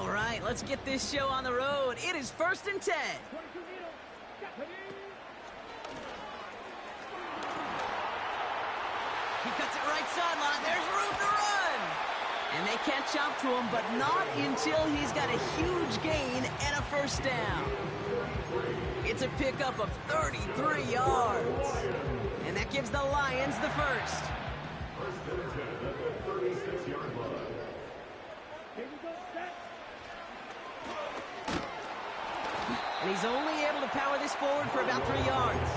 All right, let's get this show on the road. It is 1st and 10. He cuts it right sideline. There's room to run. And they can't jump to him, but not until he's got a huge gain and a first down. It's a pickup of 33 yards. And that gives the Lions the first. And he's only able to power this forward for about 3 yards.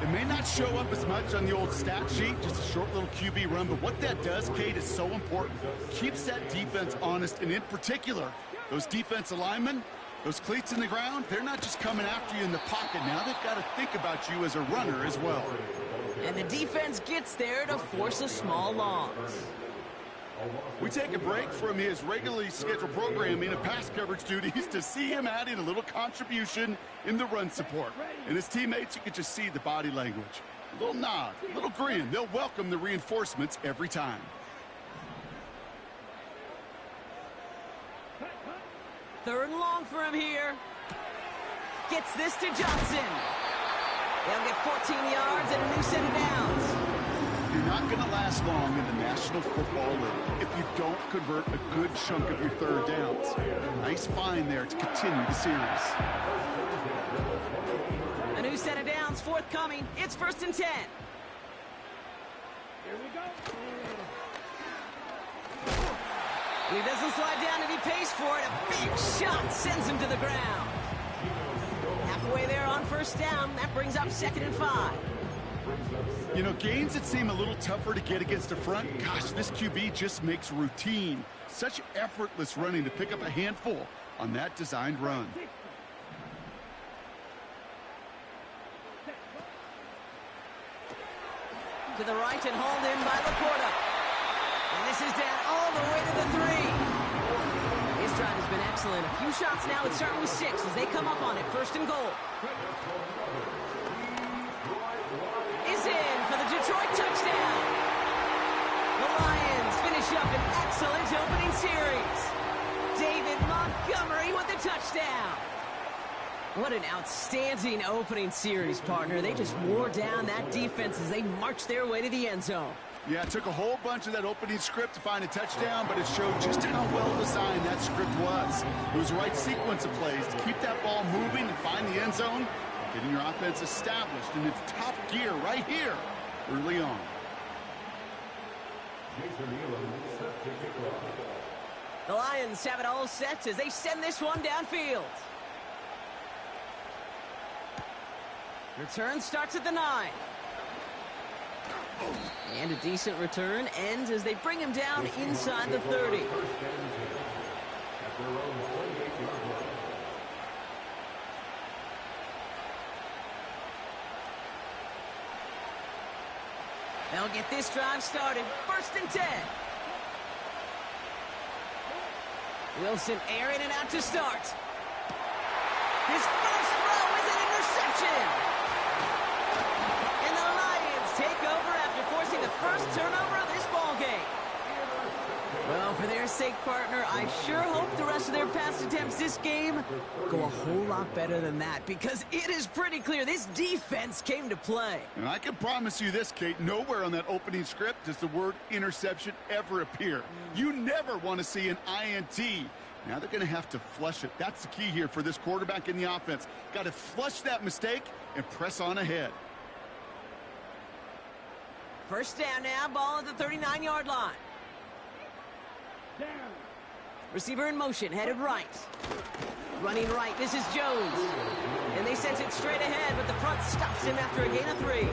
It may not show up as much on the old stat sheet, just a short little QB run, but what that does, Kate, is so important. Keeps that defense honest, and in particular, those defensive linemen, those cleats in the ground, they're not just coming after you in the pocket now. They've got to think about you as a runner as well. And the defense gets there to force a small loss. We take a break from his regularly scheduled programming of pass coverage duties to see him adding a little contribution in the run support. And his teammates, you can just see the body language. A little nod, a little grin. They'll welcome the reinforcements every time. Third and long for him here. Gets this to Johnson. They'll get 14 yards and a new set of downs. You're not going to last long in the National Football League if you don't convert a good chunk of your third downs. Nice find there to continue the series. A new set of downs forthcoming. It's 1st and 10. Here we go. He doesn't slide down and he pays for it. A big shot sends him to the ground. Halfway there on first down. That brings up 2nd and 5. You know, gains that seem a little tougher to get against the front, gosh, this QB just makes routine. Such effortless running to pick up a handful on that designed run. To the right and hauled in by Laporta. And this is down all the way to the 3. His drive has been excellent. A few shots now. It's starting with 6 as they come up on it. 1st and goal. Is in for the Detroit touchdown. The Lions finish up an excellent opening series. David Montgomery with the touchdown. What an outstanding opening series, partner. They just wore down that defense as they marched their way to the end zone. Yeah, it took a whole bunch of that opening script to find a touchdown, but it showed just how well designed that script was. It was the right sequence of plays to keep that ball moving and find the end zone, getting your offense established in its top gear right here early on. The Lions have it all set as they send this one downfield. Return starts at the 9. And a decent return ends as they bring him down inside the 30. They'll get this drive started. 1st and 10. Wilson airing it out to start. His first throw is an interception. And the Lions take over after forcing the first turnover of this ballgame. Well, for their sake, partner, I sure hope the rest of their pass attempts this game go a whole lot better than that, because it is pretty clear this defense came to play. And I can promise you this, Kate, nowhere on that opening script does the word interception ever appear. You never want to see an INT. Now they're going to have to flush it. That's the key here for this quarterback in the offense. Got to flush that mistake and press on ahead. First down now, ball at the 39-yard line. Down. Receiver in motion, headed right. Running right, this is Jones. And they sent it straight ahead, but the front stops him after a gain of 3.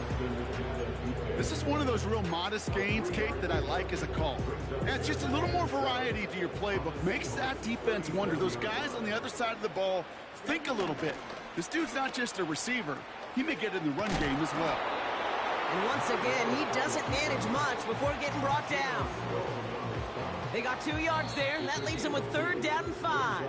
This is one of those real modest gains, Kate, that I like as a call. Yeah, it's just a little more variety to your playbook. Makes that defense wonder. Those guys on the other side of the ball think a little bit. This dude's not just a receiver. He may get in the run game as well. And once again, he doesn't manage much before getting brought down. They got 2 yards there, and that leaves them with 3rd down and 5.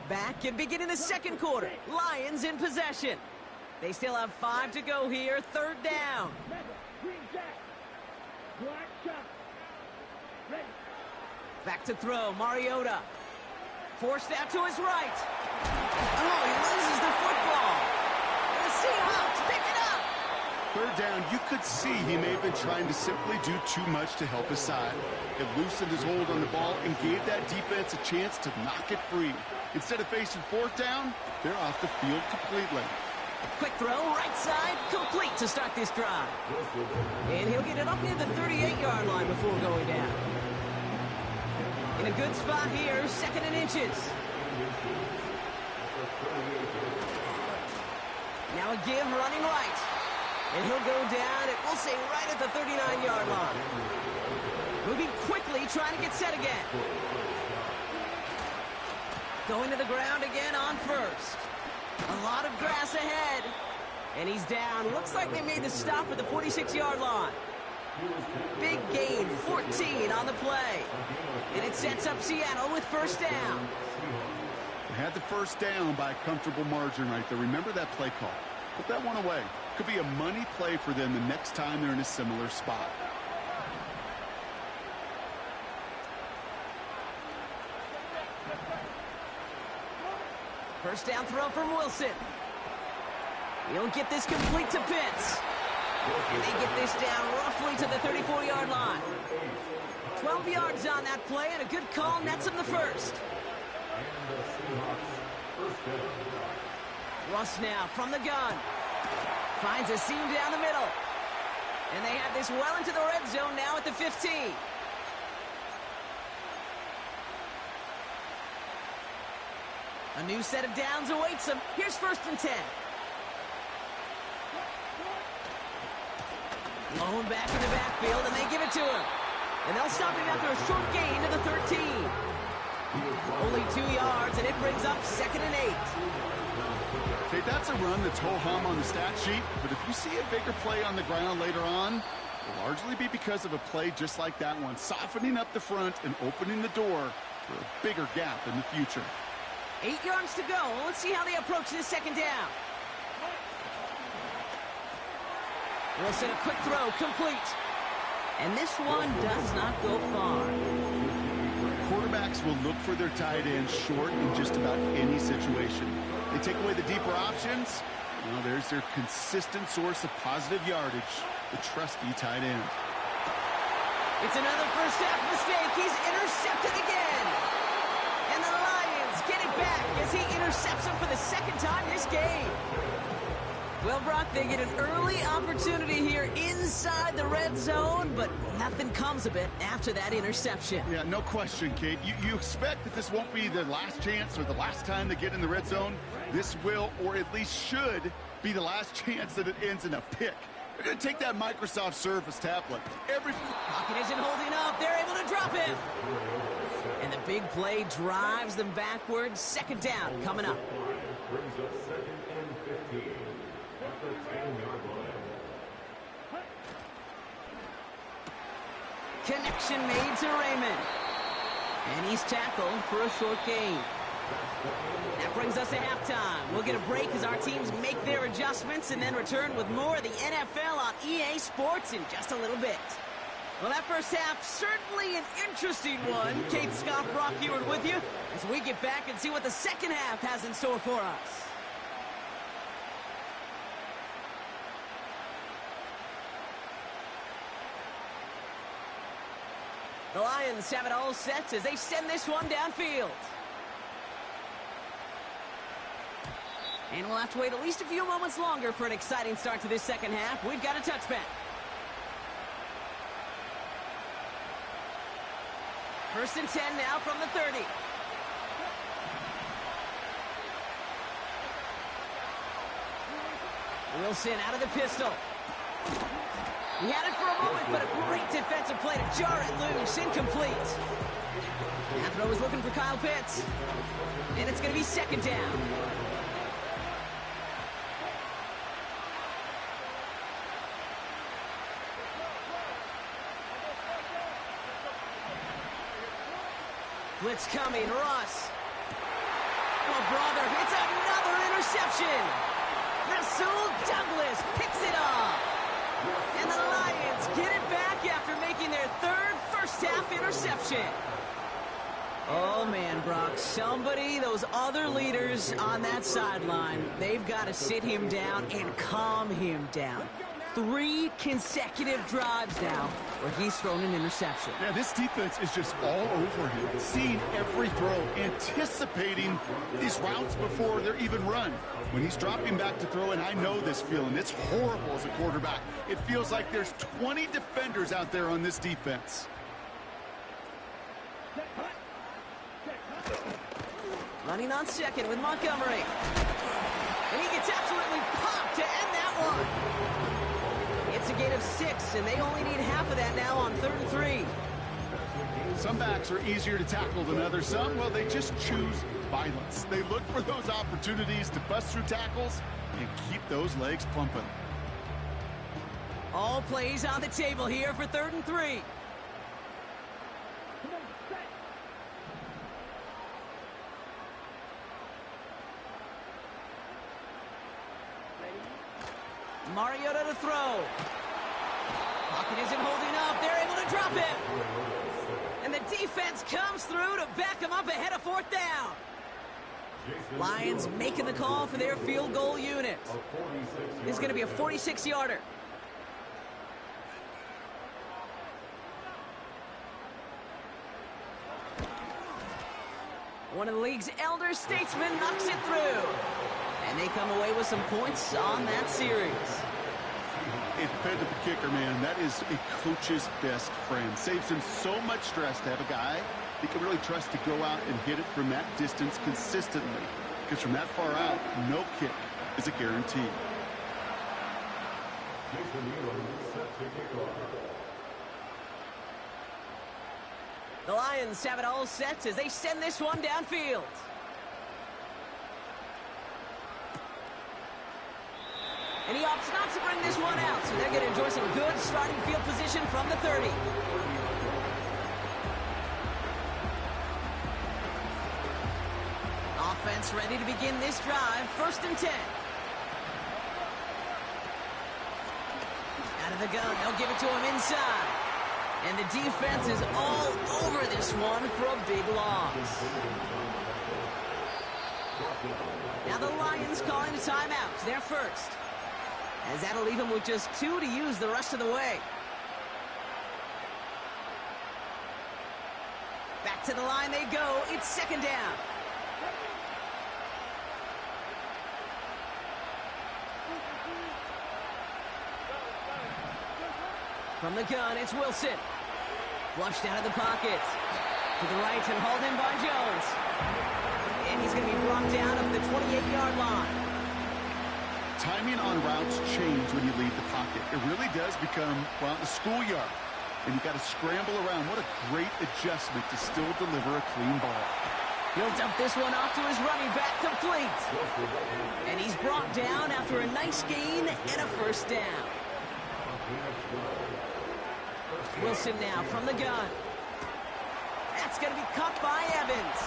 Back and beginning the second quarter. Lions in possession. They still have 5 to go here. Third down. Green jack. Black shot. Ready. Back to throw. Mariota. Forced out to his right. Oh, he loses the football. And the Seahawks pick it up. Third down, you could see he may have been trying to simply do too much to help his side. It loosened his hold on the ball and gave that defense a chance to knock it free. Instead of facing fourth down, they're off the field completely. Quick throw, right side, complete to start this drive. And he'll get it up near the 38-yard line before going down. In a good spot here, 2nd and inches. Now a give running right. And he'll go down, and we'll say right at the 39-yard line. Moving quickly, trying to get set again. Going to the ground again on first. A lot of grass ahead. And he's down. Looks like they made the stop at the 46-yard line. Big gain, 14 on the play. And it sets up Seattle with first down. They had the first down by a comfortable margin right there. Remember that play call. Put that one away. Could be a money play for them the next time they're in a similar spot. First down throw from Wilson. He'll get this complete to Pitts. And they get this down roughly to the 34-yard line. 12 yards on that play, and a good call nets him the first. Russ now from the gun. Finds a seam down the middle. And they have this well into the red zone now at the 15. A new set of downs awaits him. Here's 1st and 10. Blown back in the backfield, and they give it to him. And they'll stop him after a short gain to the 13. Only 2 yards, and it brings up 2nd and 8. Okay, that's a run that's ho-hum on the stat sheet, but if you see a bigger play on the ground later on, it'll largely be because of a play just like that one, softening up the front and opening the door for a bigger gap in the future. 8 yards to go. Let's see how they approach this 2nd down. Wilson, a quick throw, complete. And this one does not go far. Quarterbacks will look for their tight end short in just about any situation. They take away the deeper options. Well, there's their consistent source of positive yardage, the trusty tight end. It's another first half mistake. He's intercepted again. And the Lions get it back as he intercepts him for the 2nd time this game. Well, Brock, they get an early opportunity here inside the red zone, but nothing comes of it after that interception. Yeah, no question, Kate. You expect that this won't be the last chance or the last time they get in the red zone. This will, or at least should, be the last chance that it ends in a pick. They're going to take that Microsoft Surface tablet. Pocket isn't holding up. They're able to drop it. And the big play drives them backwards. 2nd down coming up. Connection made to Raymond. And he's tackled for a short gain. That brings us to halftime. We'll get a break as our teams make their adjustments and then return with more of the NFL on EA Sports in just a little bit. Well, that first half, certainly an interesting one. Kate, Scott, Brock Ewart with you as we get back and see what the 2nd half has in store for us. The Lions have it all set as they send this one downfield. And we'll have to wait at least a few moments longer for an exciting start to this 2nd half. We've got a touchback. 1st and 10 now from the 30. Wilson out of the pistol. He had it for a moment, but a great defensive play to jar it loose. Incomplete. That throw is looking for Kyle Pitts. And it's going to be 2nd down. Blitz coming, Russ. Oh, brother, it's another interception. Rasul Douglas picks it off. And the Lions get it back after making their third first-half interception. Oh, man, Brock, those other leaders on that sideline, they've got to sit him down and calm him down. 3 consecutive drives now where he's thrown an interception. Yeah, this defense is just all over him, seeing every throw, anticipating these routes before they're even run. When he's dropping back to throw, and I know this feeling, it's horrible as a quarterback. It feels like there's 20 defenders out there on this defense. Running on second with Montgomery. And he gets absolutely popped to end that one. It's a gain of 6, and they only need half of that now on 3rd and 3. Some backs are easier to tackle than others. Some, well, they just choose violence. They look for those opportunities to bust through tackles and keep those legs pumping. All plays on the table here for 3rd and 3. Mariota to throw. Pocket isn't holding up. They're able to drop it. And the defense comes through to back them up ahead of 4th down. Lions making the call for their field goal unit. This is going to be a 46-yarder. One of the league's elder statesmen knocks it through. And they come away with some points on that series. It depends on the kicker, man. That is a coach's best friend. Saves him so much stress to have a guy he can really trust to go out and hit it from that distance consistently. Because from that far out, no kick is a guarantee. The Lions have it all set as they send this one downfield. And he opts not to bring this one out, so they're going to enjoy some good starting field position from the 30. Offense ready to begin this drive, 1st and 10. Out of the gun, they'll give it to him inside. And the defense is all over this one for a big loss. Now the Lions calling a timeout, their first. As that'll leave him with just 2 to use the rest of the way. Back to the line they go. It's 2nd down. From the gun, it's Wilson. Flushed out of the pocket. To the right and hauled in by Jones. And he's going to be brought down at the 28-yard line. Timing on routes change when you leave the pocket. It really does become, well, the schoolyard. And you got to scramble around. What a great adjustment to still deliver a clean ball. He'll dump this one off to his running back, complete. And he's brought down after a nice gain and a 1st down. Wilson now from the gun. That's going to be caught by Evans.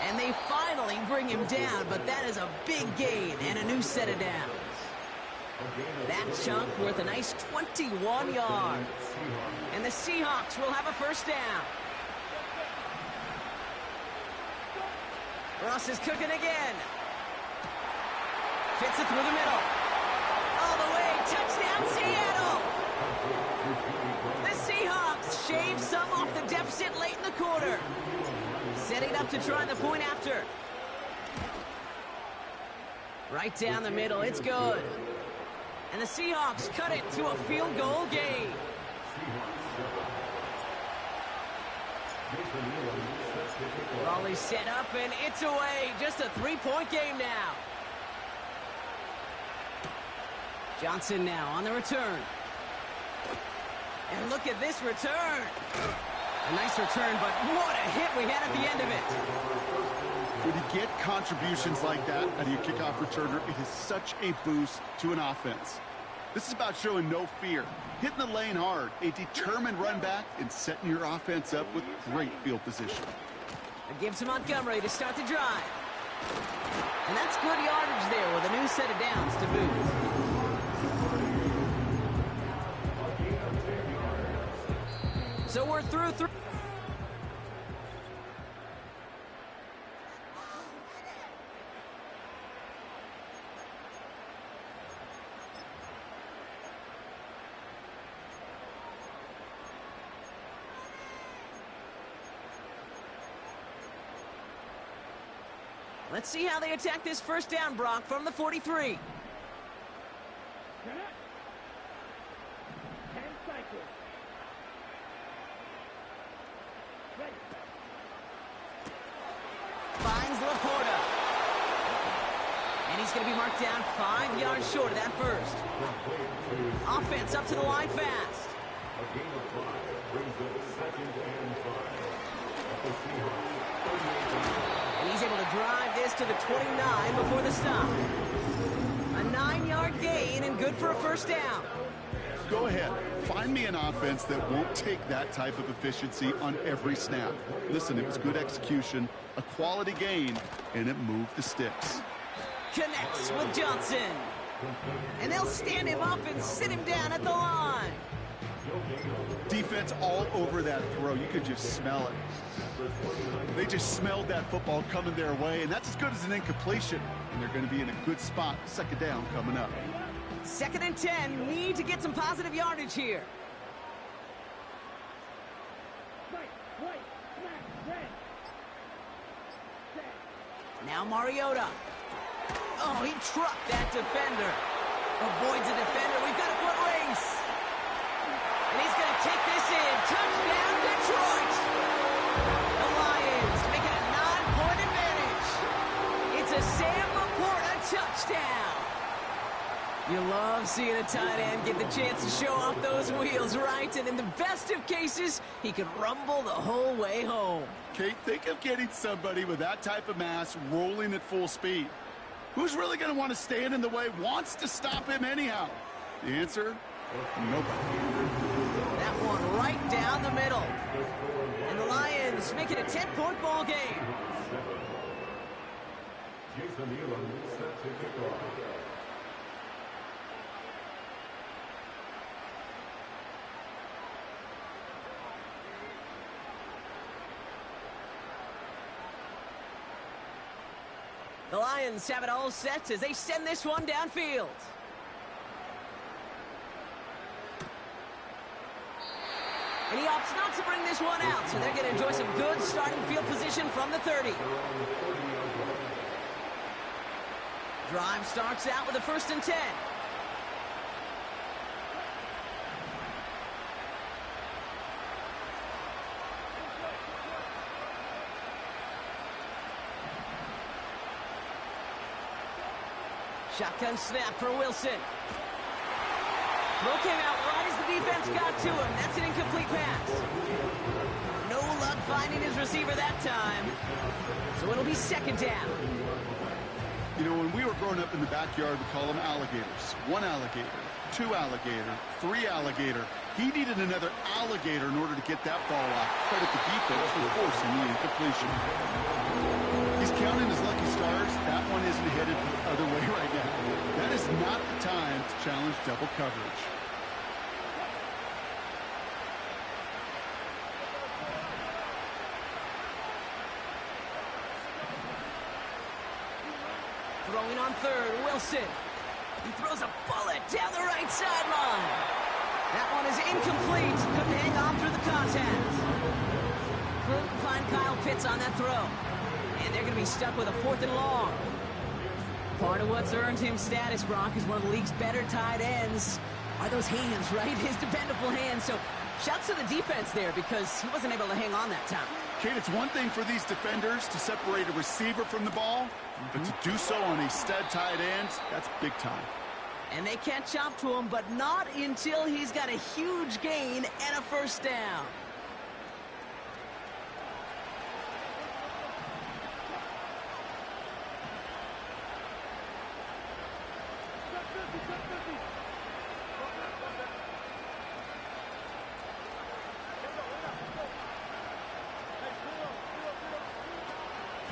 And they finally bring him down, but that is a big gain and a new set of downs. That chunk worth a nice 21 yards. And the Seahawks will have a 1st down. Russ is cooking again. Fits it through the middle. All the way, touchdown Seattle! The Seahawks shave some off the deficit late in the quarter. Setting up to try the point after. Right down the middle, it's good. And the Seahawks cut it to a field goal game. Raleigh set up and it's away. Just a 3-point game now. Johnson now on the return. And look at this return. A nice return, but what a hit we had at the end of it. When you get contributions like that out of your kickoff returner, it is such a boost to an offense. This is about showing no fear, hitting the lane hard, a determined run back, and setting your offense up with great field position. It gives to Montgomery to start the drive. And that's good yardage there with a new set of downs to boot. So we're through. Let's see how they attack this first down, Brock, from the 43. 10 cycles. Ready. Finds Laporta. And he's going to be marked down 5 yards short of that first. Offense up to the line fast. A gain of 5 brings up 2nd and 5. At the Seahawks. And he's able to drive this to the 29 before the stop. A 9-yard gain and good for a first down. Go ahead. Find me an offense that won't take that type of efficiency on every snap. Listen, it was good execution, a quality gain, and it moved the sticks. Connects with Johnson. And they'll stand him up and sit him down at the line. Defense all over that throw. You could just smell it. They just smelled that football coming their way, and that's as good as an incompletion. And they're going to be in a good spot. Second down coming up. 2nd and 10. Need to get some positive yardage here. Right, smack, red. Set. Now Mariota. Oh, he trucked that defender. Avoids a defender. We've got a foot race. And he's going to take this in. Touchdown, Detroit. The Lions make it a 9-point advantage. It's a Sam Laporta touchdown. You love seeing a tight end get the chance to show off those wheels, right? And in the best of cases, he could rumble the whole way home. Kate, think of getting somebody with that type of mass rolling at full speed. Who's really going to want to stand in the way, wants to stop him anyhow? The answer? Nobody. That one right down the middle. And the Lions make it a 10-point ball game. Jason Elam set to kick off. The Lions have it all set as they send this one downfield. And he opts not to bring this one out, so they're going to enjoy some good starting field position from the 30. Drive starts out with a 1st and 10. Shotgun snap for Wilson. Throw came out right as the defense got to him. That's an incomplete pass. No luck finding his receiver that time. So it'll be 2nd down. You know, when we were growing up in the backyard, we call them alligators. 1 alligator, 2 alligator, 3 alligator. He needed another alligator in order to get that ball off. Credit the defense for forcing the incompletion. He's counting his lucky stars. That one isn't headed the other way right now. That is not the time to challenge double coverage. Throwing on 3rd, Wilson. He throws a bullet down the right sideline. That one is incomplete. Couldn't hang on through the contact. Couldn't find Kyle Pitts on that throw. And they're going to be stuck with a 4th and long. Part of what's earned him status, Brock, is one of the league's better tight ends. Are those hands, right? His dependable hands. So shouts to the defense there because he wasn't able to hang on that time. Kate, it's one thing for these defenders to separate a receiver from the ball, but to do so on a stud tight end, that's big time. And they can't chop to him, but not until he's got a huge gain and a 1st down.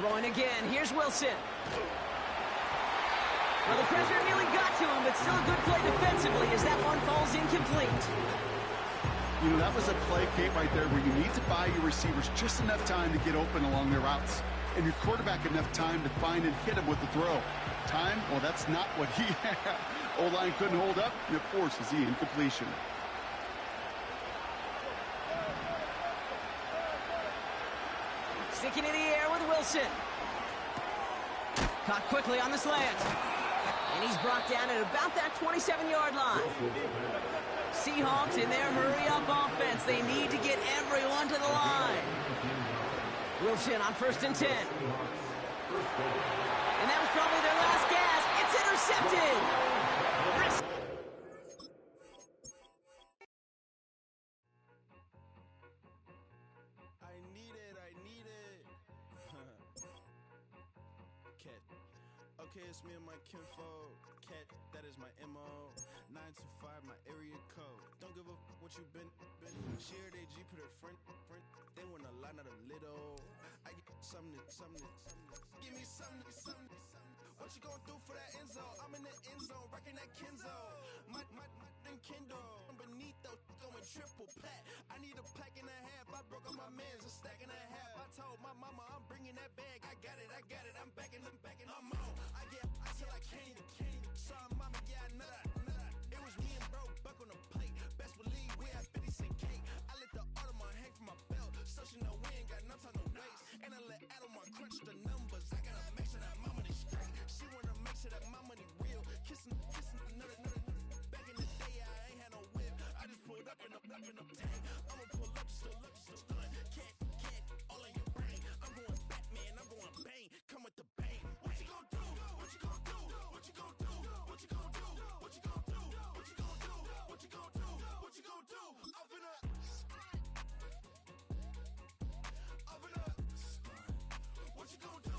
Throwing again. Here's Wilson. Well, the pressure nearly got to him, but still a good play defensively as that one falls incomplete. You know, that was a play, Kate, right there where you need to buy your receivers just enough time to get open along their routes, and your quarterback enough time to find and hit him with the throw. Time? Well, that's not what he had. O-line couldn't hold up, and it forces the incompletion. Sticking in the air with Wilson. Caught quickly on the slant. And he's brought down at about that 27-yard line. Seahawks in their hurry-up offense. They need to get everyone to the line. Wilson on 1st and 10. And that was probably their last gasp. It's intercepted. I need it. Cat. Okay, it's me and my kinfolk. Cat, that is my MO. 925, my area code. Don't give a what you been. Share they G, put her friend. They want a lot, not a little. I get something. Give me something. What you gonna do for that end zone? I'm in the end zone, rocking that Kenzo. My thing Kindle. I'm beneath though, going triple plat. I need a pack and a half. I broke up my mans, a stack and a half. I told my mama I'm bringing that bag. I got it. I'm backing, I'm on. I till I can't. Sorry, mama, yeah, I know that. It was me and bro, buck on the plate. Best believe we had 50 cent cake. I let the Audemars hang from my belt. So she know we ain't got no time to waste. And I let Adelmar crunch the numbers. I gotta make sure that my money straight. She wanna make sure that my money real. Kissing another. Back in the day, I ain't had no whip. I just pulled up in the tank. I'ma pull up just to stun. Cat, all in your brain. I'm going Batman, I'm going bang. Come with the bang. What you gonna do? What you gonna do? What you gonna do? What you gonna do? What you gonna do? What you gonna do? What you gonna do? What you gonna do? I'm finna. What you gonna do?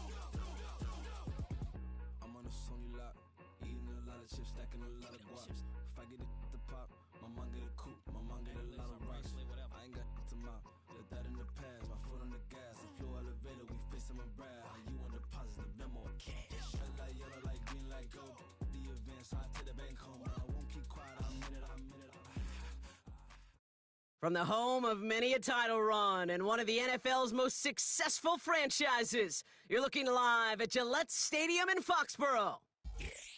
I'm on a Sony lot, eating a lot of chips, stacking a lot of guaps. If I get it to pop, my mom get a coupe, my mom get a lot of rice. I ain't got to mouth, let that in the past. My foot on the gas, the floor elevator, we facing my brad. How you want deposit the memo of cash? Red light, yellow light, green light, gold. The event, so I take the bank home. I won't keep quiet, I'm in it. From the home of many a title run and one of the NFL's most successful franchises, you're looking live at Gillette Stadium in Foxborough.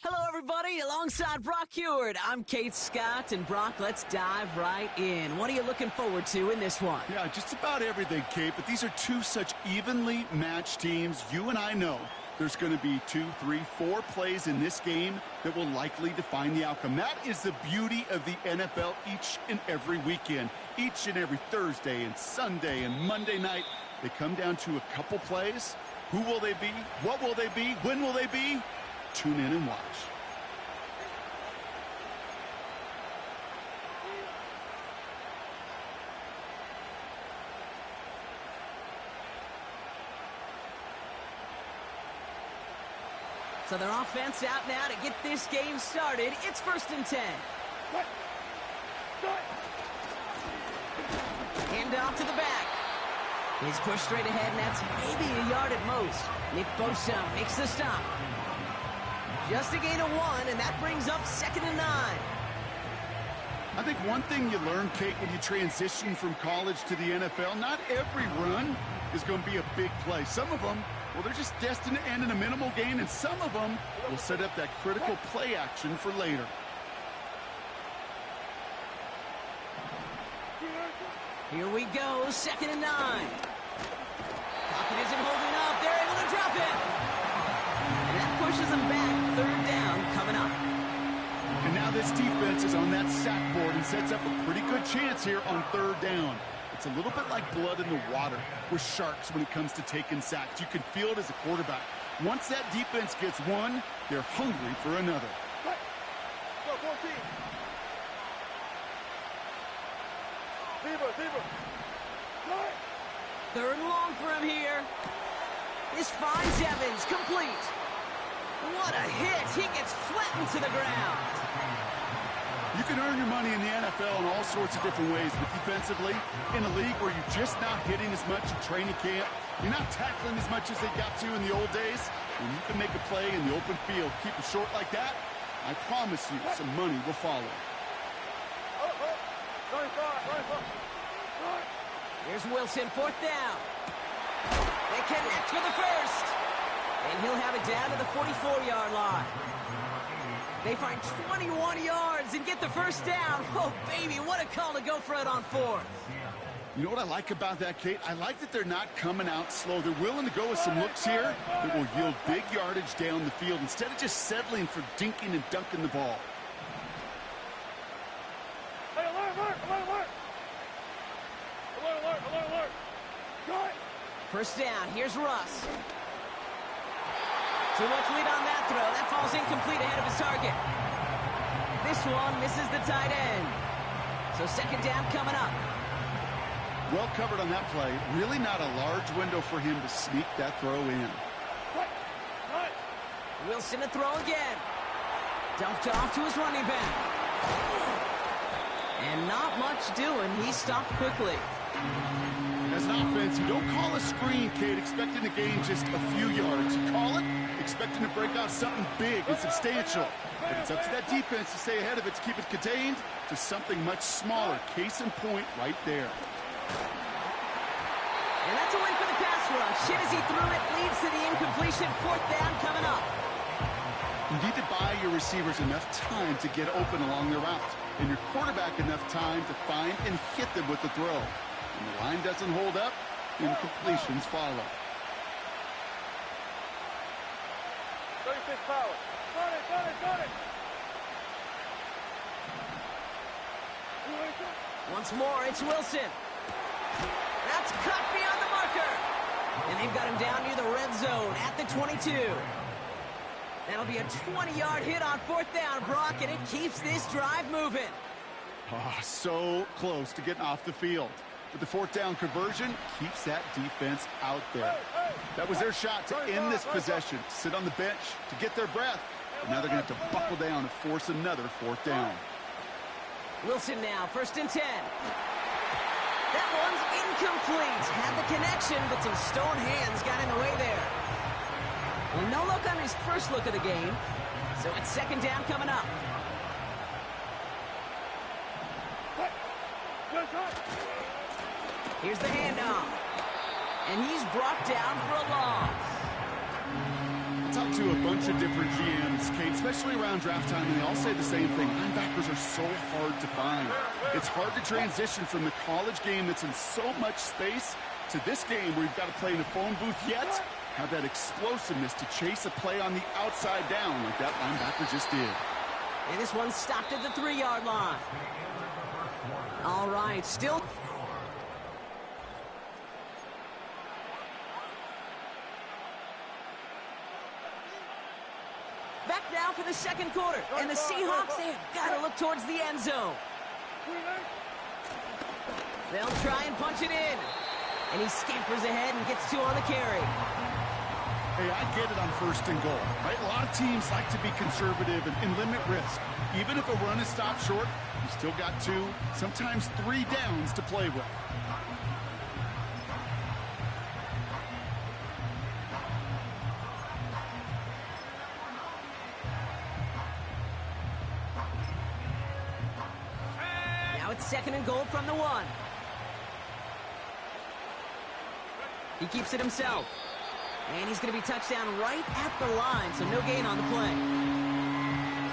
Hello, everybody. Alongside Brock Heward, I'm Kate Scott. And, Brock, let's dive right in. What are you looking forward to in this one? Yeah, just about everything, Kate, but these are two such evenly matched teams. You and I know there's going to be 2, 3, 4 plays in this game that will likely define the outcome. That is the beauty of the NFL each and every weekend. Each and every Thursday and Sunday and Monday night, they come down to a couple plays. Who will they be? What will they be? When will they be? Tune in and watch. So their offense out now to get this game started. It's 1st and 10. Hand off to the back. He's pushed straight ahead, and that's maybe a yard at most. Nick Bosa makes the stop. Just a gain of 1, and that brings up 2nd and 9. I think one thing you learn, Kate, when you transition from college to the NFL, not every run is going to be a big play. Some of them, well, they're just destined to end in a minimal gain, and some of them will set up that critical play action for later. Here we go, 2nd and 9. Pocket isn't holding up. They're able to drop it. And that pushes them back. 3rd down coming up. And now this defense is on that sack board and sets up a pretty good chance here on 3rd down. It's a little bit like blood in the water with sharks when it comes to taking sacks. You can feel it as a quarterback. Once that defense gets one, they're hungry for another. Go, 14. Zebra. 3rd and long for him here. This finds Evans, complete. What a hit. He gets flattened to the ground. You can earn your money in the NFL in all sorts of different ways, but defensively, in a league where you're just not hitting as much in training camp, You're not tackling as much as they got to in the old days. When you can make a play in the open field, keep it short like that, I promise you some money will follow. Here's Wilson, 4th down. They connect for the first. And he'll have it down to the 44-yard line. They find 21 yards and get the first down. Oh, baby, what a call to go for it on 4th. You know what I like about that, Kate? I like that they're not coming out slow. They're willing to go with some looks here that will yield big yardage down the field instead of just settling for dinking and dunking the ball. Hey, alert! Alert! First down, here's Russ. Too much lead on that throw. That falls incomplete ahead of his target. This one misses the tight end. So second down coming up. Well covered on that play. Really not a large window for him to sneak that throw in. Wilson to throw again. Dumped off to his running back. And not much doing. He stopped quickly. As an offense, you don't call a screen, Kate, expecting to gain just a few yards. You call it expecting to break out something big and substantial. But it's up to that defense to stay ahead of it, to keep it contained to something much smaller. Case in point right there. And that's a win for the pass rush. Hit as he threw it, leads to the incompletion. 4th down coming up. You need to buy your receivers enough time to get open along their route, and your quarterback enough time to find and hit them with the throw. When the line doesn't hold up, incompletions follow. 36 power. Got it. Once more, it's Wilson. That's cut beyond the marker. And they've got him down near the red zone at the 22. That'll be a 20-yard hit on 4th down, Brock, and it keeps this drive moving. Oh, so close to getting off the field. But the 4th down conversion keeps that defense out there. That was their shot to end this possession, sit on the bench to get their breath. But now they're going to have to buckle down and force another 4th down. Wilson now, 1st and 10. That one's incomplete. Had the connection, but some stone hands got in the way there. Well, no look on his first look of the game. So it's 2nd down coming up. Here's the handoff. And he's brought down for a loss. I talked to a bunch of different GMs, Kate, especially around draft time, and they all say the same thing. Linebackers are so hard to find. It's hard to transition from the college game that's in so much space to this game where you've got to play in a phone booth yet have that explosiveness to chase a play on the outside down like that linebacker just did. And this one stopped at the 3-yard line. All right, still... Back now for the second quarter. And the Seahawks, they've got to look towards the end zone. They'll try and punch it in. And he scampers ahead and gets 2 on the carry. Hey, I get it on 1st and goal, right? A lot of teams like to be conservative and limit risk. Even if a run is stopped short, you still got 2, sometimes 3 downs to play with. Now it's 2nd and goal from the 1. He keeps it himself. And he's going to be touchdown right at the line, so no gain on the play.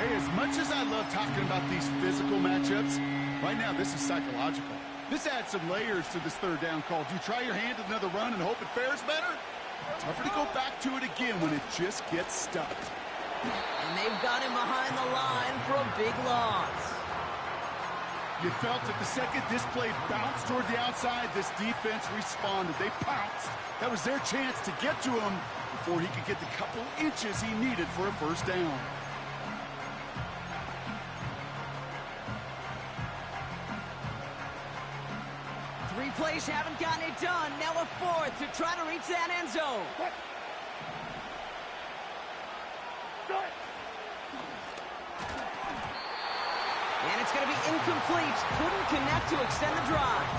Hey, as much as I love talking about these physical matchups, right now this is psychological. This adds some layers to this 3rd down call. Do you try your hand at another run and hope it fares better? Tougher to go back to it again when it just gets stuffed. And they've got him behind the line for a big loss. You felt it the second this play bounced toward the outside, this defense responded. They pounced. That was their chance to get to him before he could get the couple inches he needed for a 1st down. Three plays haven't gotten it done. Now a 4th to try to reach that end zone. And it's going to be incomplete. Couldn't connect to extend the drive.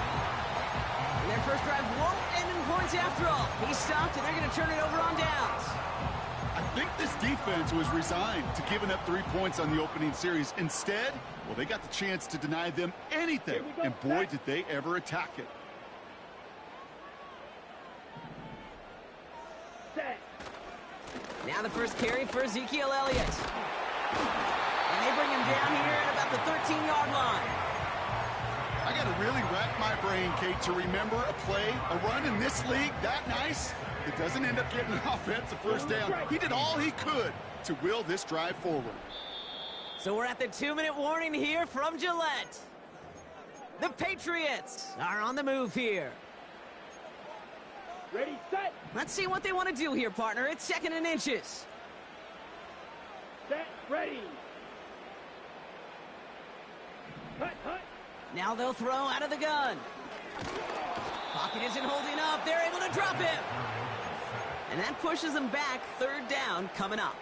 And their first drive won't end in points after all. He stopped, and they're going to turn it over on downs. I think this defense was resigned to giving up 3 points on the opening series. Instead, well, they got the chance to deny them anything, and boy, did they ever attack it. Set. Now the first carry for Ezekiel Elliott. And they bring him down here at about the 13-yard line. I got to really rack my brain, Kate, to remember a play, a run in this league that nice. It doesn't end up getting an offensive first down. He did all he could to will this drive forward. So we're at the 2-minute warning here from Gillette. The Patriots are on the move here. Ready, set. Let's see what they want to do here, partner. It's 2nd and inches. Set, ready. Hut, hut. Now they'll throw out of the gun. Pocket isn't holding up. They're able to drop him. And that pushes them back. 3rd down coming up.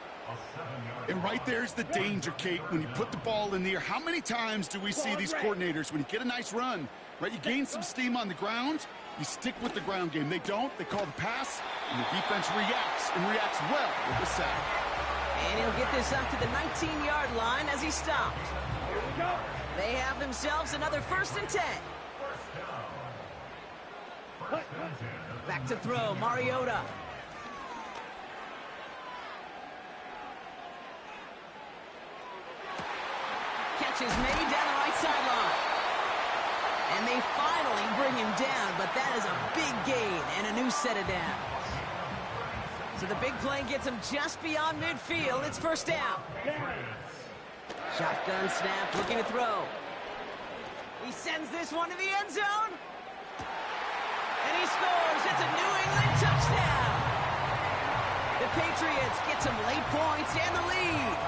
And right there's the danger, Kate, when you put the ball in the air. How many times do we see these coordinators, when you get a nice run, right, you gain some steam on the ground, you stick with the ground game. They don't. They call the pass, and the defense reacts, and reacts well with the sack. And he'll get this up to the 19-yard line as he stopped. Here we go. They have themselves another 1st and 10. Hut, hut. Back to throw, Mariota. Catch is made down the right sideline. And they finally bring him down, but that is a big gain and a new set of downs. So the big play gets him just beyond midfield. It's 1st down. Shotgun snap, looking to throw. He sends this one to the end zone. And he scores. It's a New England touchdown. The Patriots get some late points and the lead.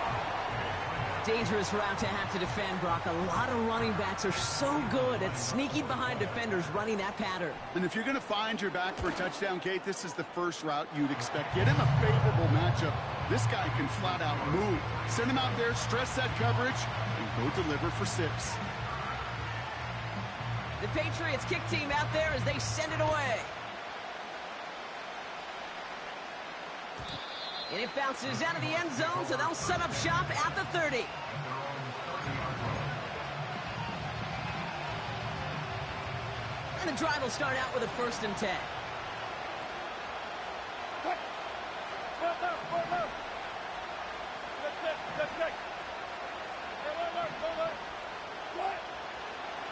Dangerous route to have to defend, Brock. A lot of running backs are so good at sneaking behind defenders running that pattern. And if you're going to find your back for a touchdown, Kate, this is the first route you'd expect. Get him a favorable matchup. This guy can flat out move. Send him out there, stress that coverage, and go deliver for 6. The Patriots kick team out there as they send it away. And it bounces out of the end zone, so they'll set up shop at the 30. And the drive will start out with a 1st and 10. Quick. Well, no. That's it. Hey, alert. What?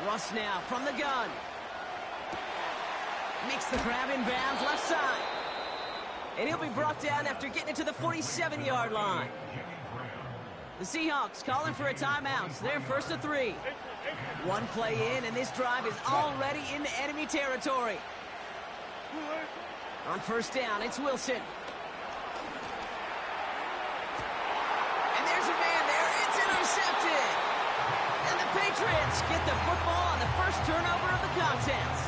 Russ now from the gun. Makes the grab in bounds left side. And he'll be brought down after getting it to the 47-yard line. The Seahawks calling for a timeout. They're 1st and 3. One play in, and this drive is already into enemy territory. On 1st down, it's Wilson. And there's a man there. It's intercepted. And the Patriots get the football on the first turnover of the contest.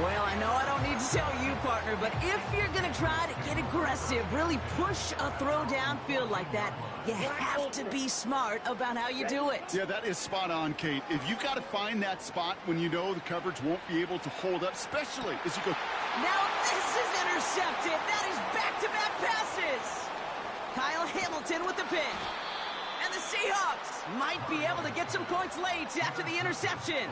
Well, I know I don't need to tell you, partner, but if you're going to try to get aggressive, really push a throw downfield like that, you have to be smart about how you do it. Yeah, that is spot on, Kate. If you've got to find that spot when you know the coverage won't be able to hold up, especially as you go. Now this is intercepted. That is back-to-back passes. Kyle Hamilton with the pick. And the Seahawks might be able to get some points late after the interception.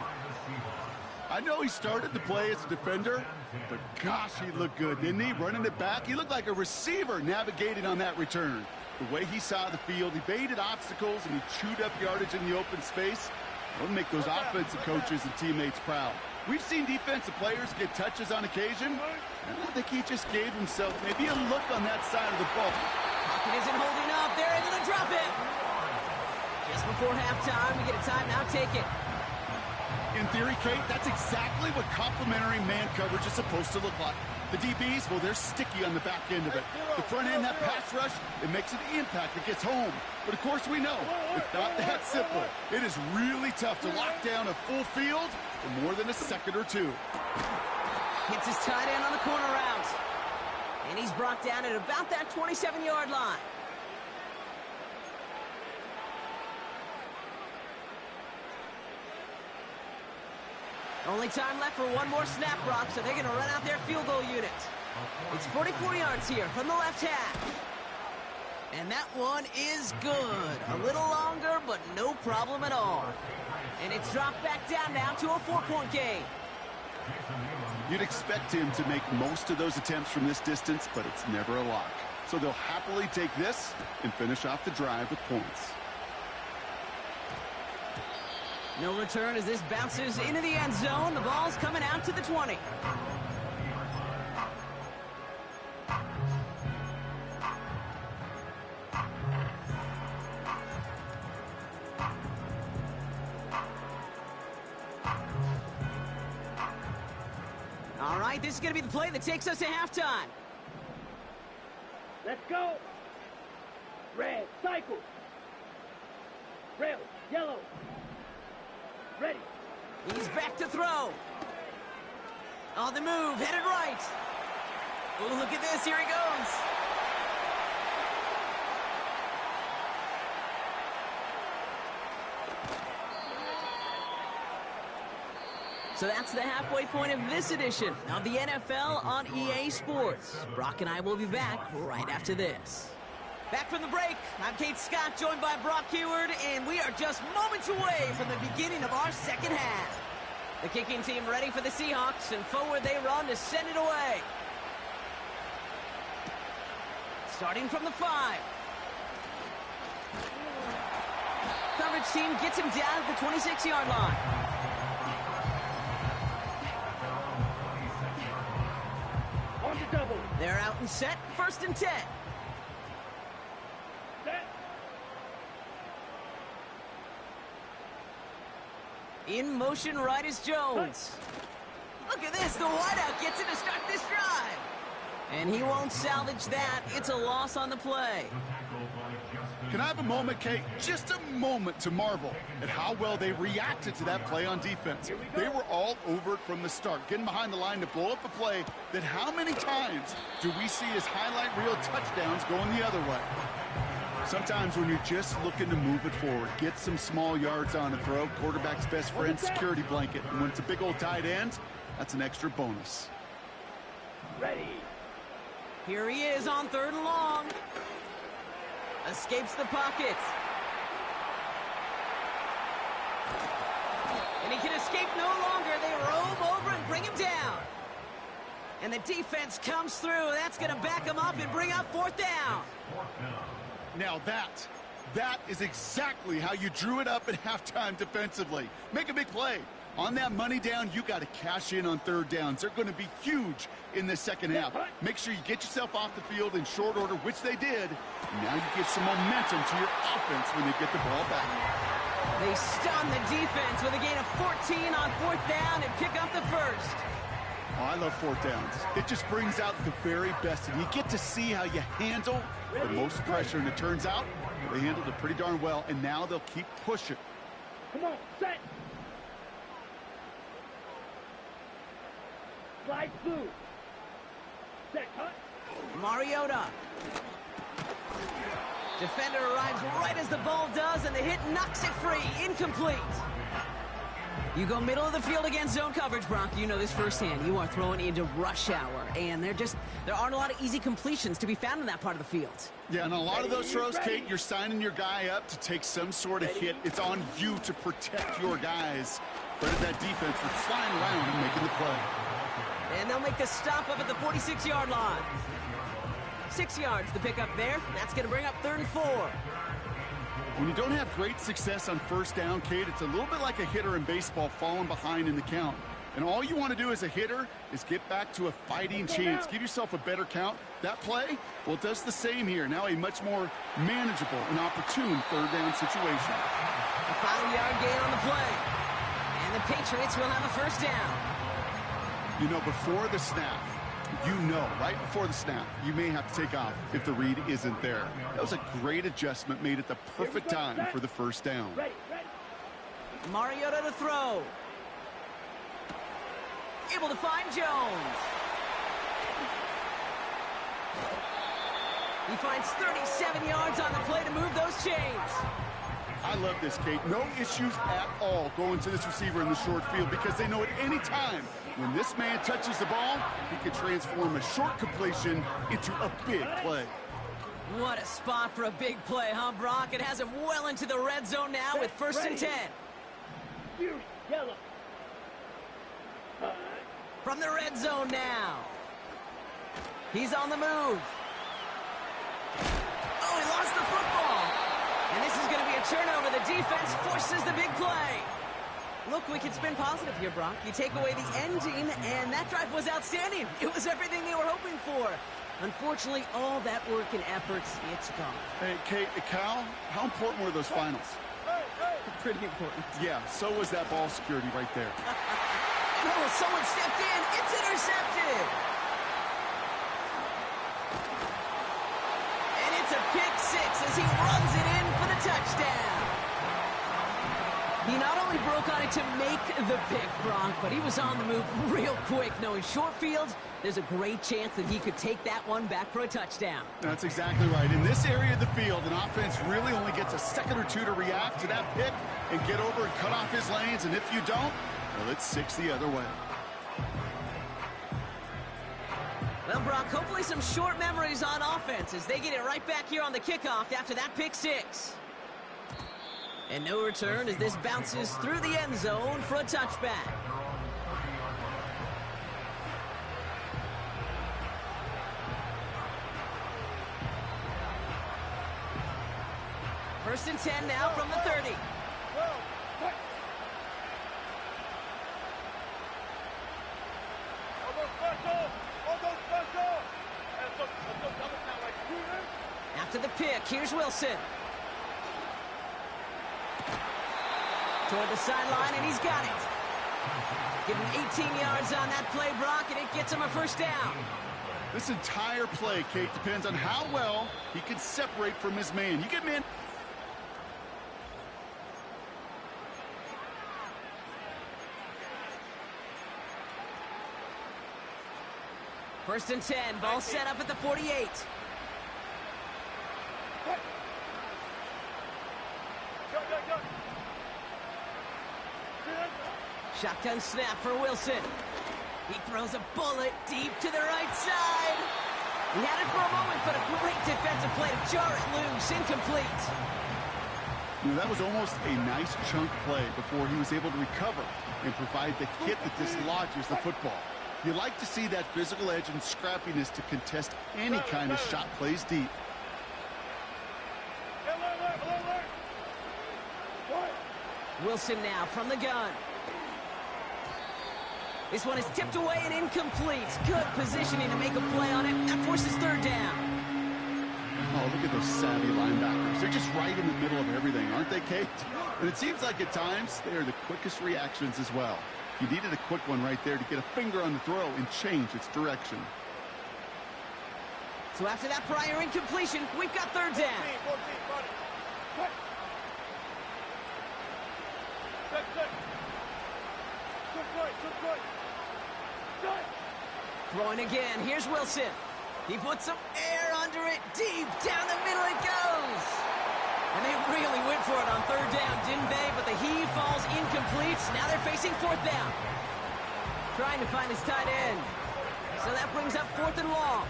I know he started the play as a defender, but gosh, he looked good, didn't he? Running it back, he looked like a receiver navigating on that return. The way he saw the field, he baited obstacles, and he chewed up yardage in the open space. That'll make those offensive coaches and teammates proud. We've seen defensive players get touches on occasion, and I think he just gave himself maybe a look on that side of the ball. Pocket isn't holding up. They're able to drop it. Just before halftime, we get a timeout. Take it. In theory, Kate, that's exactly what complementary man coverage is supposed to look like. The DBs, well, they're sticky on the back end of it. The front end, that pass rush, it makes an impact. It gets home. But, of course, we know it's not that simple. It is really tough to lock down a full field for more than a second or two. Hits his tight end on the corner route. And he's brought down at about that 27-yard line. Only time left for one more snap, Brock, so they're going to run out their field goal unit. It's 44 yards here from the left half. And that one is good. A little longer, but no problem at all. And it's dropped back down now to a 4-point game. You'd expect him to make most of those attempts from this distance, but it's never a lock. So they'll happily take this and finish off the drive with points. No return as this bounces into the end zone. The ball's coming out to the 20. All right, this is going to be the play that takes us to halftime. Let's go. Red, cycle. Red, yellow. Ready. He's back to throw. On the move, headed right. Oh, look at this. Here he goes. So that's the halfway point of this edition of the NFL on EA Sports. Brock and I will be back right after this. Back from the break, I'm Kate Scott, joined by Brock Heward, and we are just moments away from the beginning of our second half. The kicking team ready for the Seahawks, and forward they run to send it away. Starting from the 5. Coverage team gets him down at the 26-yard line. On the double. They're out and set, 1st and 10. Set. In motion, right is Jones. Look at this, the wideout gets it to start this drive. And he won't salvage that. It's a loss on the play. Can I have a moment, Kate? Just a moment to marvel at how well they reacted to that play on defense. They were all over it from the start, getting behind the line to blow up a play that how many times do we see as highlight reel touchdowns going the other way? Sometimes when you're just looking to move it forward, get some small yards on a throw, quarterback's best friend, security blanket. And when it's a big old tight end, that's an extra bonus. Ready. Here he is on 3rd and long. Escapes the pocket. And he can escape no longer. They roam over and bring him down. And the defense comes through. That's going to back him up and bring up 4th down. Now that is exactly how you drew it up at halftime defensively. Make a big play. On that money down, you got to cash in on 3rd downs. They're going to be huge in the second half. Make sure you get yourself off the field in short order, which they did. Now you give some momentum to your offense when they get the ball back. They stun the defense with a gain of 14 on 4th down and pick up the 1st. Oh, I love 4th downs. It just brings out the very best, and you get to see how you handle the most pressure, and it turns out they handled it pretty darn well, and now they'll keep pushing. Come on, set. Slide through. Set, cut. Mariota. Defender arrives right as the ball does, and the hit knocks it free. Incomplete. You go middle of the field against zone coverage, Brock. You know this firsthand. You are throwing into rush hour, and there aren't a lot of easy completions to be found in that part of the field. Yeah, and a lot of those throws, Kate, you're signing your guy up to take some sort of hit. It's on you to protect your guys. Credit that defense for flying around and making the play. And they'll make the stop up at the 46-yard line. 6 yards the pickup there. That's going to bring up 3rd and 4. When you don't have great success on 1st down, Kate, it's a little bit like a hitter in baseball falling behind in the count. And all you want to do as a hitter is get back to a fighting chance. Give yourself a better count. That play, well, it does the same here. Now a much more manageable and opportune 3rd down situation. A 5-yard gain on the play. And the Patriots will have a 1st down. You know, before the snap, right before the snap, you may have to take off if the read isn't there. That was a great adjustment made at the perfect time for the 1st down. Ready, ready. Mariota to throw. Able to find Jones. He finds 37 yards on the play to move those chains. I love this, Kate. No issues at all going to this receiver in the short field because they know at any time when this man touches the ball, he can transform a short completion into a big play. What a spot for a big play, huh, Brock? It has him well into the red zone now with 1st and 10. You yellow. From the red zone now. He's on the move. Oh, he lost the football. And this is going to be a turnover. The defense forces the big play. Look, we can spin positive here, Brock. You take away the ending, and that drive was outstanding. It was everything they were hoping for. Unfortunately, all that work and efforts, it's gone. Hey, Kate, Cal, how important were those finals? Pretty important. Yeah, so was that ball security right there. Oh, someone stepped in. It's intercepted. And it's a pick six as he runs it in for the touchdown. He not only broke on it to make the pick, Brock, but he was on the move real quick, knowing short fields, there's a great chance that he could take that one back for a touchdown. That's exactly right. In this area of the field, an offense really only gets a second or two to react to that pick and get over and cut off his lanes, and if you don't, well, it's 6 the other way. Well, Brock, hopefully some short memories on offense as they get it right back here on the kickoff after that pick six. And no return as this bounces through the end zone for a touchback. First and 10 now from the 30. After the pick, here's Wilson. Toward the sideline, and he's got it. Give him 18 yards on that play, Brock, and it gets him a first down. This entire play, Kate, depends on how well he can separate from his man. You get man. First and 10, ball set up at the 48. Shotgun snap for Wilson. He throws a bullet deep to the right side. He had it for a moment, but a great defensive play to jar it loose, incomplete. You know, that was almost a nice chunk play before he was able to recover and provide the hit that dislodges the football. You like to see that physical edge and scrappiness to contest any kind of shot plays deep. Wilson now from the gun. This one is tipped away and incomplete. Good positioning to make a play on it. That forces third down. Oh, look at those savvy linebackers. They're just right in the middle of everything, aren't they, Kate? And it seems like at times they are the quickest reactions as well. You needed a quick one right there to get a finger on the throw and change its direction. So after that prior incompletion, we've got third down. Throwing again. Here's Wilson. He puts some air under it. Deep down the middle it goes. And they really went for it on third down, didn't they? But the heave falls incomplete. Now they're facing fourth down. Trying to find his tight end. So that brings up fourth and long.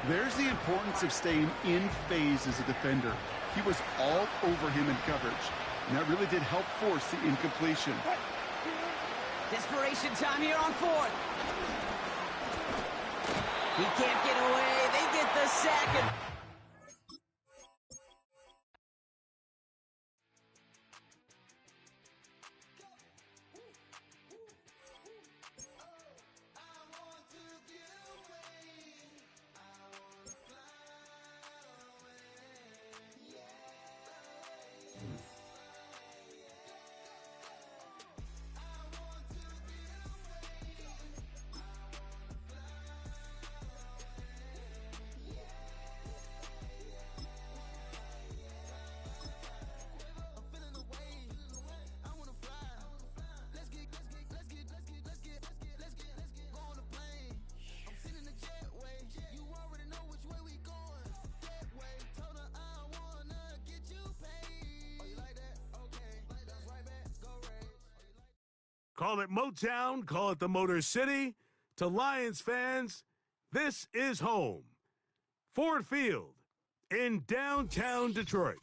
There's the importance of staying in phase as a defender. He was all over him in coverage, and that really did help force the incompletion. Desperation time here on fourth. He can't get away. They get the sack. And Call it Motown, call it the Motor City. To Lions fans, this is home. Ford Field in downtown Detroit.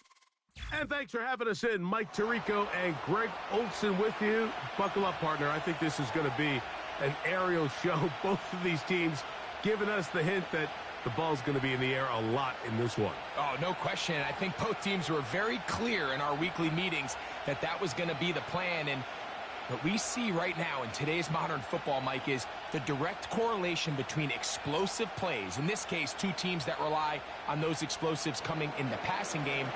And thanks for having us in. Mike Tirico and Greg Olson with you. Buckle up, partner. I think this is going to be an aerial show. Both of these teams giving us the hint that the ball's going to be in the air a lot in this one. Oh, no question. I think both teams were very clear in our weekly meetings that that was going to be the plan. And what we see right now in today's modern football, Mike, is the direct correlation between explosive plays, in this case, two teams that rely on those explosives coming in the passing game,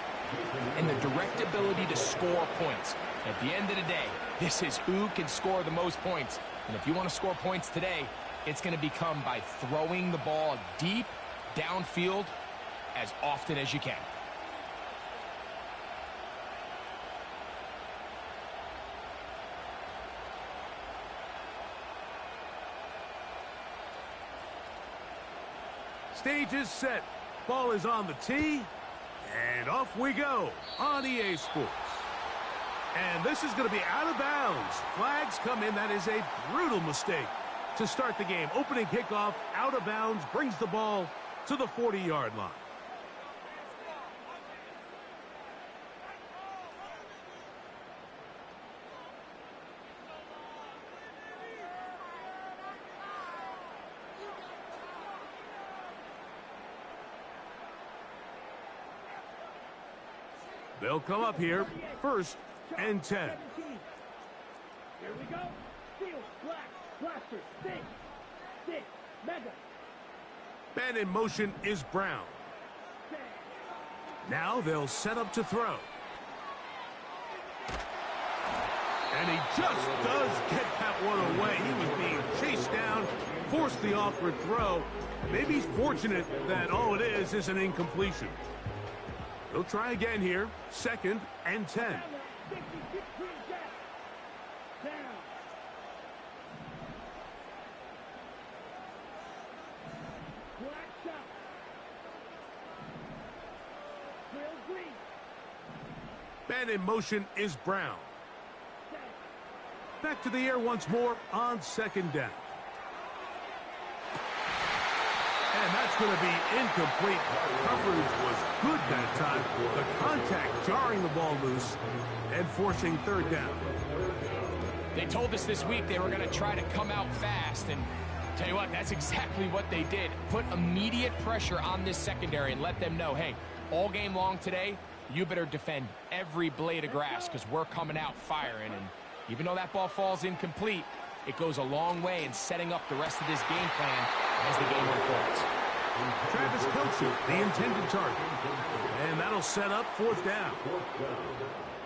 and the direct ability to score points. At the end of the day, this is who can score the most points. And if you want to score points today, it's going to become by throwing the ball deep downfield as often as you can. Stage is set. Ball is on the tee. And off we go on EA Sports. And this is going to be out of bounds. Flags come in. That is a brutal mistake to start the game. Opening kickoff, out of bounds, brings the ball to the 40-yard line. They'll come up here, 1st and 10. Here we go. Steel, black, blaster, stick, mega. Man in motion is Brown. Now they'll set up to throw. And he just does get that one away. He was being chased down, forced the awkward throw. Maybe he's fortunate that all it is an incompletion. They'll try again here, 2nd and 10. Man in motion is Brown. Back to the air once more on 2nd down. And that's going to be incomplete. Coverage was good that time. The contact jarring the ball loose and forcing 3rd down. They told us this week they were going to try to come out fast, and tell you what, that's exactly what they did. Put immediate pressure on this secondary and let them know, hey, all game long today, you better defend every blade of grass because we're coming out firing. And even though that ball falls incomplete, it goes a long way in setting up the rest of this game plan as the game unfolds. Travis Kelce, the intended target. And that'll set up 4th down.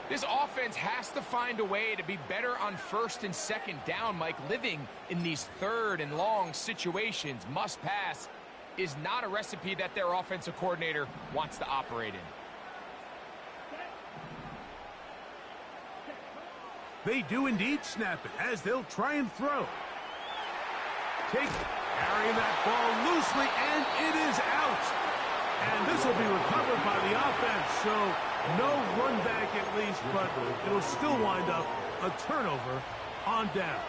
This offense has to find a way to be better on 1st and 2nd down, Mike. Living in these 3rd and long situations, must pass, is not a recipe that their offensive coordinator wants to operate in. They do indeed snap it as they'll try and throw. Carrying that ball loosely, and it is out. And this will be recovered by the offense, so no run back at least, but it'll still wind up a turnover on downs.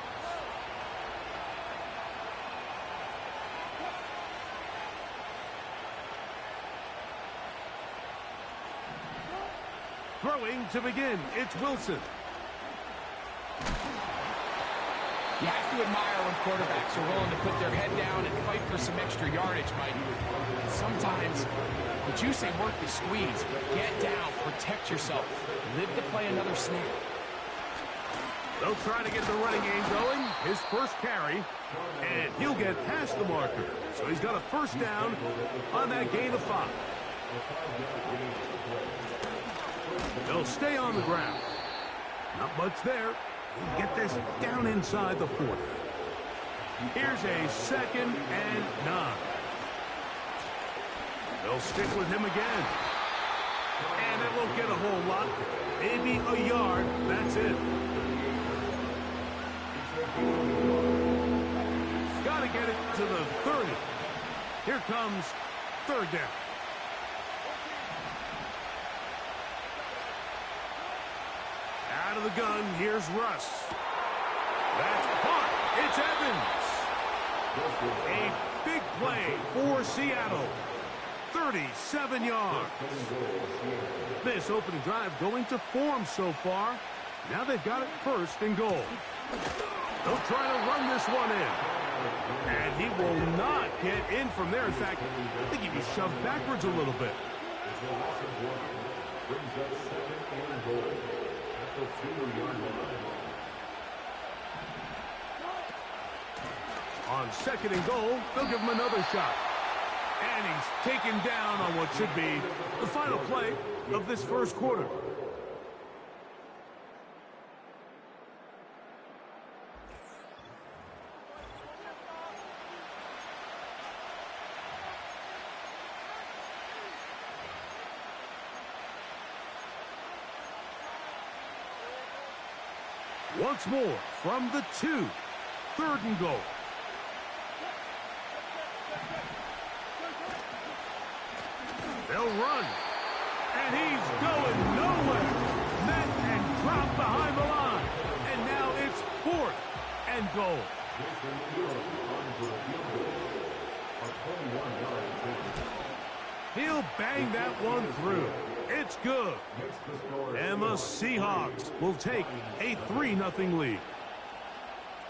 Throwing to begin, it's Wilson. You have to admire when quarterbacks are willing to put their head down and fight for some extra yardage, Mike. Sometimes the juice ain't worth the squeeze. Get down, protect yourself, live to play another snap. They'll try to get the running game going. His first carry, and he'll get past the marker. So he's got a 1st down on that gain of 5. They'll stay on the ground. Not much there. We'll get this down inside the 40. Here's a 2nd and 9. They'll stick with him again. And it won't get a whole lot. Maybe a yard. That's it. Got to get it to the 30. Here comes 3rd down. Out of the gun, here's Russ. That's caught. It's Evans. A big play for Seattle. 37 yards. This opening drive going to form so far. Now they've got it first and goal. They'll try to run this one in. And he will not get in from there. In fact, I think he'd be shoved backwards a little bit. Brings up second and goal at the 2-yard line. On second and goal, they'll give him another shot. And he's taken down on what should be the final play of this first quarter. Once more from the 2. Third and goal. They'll run. And he's going nowhere. Met and dropped behind the line. And now it's 4th and goal. He'll bang that one through. It's good. And the Seahawks will take a 3-0 lead.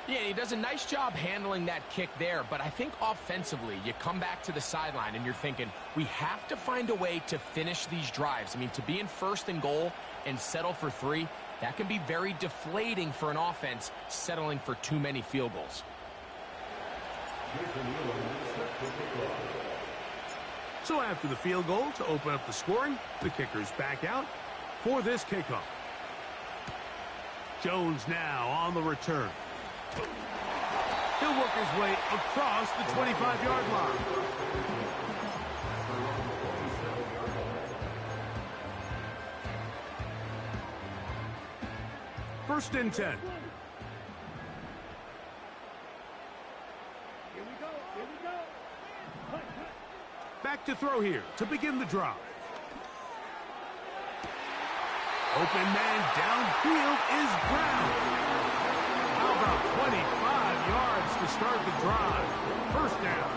Yeah, he does a nice job handling that kick there, but I think offensively, you come back to the sideline and you're thinking, we have to find a way to finish these drives. I mean, to be in first and goal and settle for 3, that can be very deflating for an offense settling for too many field goals. So after the field goal to open up the scoring, the kicker's back out for this kickoff. Jones now on the return. He'll work his way across the 25-yard line. First and 10. Here we go. Here we go. Cut, cut. Back to throw here to begin the drive. Open man downfield is Brown. How about 25 yards to start the drive? First down.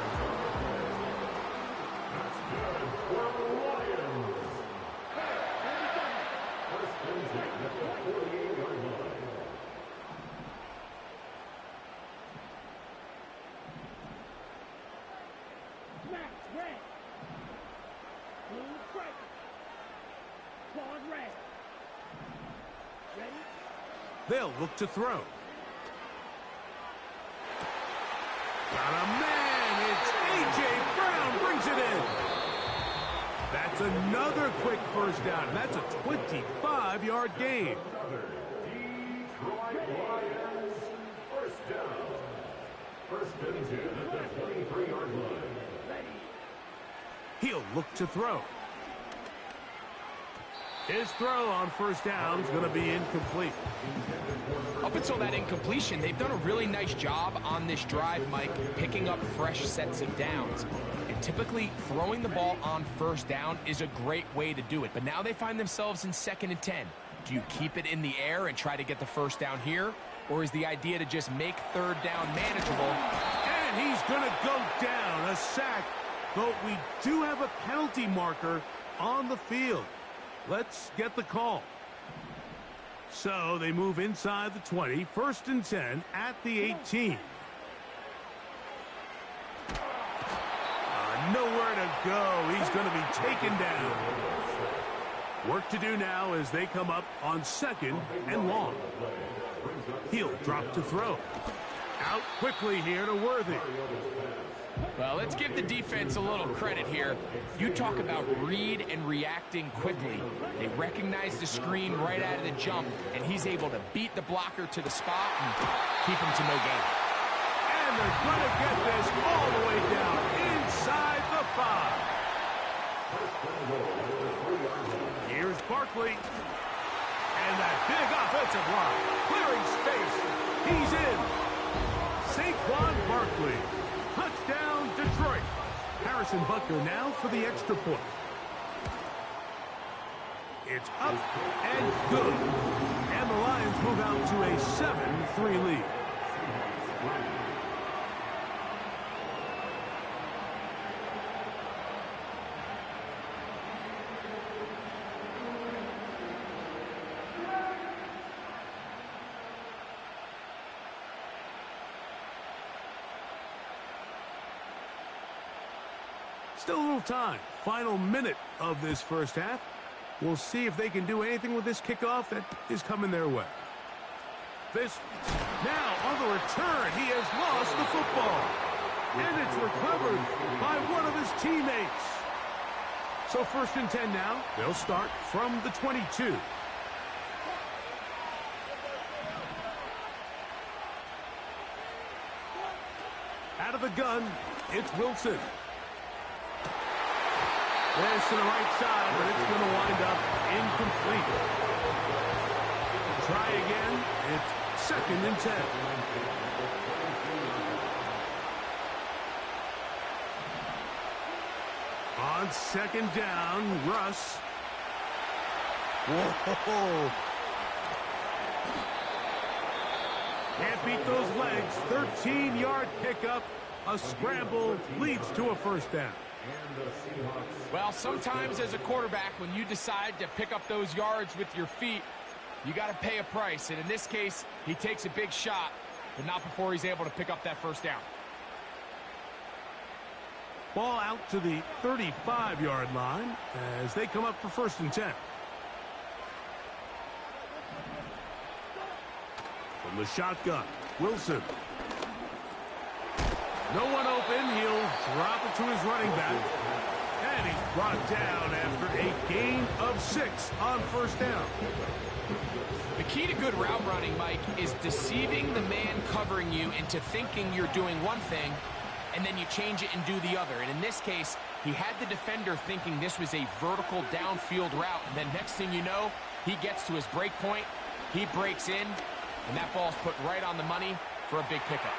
That's good for the Lions. First and 10 at the 48-yard line. Smack, red. Blue stripe. Claws red. Ready? They'll look to throw. Got a man. It's A.J. Brown brings it in. That's another quick first down. That's a 25-yard gain. Detroit Lions. First down. First and 10 at the 23-yard line. He'll look to throw. His throw on first down is going to be incomplete. Up until that incompletion, they've done a really nice job on this drive, Mike, picking up fresh sets of downs. And typically, throwing the ball on first down is a great way to do it. But now they find themselves in 2nd and 10. Do you keep it in the air and try to get the first down here? Or is the idea to just make third down manageable? And he's going to go down, a sack. But we do have a penalty marker on the field. Let's get the call. So they move inside the 20, 1st and 10 at the 18. Nowhere to go. He's going to be taken down. Work to do now as they come up on 2nd and long. He'll drop to throw. Out quickly here to Worthy. Well, let's give the defense a little credit here. You talk about read and reacting quickly. They recognize the screen right out of the jump, and he's able to beat the blocker to the spot and keep him to no gain. And they're going to get this all the way down inside the 5. Here's Barkley. And that big offensive line clearing space. He's in. Saquon Barkley. Touchdown, Detroit. Harrison Butker now for the extra point. It's up and good. And the Lions move out to a 7-3 lead. Still a little time. Final minute of this first half. We'll see if they can do anything with this kickoff that is coming their way. This, now on the return, he has lost the football. And it's recovered by one of his teammates. So 1st and 10 now. They'll start from the 22. Out of the gun, it's Wilson. There's to the right side, but it's going to wind up incomplete. Try again. It's 2nd and 10. On 2nd down, Russ. Whoa. Can't beat those legs. 13-yard pickup. A scramble leads to a 1st down. Well, sometimes as a quarterback, when you decide to pick up those yards with your feet, you got to pay a price. And in this case, he takes a big shot, but not before he's able to pick up that 1st down. Ball out to the 35-yard line as they come up for 1st and 10. From the shotgun, Wilson. No one open. He'll drop it to his running back. And he's brought down after a gain of 6 on 1st down. The key to good route running, Mike, is deceiving the man covering you into thinking you're doing one thing, and then you change it and do the other. And in this case, he had the defender thinking this was a vertical downfield route. And then next thing you know, he gets to his break point, he breaks in, and that ball's put right on the money for a big pickup.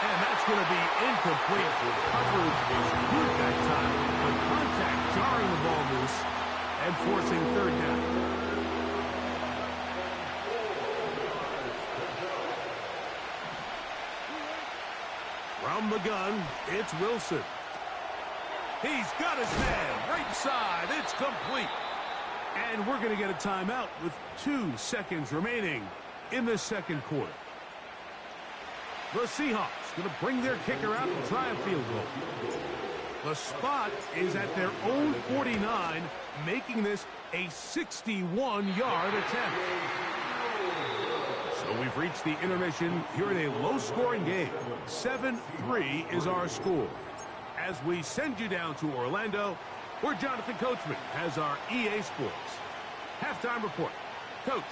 And that's going to be incomplete. Coverage is good that time, but contact jarring the ball loose and forcing 3rd down. From the gun, it's Wilson. He's got his man. Right side. It's complete. And we're going to get a timeout with 2 seconds remaining in the 2nd quarter. The Seahawks going to bring their kicker out and try a field goal. The spot is at their own 49, making this a 61-yard attempt. So we've reached the intermission here in a low-scoring game. 7-3 is our score. As we send you down to Orlando, where Jonathan Coachman has our EA Sports halftime report. Coach,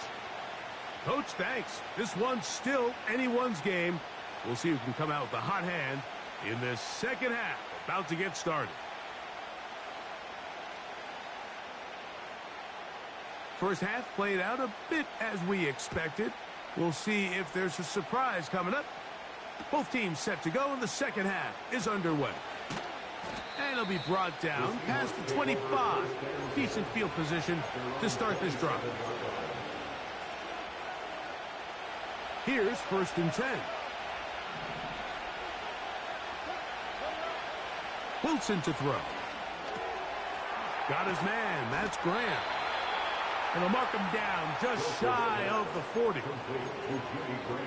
thanks. This one's still anyone's game. We'll see who can come out with a hot hand in this 2nd half, about to get started. First half played out a bit as we expected. We'll see if there's a surprise coming up. Both teams set to go, and the 2nd half is underway. And it'll be brought down past the 25. Decent field position to start this drive. Here's 1st and 10. Wilson to throw. Got his man. That's Graham. And he'll mark him down just shy of the 40.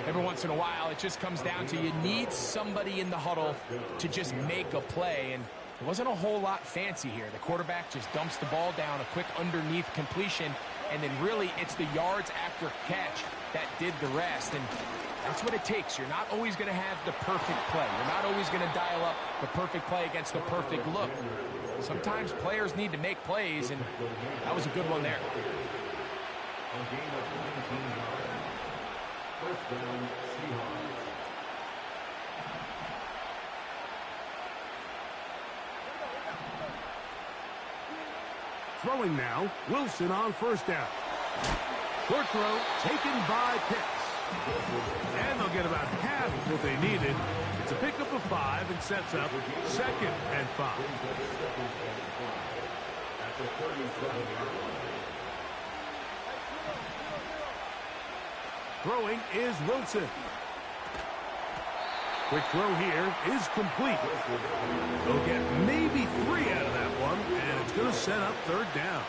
Every once in a while, it just comes down to you need somebody in the huddle to just make a play. And it wasn't a whole lot fancy here. The quarterback just dumps the ball down, a quick underneath completion, and then really it's the yards after catch that did the rest. And that's what it takes. You're not always going to have the perfect play. You're not always going to dial up the perfect play against the perfect look. Sometimes players need to make plays, and that was a good one there. A gain of 19 yards. 1st down, Seahawks. Throwing now, Wilson on 1st down. Short throw taken by Pitts. And they'll get about half of what they needed. It's a pickup of 5 and sets up 2nd and 5. At the 37-yard line. Throwing is Wilson. Quick throw here is complete. They'll get maybe 3 out of that one, and it's going to set up third down.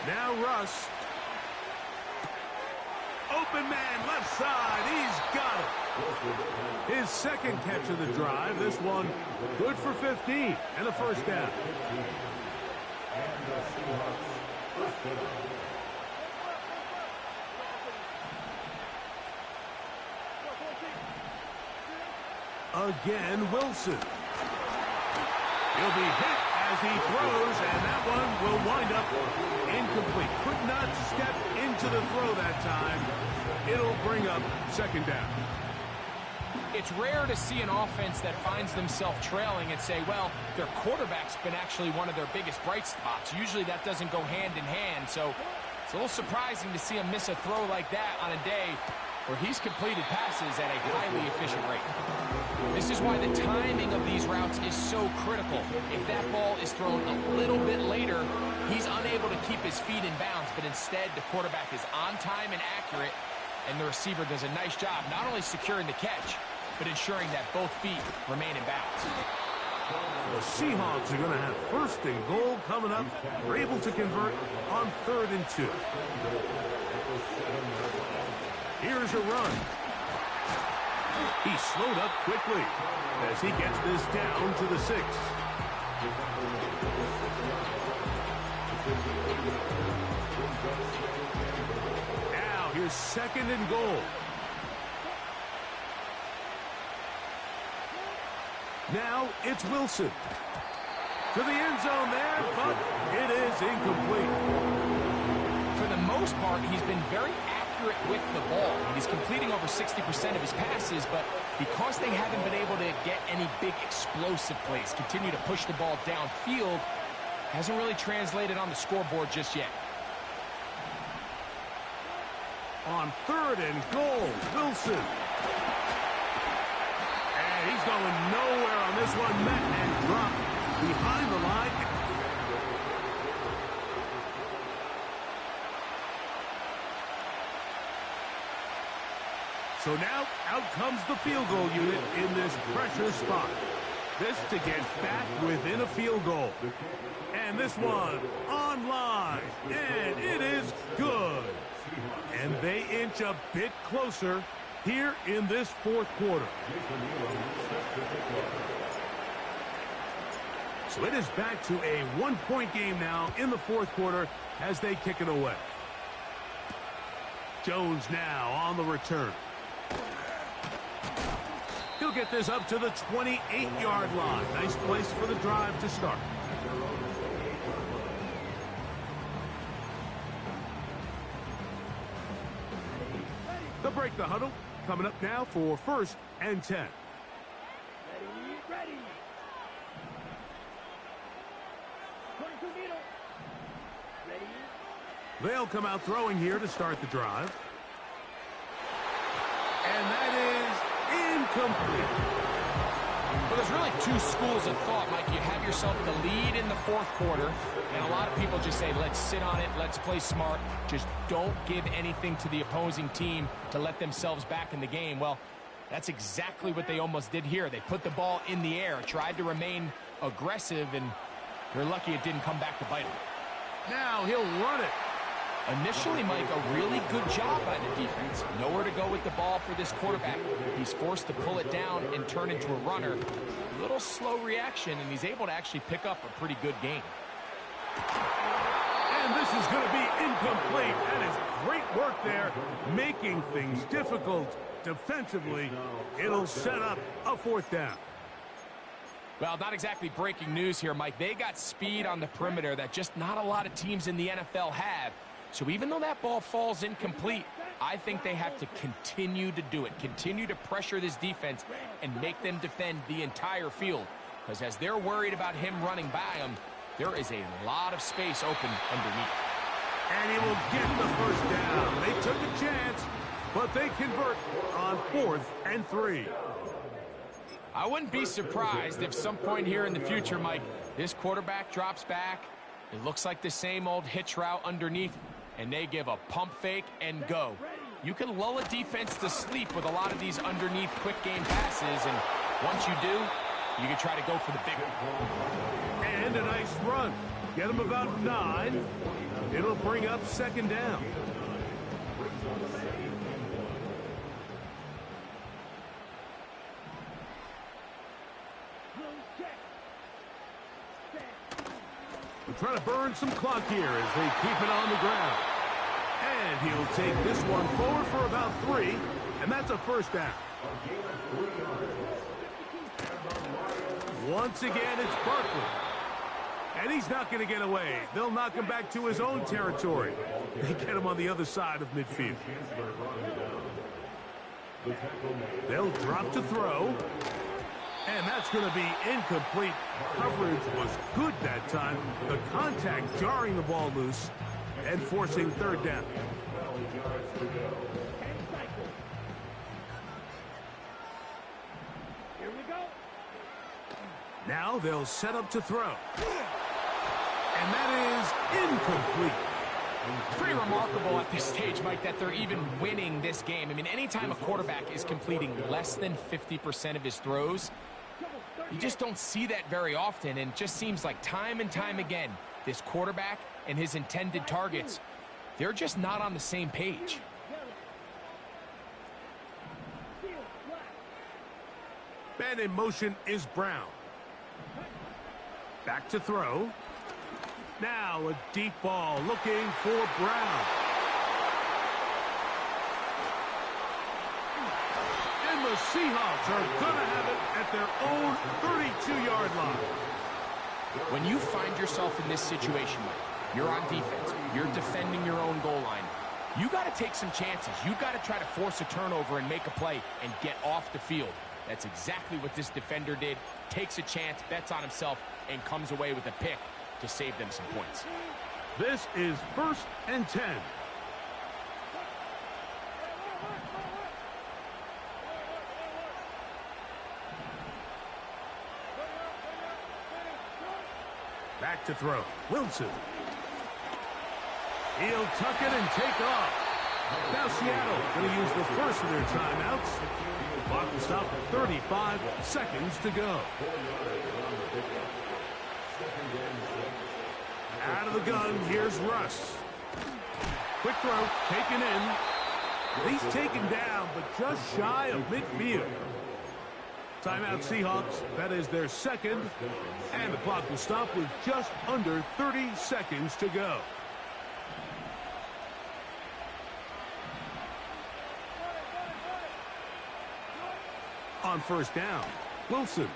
Now Russ. Open man, left side. He's got it. His second catch of the drive. This one good for 15 and a first down. Again, Wilson. He'll be hit as he throws, and that one will wind up incomplete. Could not step into the throw that time. It'll bring up second down. It's rare to see an offense that finds themselves trailing and say, well, their quarterback's been actually one of their biggest bright spots. Usually that doesn't go hand in hand, so it's a little surprising to see him miss a throw like that on a day where he's completed passes at a highly efficient rate. This is why the timing of these routes is so critical. If that ball is thrown a little bit later, he's unable to keep his feet in bounds, but instead the quarterback is on time and accurate, and the receiver does a nice job not only securing the catch, but ensuring that both feet remain in bounds. The Seahawks are going to have first and goal coming up. They're able to convert on 3rd and 2. Here's a run. He slowed up quickly as he gets this down to the 6. Now here's 2nd and goal. Now it's Wilson. To the end zone there, but it is incomplete. For the most part, he's been very accurate with the ball. He's completing over 60% of his passes, but because they haven't been able to get any big explosive plays, continue to push the ball downfield, hasn't really translated on the scoreboard just yet. On 3rd and goal, Wilson. And he's going nowhere on this one. Met and dropped behind the line. So now out comes the field goal unit in this pressure spot. This to get back within a field goal. And this one on line. And it is good. And they inch a bit closer here in this 4th quarter. So it is back to a 1-point game now in the 4th quarter as they kick it away. Jones now on the return. He'll get this up to the 28-yard line. Nice place for the drive to start. They'll break the huddle. Coming up now for 1st and 10. Ready. 22 middle. Ready. They'll come out throwing here to start the drive. And that is incomplete. Well, there's really 2 schools of thought, Mike. You have yourself the lead in the 4th quarter, and a lot of people just say, let's sit on it, let's play smart, just don't give anything to the opposing team to let themselves back in the game. Well, that's exactly what they almost did here. They put the ball in the air, tried to remain aggressive, and they're lucky it didn't come back to bite them. Now he'll run it. Initially, Mike, a really good job by the defense. Nowhere to go with the ball for this quarterback. He's forced to pull it down and turn into a runner. A little slow reaction, and he's able to actually pick up a pretty good game. And this is going to be incomplete. That is great work there, making things difficult defensively. It'll set up a 4th down. Well, not exactly breaking news here, Mike. They got speed on the perimeter that just not a lot of teams in the NFL have. So even though that ball falls incomplete, I think they have to continue to do it, continue to pressure this defense and make them defend the entire field. Because as they're worried about him running by them, there is a lot of space open underneath. And he will get the first down. They took a chance, but they convert on 4th and 3. I wouldn't be surprised if some point here in the future, Mike, this quarterback drops back. It looks like the same old hitch route underneath. and they give a pump fake and go. You can lull a defense to sleep with a lot of these underneath quick game passes, and once you do, you can try to go for the big one. And a nice run. Get them about 9. It'll bring up second down. We're trying to burn some clock here as they keep it on the ground. And he'll take this one forward for about 3, and that's a first down. Once again, it's Barkley. And he's not going to get away. They'll knock him back to his own territory. They get him on the other side of midfield. They'll drop to throw. And that's going to be incomplete. Coverage was good that time. The contact jarring the ball loose and forcing third down. Here we go. Now they'll set up to throw. And that is incomplete. It's pretty remarkable at this stage, Mike, that they're even winning this game. I mean, anytime a quarterback is completing less than 50% of his throws, you just don't see that very often, and it just seems like time and time again, this quarterback and his intended targets, they're just not on the same page. Man in motion is Brown. Back to throw. Now a deep ball looking for Brown. And the Seahawks are going to have it at their own 32-yard line. When you find yourself in this situation, Mike, you're on defense, you're defending your own goal line, you got to take some chances. You got to try to force a turnover and make a play and get off the field. That's exactly what this defender did. Takes a chance, bets on himself, and comes away with a pick to save them some points. This is 1st and 10. Back to throw. Wilson. He'll tuck it and take off. Now Seattle going to use the first of their timeouts. Clock will stop at 35 seconds to go. Out of the gun, here's Russ. Quick throw, taken in. He's taken down, but just shy of midfield. Timeout Seahawks, that is their second. And the clock will stop with just under 30 seconds to go. On first down, Wilson.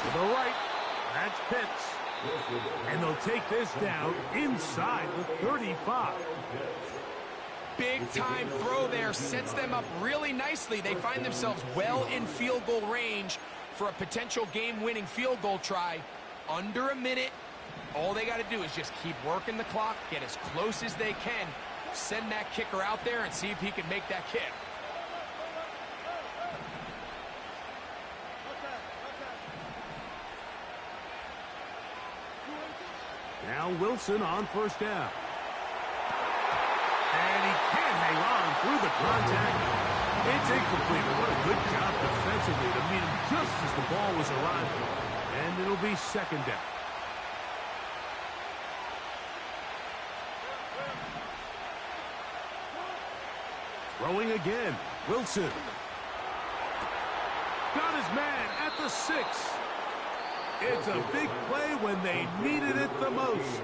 To the right, that's Pitts. And they'll take this down inside the 35. Big time throw there, sets them up really nicely. They find themselves well in field goal range for a potential game-winning field goal try. Under a minute, all they got to do is just keep working the clock, get as close as they can, send that kicker out there and see if he can make that kick. Now Wilson on first down. And he can't hang on through the contact. It's incomplete. What a good job defensively to meet him just as the ball was arriving. And it'll be second down. Throwing again. Wilson. Got his man at the 6. It's a big play when they needed it the most.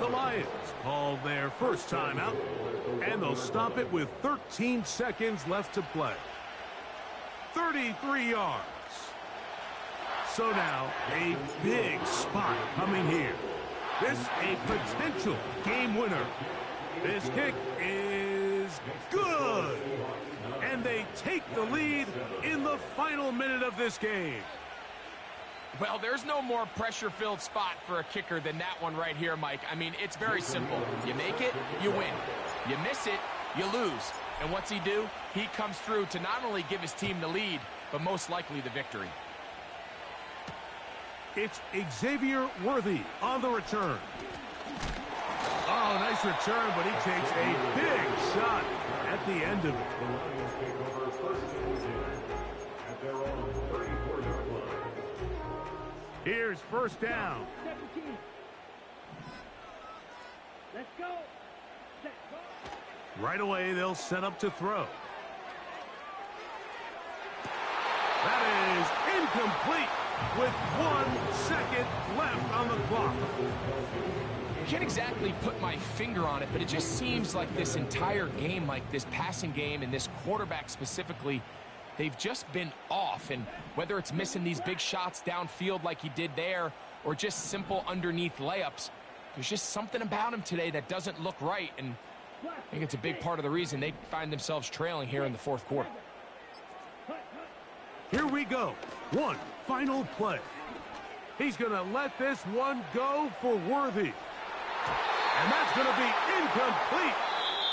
The Lions call their first timeout, and they'll stop it with 13 seconds left to play. 33 yards. So now, a big spot coming here. This a potential game winner. This kick is good. And they take the lead in the final minute of this game. Well, there's no more pressure-filled spot for a kicker than that one right here, Mike. I mean, it's very simple. You make it, you win. You miss it, you lose. And what's he do? He comes through to not only give his team the lead, but most likely the victory. It's Xavier Worthy on the return. Oh, nice return, but he takes a big shot at the end of it. The Lions take over first and 10 at their own 34-yard line. Here's first down. 17. Let's go. Set, go. Right away, they'll set up to throw. That is incomplete with 1 second left on the clock. I can't exactly put my finger on it, but it just seems like this entire game, like this passing game and this quarterback specifically, they've just been off. And whether it's missing these big shots downfield like he did there or just simple underneath layups, there's just something about him today that doesn't look right. And I think it's a big part of the reason they find themselves trailing here in the fourth quarter. Here we go. One final play. He's going to let this one go for Worthy. And that's going to be incomplete.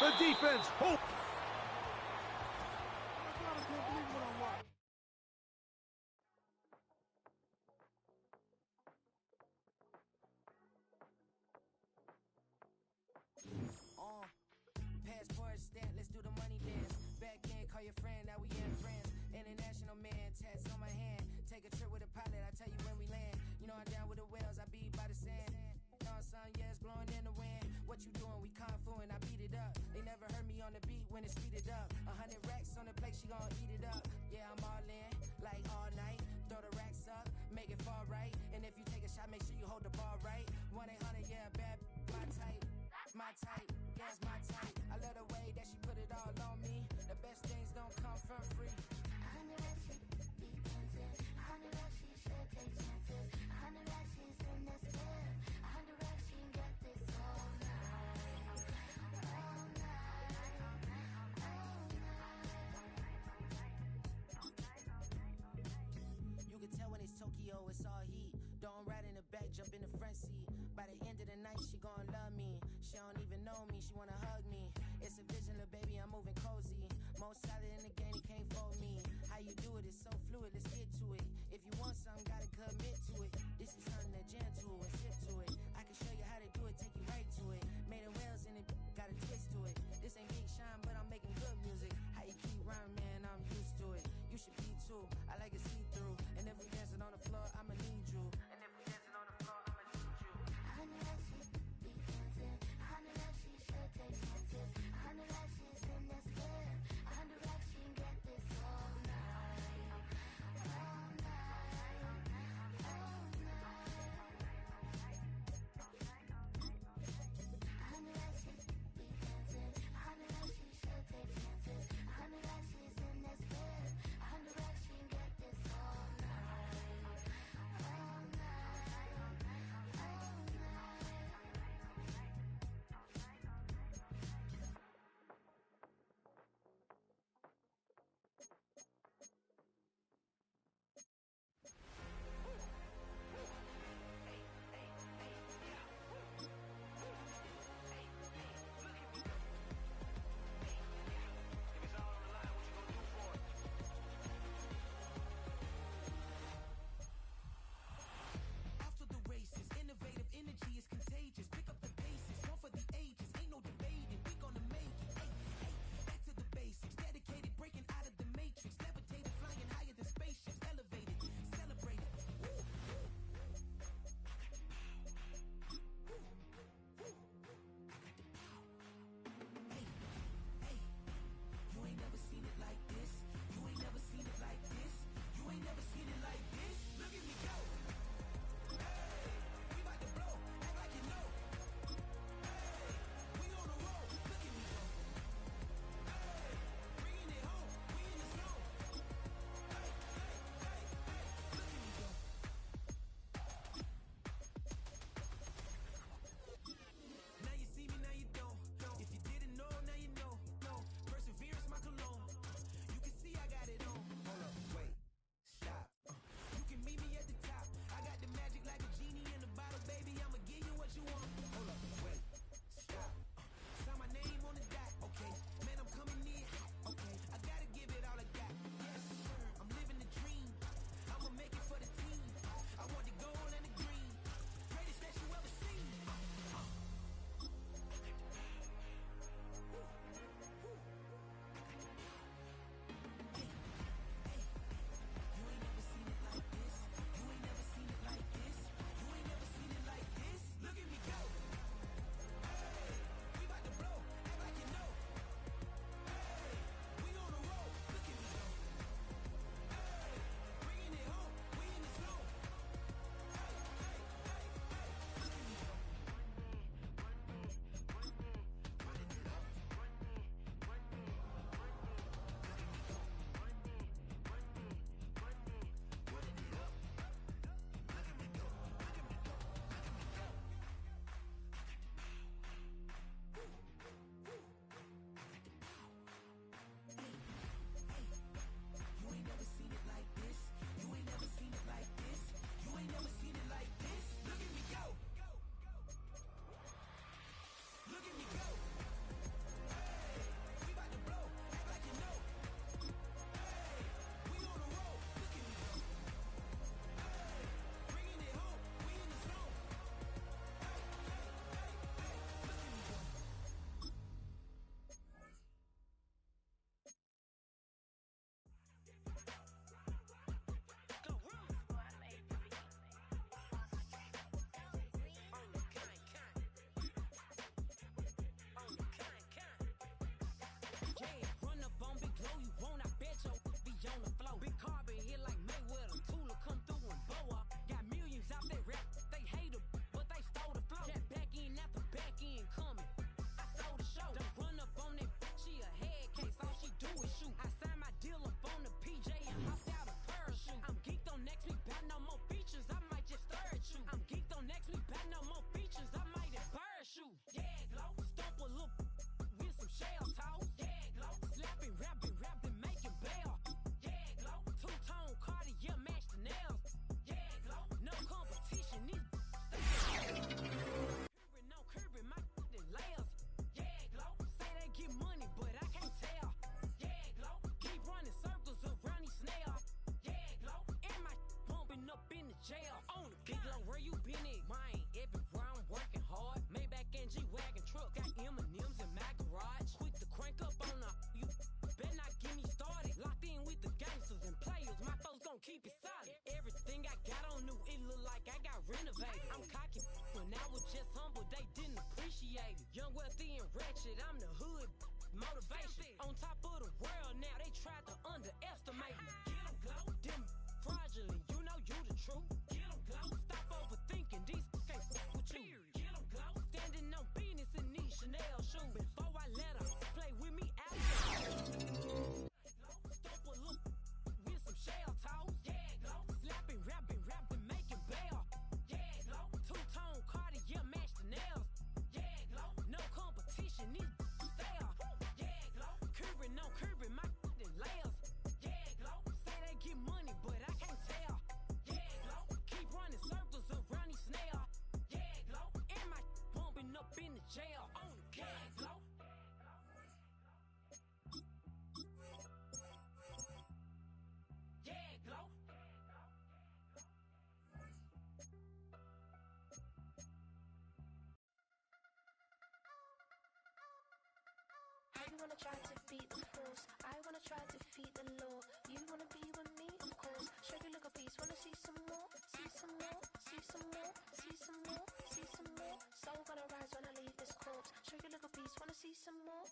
The defense hope. Passport stamp, let's do the money dance. Back in, call your friend, now we in France. International man, tats on my hand. Take a trip with a pilot, I tell you when we land. You know I'm down with the whales, I be by the sand. Sun, yeah, it's blowing in the wind. What you doing? We kung fu and I beat it up. They never heard me on the beat when it's speeded up. 100 racks on the plate, she gon' eat it up. Yeah, I'm all in, like all night. Throw the racks up, make it fall right. And if you take a shot, make sure you hold the ball right. 1-800, yeah, bad, my type. My type, yeah, it's my type. I love the way that she put it all on me. The best things don't come from free. 100 racks, she be tempted. 100 racks, she should take chances. 100 racks, she's in this bed. 100 racks, she can get this all night. All night. All night. You can tell when it's Tokyo, it's all heat. Don't ride in the back, jump in the front seat. By the end of the night, she gon' love me. She don't even know me, she wanna hug me. It's a vision, little baby, I'm moving cozy. Most solid in the game, he can't fold me. How you do it, it's so fluid, let's get to it. If you want something, gotta commit to it. This is something that jam to and sip to it. I can show you how to do it, take you right to it. Made of whales in it, got a twist to it. This ain't Big Sean, but I'm making good music. How you keep rhyming, man, I'm used to it. You should be too, I like it see-through. And if we dancing on the floor, I'ma need you. And if we dancing on the floor, I'ma need you. 100 racks, she be dancing. 100 racks, she should take chances. 100 racks, she's in this bed. 100 racks, she can get this all night. All night. All night. 100 racks, she be dancing. 100 racks, she should take chances. 100 racks, she's in this bed. 100 racks, she can get this all night. All try to defeat the law. You wanna be with me, of course. Show you look a piece, wanna see some more, see some more, see some more, see some more, see some more. Soul gonna rise when I leave this corpse. Show you look a piece, wanna see some more.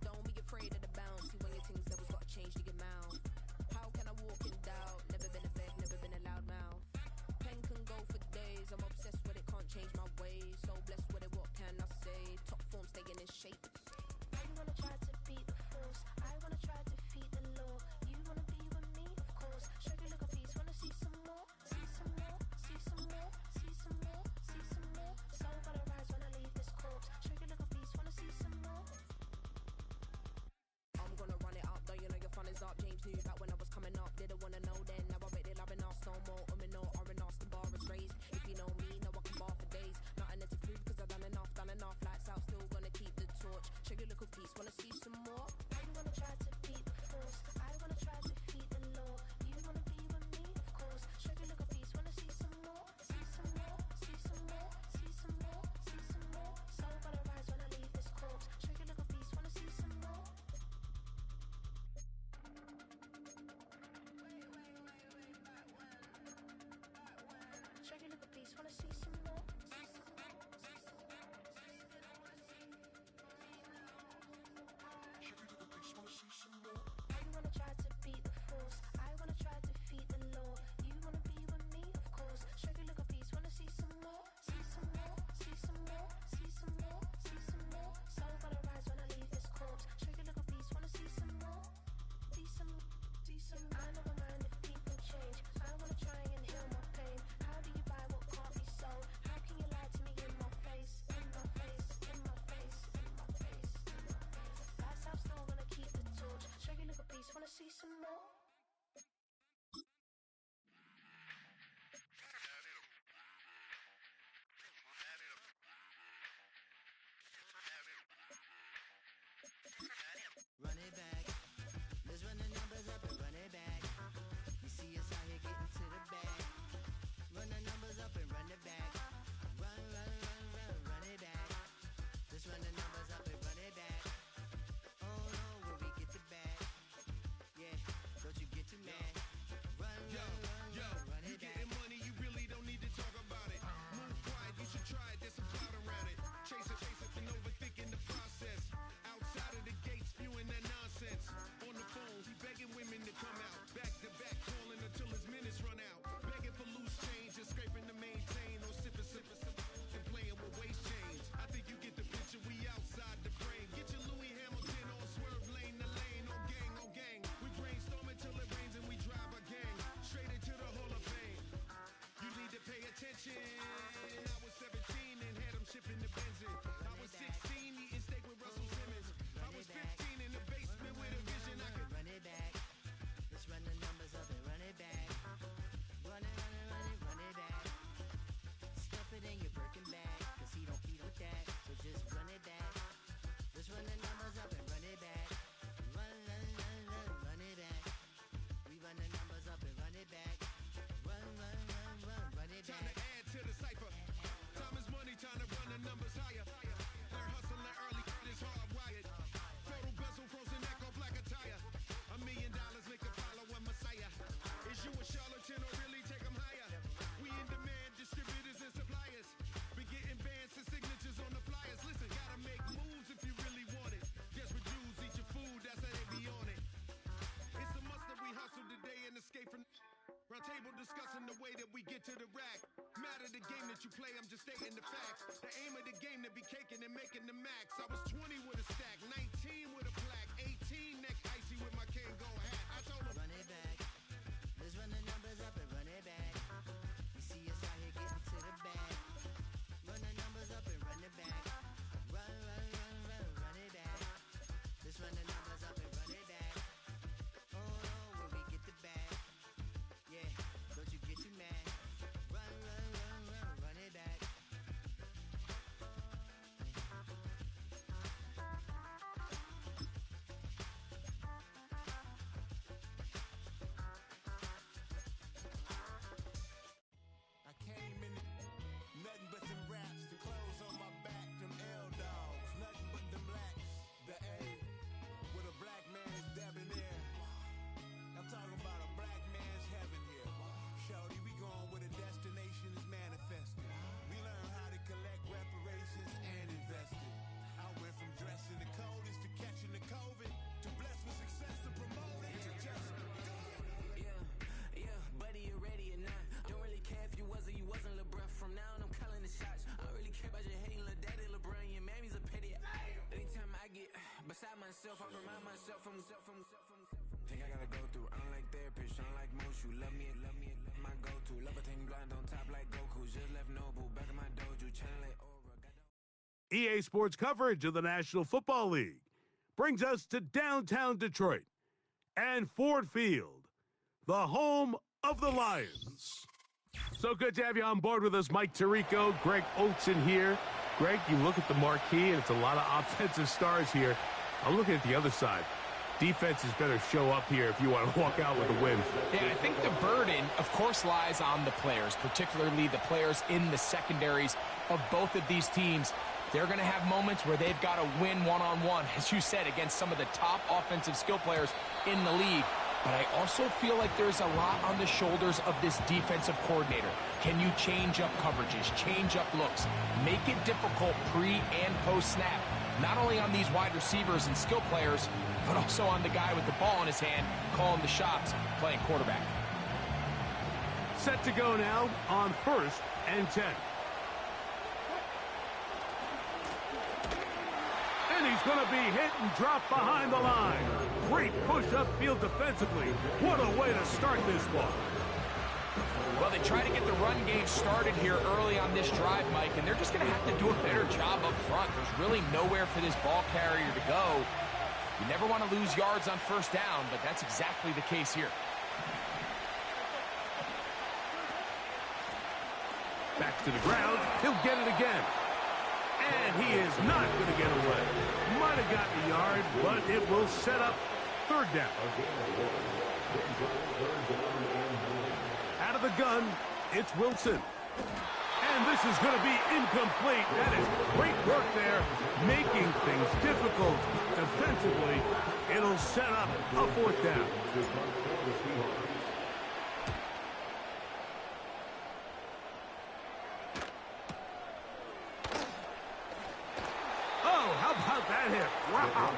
Don't be afraid of the bounce. See when your things levels gotta change to your mouth. How can I walk in doubt? Never been a fed, never been a loud mouth. Pen can go for days. I'm obsessed with it, can't change my ways. So blessed with it, what can I say? Top form staying in shape. I wanna try to beat the force. I wanna try to defeat the law. You wanna be with me, of course. Show you look a piece, wanna see some more, see some more, see some more, see some more, see some more. Soul gonna rise when I leave this corpse. Show you look a piece, wanna see some more. I'm gonna run it up, though you know your fun is up. James knew back when I was coming up. Didn't wanna know then, now I bet they loving us no more. No, or an the bar is raised. If you know me, know I can bar for days. Nothing to prove cause I've done enough. Lights out, still gonna keep the torch. Show you little piece, wanna see some more? I wanna try to beat the force. I wanna try to defeat the law. You wanna be with me, of course. Show you look a piece, wanna see some more, see some more, see some more, see some more, see some more. Soul gonna rise when I leave this corpse. Show you look a piece, wanna see some more. Show you look a piece, wanna see some more. I wanna try to beat the force. I wanna try to defeat the law. You wanna be with me, of course. Show you look a piece, wanna see some more, see some more, see some more, see some more, see some more. Soul gonna rise when I leave this corpse. Show you look a piece, wanna see some more, see some, see some. I never mind if people change. I wanna try and heal my pain. How do you buy what can't be sold? How can you lie to me in my face, in my face, in my face, in my face, in my face? That's how I'm still gonna keep the torch. Show you look a piece, wanna see some more. Run it back. Let's run the numbers up and run it back. You see us out here getting to the bag. Run the numbers up and run it back. Run, run, run, run, run it back. Let's run the numbers up and run it back. Oh no, where we get the bag. Yeah, don't you get too mad. Run, run, run, run, run it back. You getting money, you really don't need to talk about it. Move quiet, you should try it, there's some clout around it. Chase it, and overthinking the process. Outside of the gate, spewing that nonsense. On the phone, he begging women to come out. Back to back, calling until his minutes run out. Begging for loose change and scraping to maintain. Or sipping, and playing with waist chains. I think you get the picture, we outside the frame. Get your Louis Hamilton on swerve lane to lane. On gang, on gang. We brainstorm until it rains and we drive a gang. Straight into the Hall of Fame. You need to pay attention. I was 17 and had them shipping the benzin. I was 16 eating steak with Russell Simmons. I was 15 in the basement with a vision. I could run it back. Let's run the numbers up and run it back. Run it, run it, run it, run it back. Stuff it in your Birkin bag, cause he don't feed with that. So just run it back. Let's run the numbers up and run it back. Run, run, run, run, run it back. We run the numbers up and run it back. Run, run, run, run, run it back. time to add to the cipher. Time is money, time to run the numbers higher. Learn hustling early, it's hardwired. Photo bezel, frozen neck off like a tire. $1 million make a follow a messiah. Is you a charlatan or really take them higher? We in demand, distributors and suppliers. Be getting bands and signatures on the flyers. Listen, gotta make moves if you really want it. Desperate Jews eat your food, that's how they be on it. It's a must that we hustle today and escape from round table discussing the way that we get to the rack. Matter the game that you play, I'm just stating the facts. The aim of the game to be caking and making the max. I was 20 with a stack, 19 with a plaque, 18 neck icy with my Kango hat. I told him, run it back. Let's run the numbers up and run it back. You see us out here getting to the bag. Run the numbers up and run it back. Run, run, run, run, run it back. Let's run the numbers up and run it back. Oh no, where we get the bag. Yeah, don't you get too mad. Run, run, run, run, run it back. you. Love me, my go-to. Love a thing blind on top like Goku. Just left Noble, back in my dojo. Channel it over. EA Sports coverage of the National Football League brings us to downtown Detroit and Ford Field, the home of the Lions. So good to have you on board with us, Mike Tirico, Greg Olson here. Greg, you look at the marquee, and it's a lot of offensive stars here. I'm looking at the other side. Defenses better show up here if you want to walk out with a win. Yeah, I think the burden, of course, lies on the players, particularly the players in the secondaries of both of these teams. They're going to have moments where they've got to win one-on-one, as you said, against some of the top offensive skill players in the league. But I also feel like there's a lot on the shoulders of this defensive coordinator. Can you change up coverages, change up looks, make it difficult pre- and post-snap, not only on these wide receivers and skill players, but also on the guy with the ball in his hand, calling the shots, playing quarterback. Set to go now on 1st and 10. And he's going to be hit and dropped behind the line. Great push upfield defensively. What a way to start this one. Well, they try to get the run game started here early on this drive, Mike, and they're just going to have to do a better job up front. There's really nowhere for this ball carrier to go. You never want to lose yards on 1st down, but that's exactly the case here. Back to the ground. He'll get it again. And he is not going to get away. Might have gotten a yard, but it will set up 3rd down. Out of the gun, it's Wilson. And this is going to be incomplete. That is great work there, making things difficult defensively. It'll set up a 4th down. How about that hit? Wow.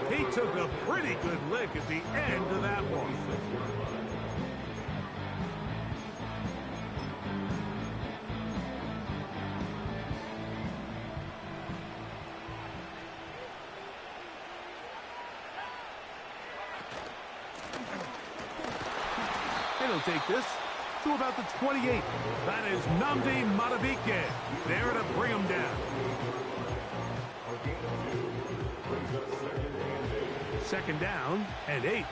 He took a pretty good lick at the end of that one. He'll take this to about the 28. That is Nnamdi Madubuike there to bring him down. 2nd down and 8.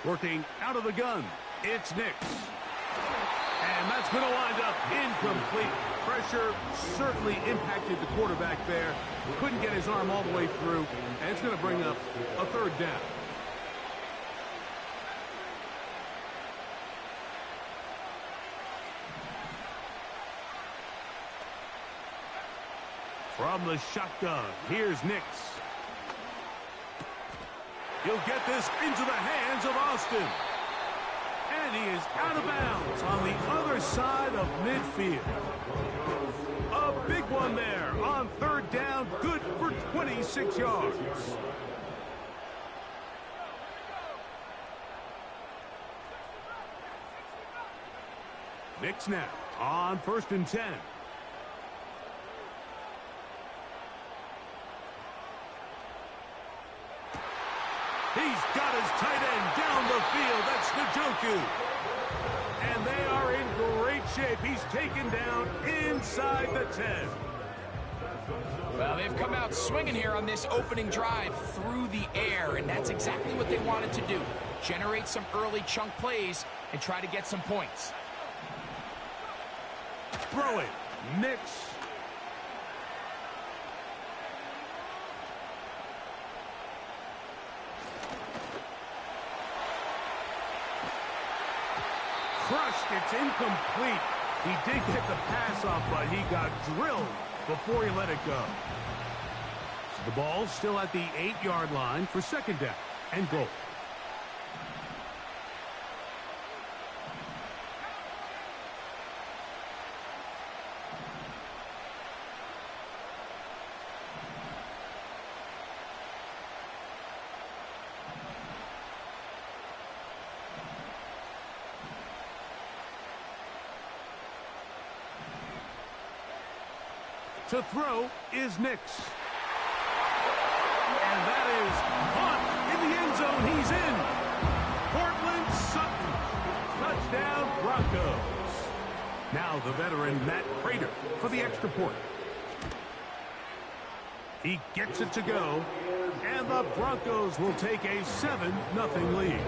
Working out of the gun, it's Nix. And that's going to wind up incomplete. Pressure certainly impacted the quarterback there. Couldn't get his arm all the way through, and it's going to bring up a 3rd down. From the shotgun, here's Nix. He'll get this into the hands of Austin. And he is out of bounds on the other side of midfield. A big one there on 3rd down, good for 26 yards. Nix now on 1st and 10. He's got his tight end down the field. That's Njoku. And they are in great shape. He's taken down inside the 10. Well, they've come out swinging here on this opening drive through the air, and that's exactly what they wanted to do. Generate some early chunk plays and try to get some points. Throw it. Nix. Crushed. It's incomplete. He did get the pass off, but he got drilled before he let it go. So the ball's still at the 8-yard line for 2nd down and goal. To throw is Nix. And that is caught in the end zone. He's in. Cortland Sutton. Touchdown, Broncos. Now the veteran Matt Prater for the extra point. He gets it to go, and the Broncos will take a 7-0 lead.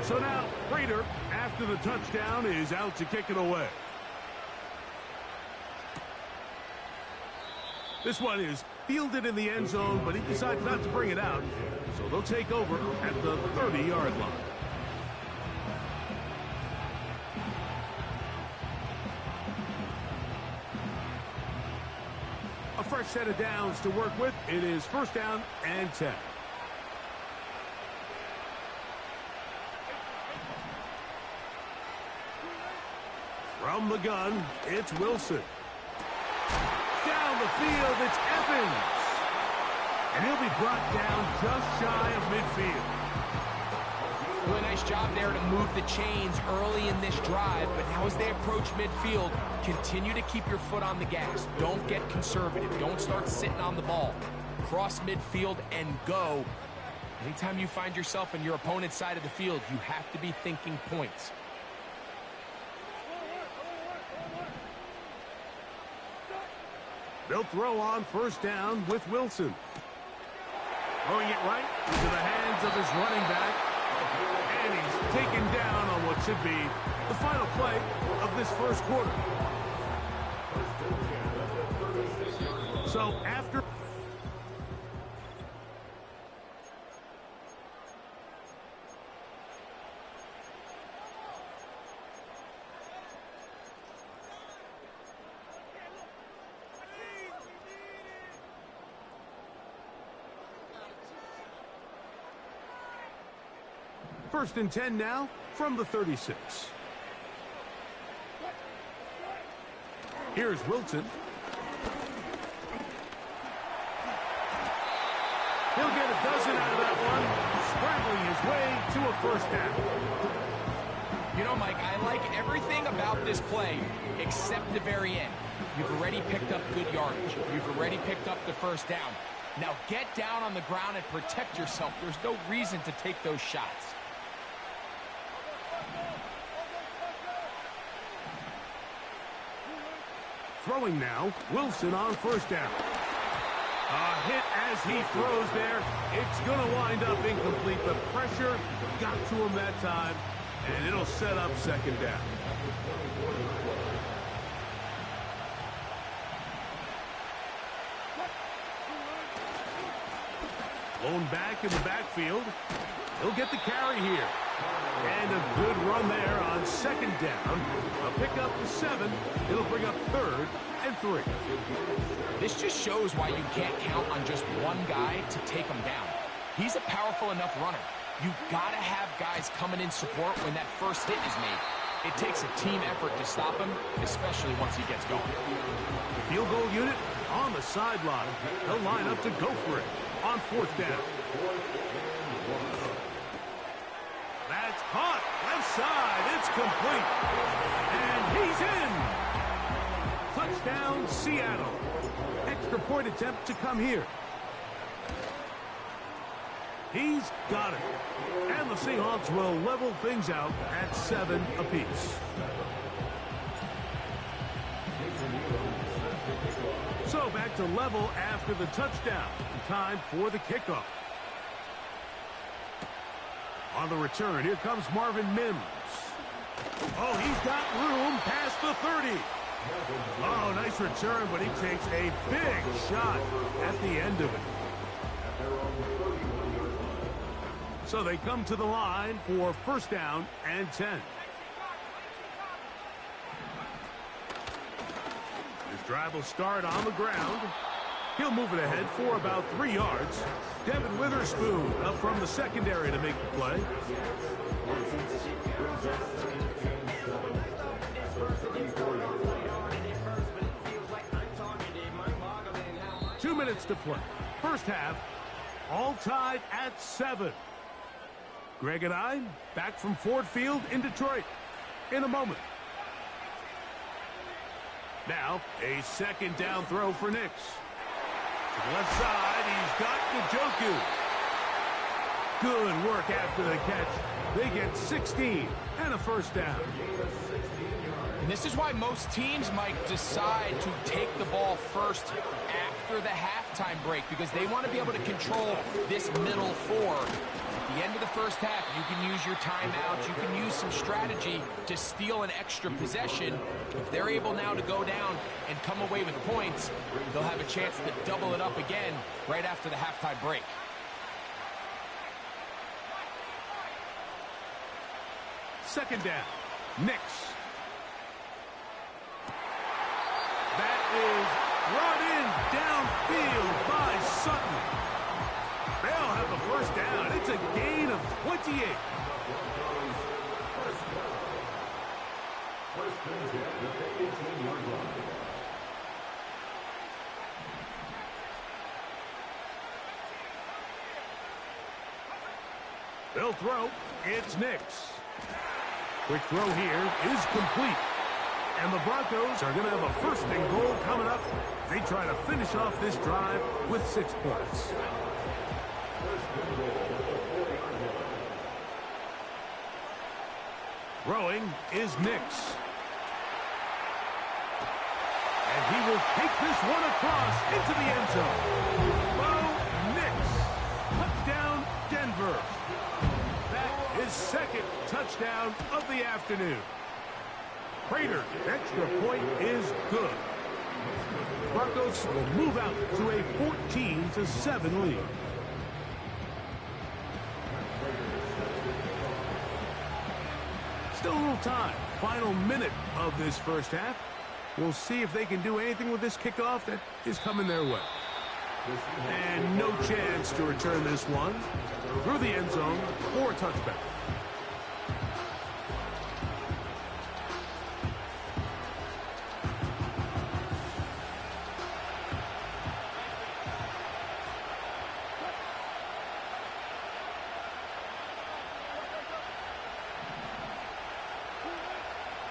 So now Prater, after the touchdown, is out to kick it away. This one is fielded in the end zone, but he decides not to bring it out. So they'll take over at the 30-yard line. A fresh set of downs to work with. It is first down and 10. From the gun, it's Wilson. Down the field, it's Evans. And he'll be brought down just shy of midfield. Really nice job there to move the chains early in this drive, but now as they approach midfield, continue to keep your foot on the gas. Don't get conservative. Don't start sitting on the ball. Cross midfield and go. Anytime you find yourself on your opponent's side of the field, you have to be thinking points. They'll throw on first down with Wilson. Throwing it right into the hands of his running back. And he's taken down on what should be the final play of this first quarter. So after... First and 10 now from the 36. Here's Wilson. He'll get a dozen out of that one, scrambling his way to a first down. You know, Mike, I like everything about this play except the very end. You've already picked up good yardage. You've already picked up the first down. Now get down on the ground and protect yourself. There's no reason to take those shots. Throwing now, Wilson on first down. A hit as he throws there. It's going to wind up incomplete. The pressure got to him that time, and it'll set up second down. Blown back in the backfield. He'll get the carry here. And a good run there on second down. A pickup of 7. It'll bring up third and 3. This just shows why you can't count on just one guy to take him down. He's a powerful enough runner. You gotta have guys coming in support when that first hit is made. It takes a team effort to stop him, especially once he gets going. The field goal unit on the sideline. They'll line up to go for it on fourth down. That's caught. Left side. It's complete. And he's in. Touchdown, Seattle. Extra point attempt to come here. He's got it. And the Seahawks will level things out at 7 apiece. So back to level after the touchdown. Time for the kickoff. On the return, here comes Marvin Mims. Oh, he's got room past the 30. Oh, nice return, but he takes a big shot at the end of it. So they come to the line for first down and 10. His drive will start on the ground. He'll move it ahead for about 3 yards. Devin Witherspoon up from the secondary to make the play. 2 minutes to play. First half, all tied at 7. Greg and I, back from Ford Field in Detroit in a moment. Now, a second down throw for Nix. To the left side, he's got Njoku. Good work after the catch. They get 16 and a first down. And this is why most teams, Mike, decide to take the ball first after the halftime break, because they want to be able to control this middle four. At the end of the first half, you can use your timeouts, you can use some strategy to steal an extra possession. If they're able now to go down and come away with points, they'll have a chance to double it up again right after the halftime break. Second down, Nix. That is brought in downfield by Sutton. They'll have a first down. It's a gain of 28. They'll throw. It's Nix. Quick throw here is complete. And the Broncos are going to have a first and goal coming up. They try to finish off this drive with 6 points. Throwing is Nix. And he will take this one across into the end zone. Bo Nix. Touchdown, Denver. That is second touchdown of the afternoon. Prater's extra point is good. Broncos will move out to a 14-7 lead. Still a little time. Final minute of this first half. We'll see if they can do anything with this kickoff that is coming their way. And no chance to return this one. Through the end zone for a touchback.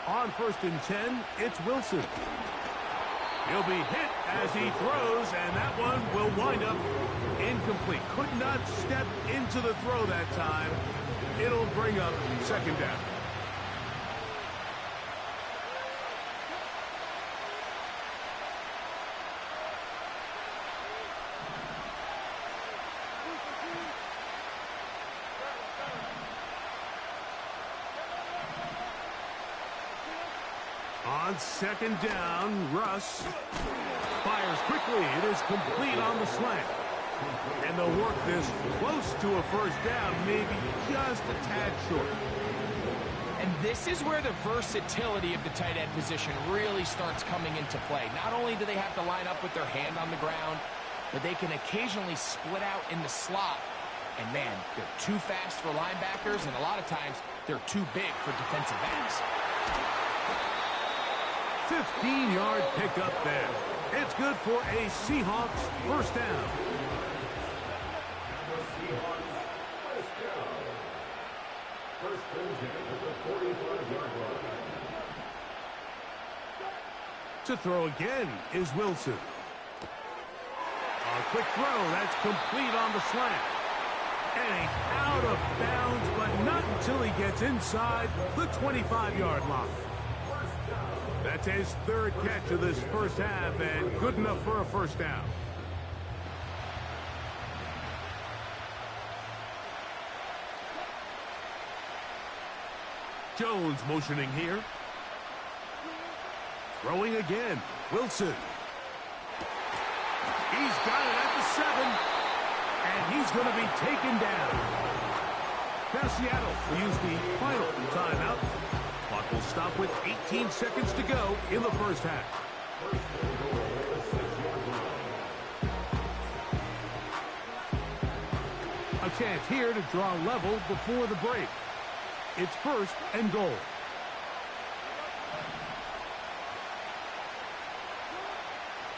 On 1st and 10, it's Wilson. He'll be hit as he throws, and that one will wind up incomplete. Could not step into the throw that time. It'll bring up second down. On second down, Russ fires quickly. It is complete on the slant. And they'll work this close to a first down, maybe just a tad short. And this is where the versatility of the tight end position really starts coming into play. Not only do they have to line up with their hand on the ground, but they can occasionally split out in the slot. And man, they're too fast for linebackers, and a lot of times they're too big for defensive backs. 15-yard pickup there. It's good for a Seahawks first down. To throw again is Wilson. A quick throw, that's complete on the slant. And he's out of bounds, but not until he gets inside the 25-yard line. That's his third catch of this first half, and good enough for a first down. Jones motioning here. Throwing again. Wilson. He's got it at the 7, and he's going to be taken down. Now Seattle will use the final timeout. Clock will stop with 18 seconds to go in the first half. A chance here to draw level before the break. It's first and goal.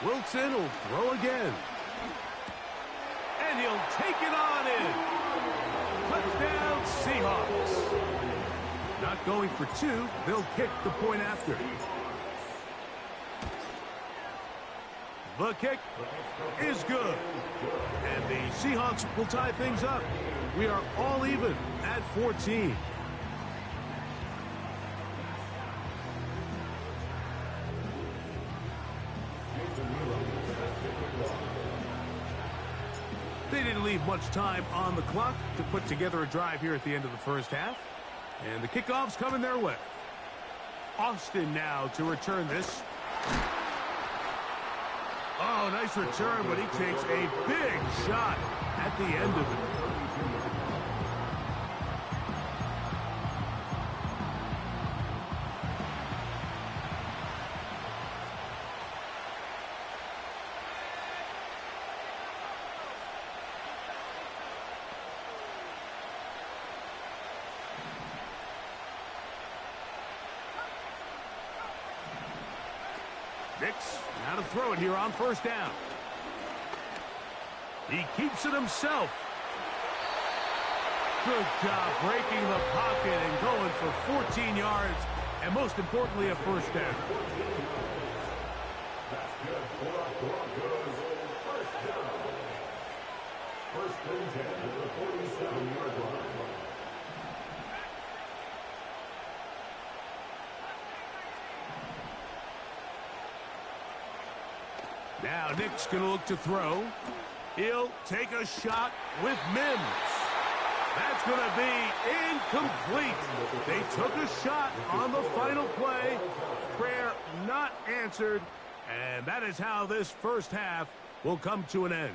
Wilson will throw again. And he'll take it on in. Touchdown, Seahawks. Not going for two. They'll kick the point after. The kick is good. And the Seahawks will tie things up. We are all even at 14. They didn't leave much time on the clock to put together a drive here at the end of the first half. And the kickoff's coming their way. Austin now to return this. Oh, nice return, but he takes a big shot at the end of it. Nix, now to throw it here on first down. He keeps it himself. Good job breaking the pocket and going for 14 yards, and most importantly, a first down. That's good for Broncos. First down. First and 10 at the 47-yard line. Now Nick's going to look to throw. He'll take a shot with Mims. That's going to be incomplete. They took a shot on the final play. Prayer not answered. And that is how this first half will come to an end.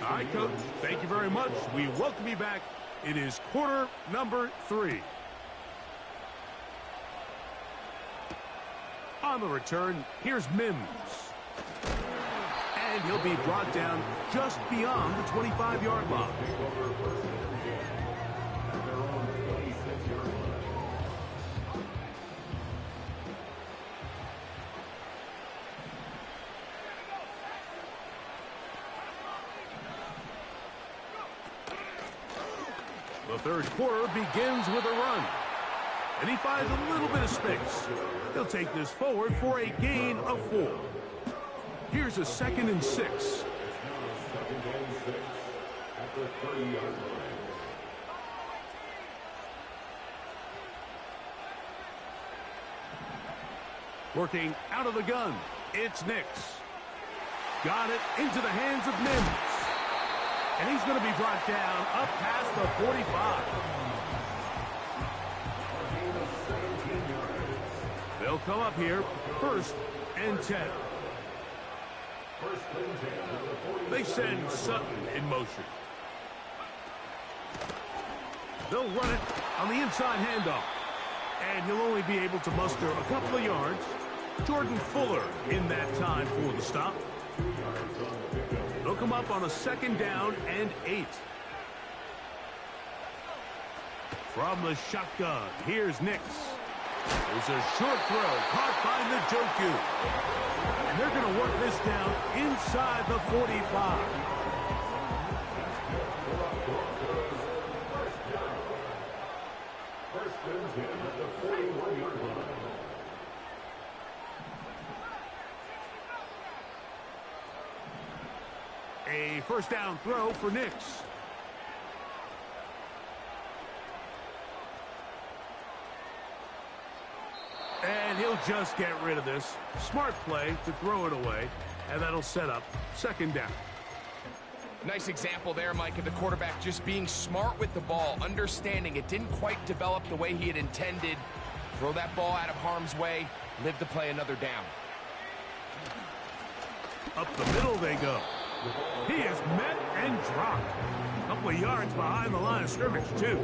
All right, Coach, thank you very much. We welcome you back. It is quarter number 3. On the return, here's Mims. And he'll be brought down just beyond the 25-yard line. The third quarter begins with a run. And he finds a little bit of space. He'll take this forward for a gain of 4. Here's a 2nd and 6. Second and 6 at the 30-yard line. Working out of the gun, it's Nix. Got it into the hands of Mims. And he's going to be brought down up past the 45. They'll come up here, 1st and 10. They send Sutton in motion. They'll run it on the inside handoff. And he'll only be able to muster a couple of yards. Jordan Fuller in that time for the stop. They'll come up on a 2nd down and 8. From the shotgun, here's Nix. There's a short throw caught by Njoku. And they're going to work this down inside the 45. First and 10 at the 41-yard line. A first down throw for Nix. And he'll just get rid of this. Smart play to throw it away, and that'll set up 2nd down. Nice example there, Mike, of the quarterback just being smart with the ball, understanding it didn't quite develop the way he had intended. Throw that ball out of harm's way, live to play another down. Up the middle they go. He is met and dropped. A couple of yards behind the line of scrimmage, too.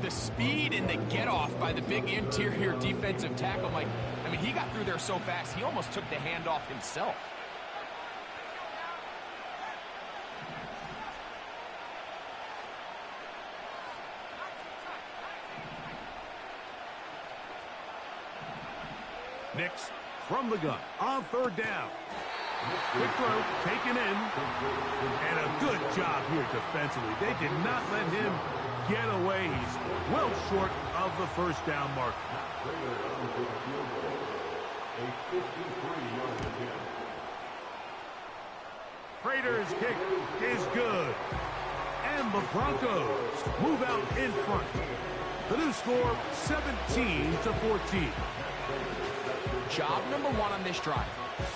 The speed and the get-off by the big interior defensive tackle, Mike. I mean, he got through there so fast, he almost took the handoff himself. Nix from the gun on 3rd down. Quick throw taken in. And a good job here defensively. They did not let him get away. He's well short of the first down mark. Prater's kick is good. And the Broncos move out in front. The new score, 17-14. Job number one on this drive,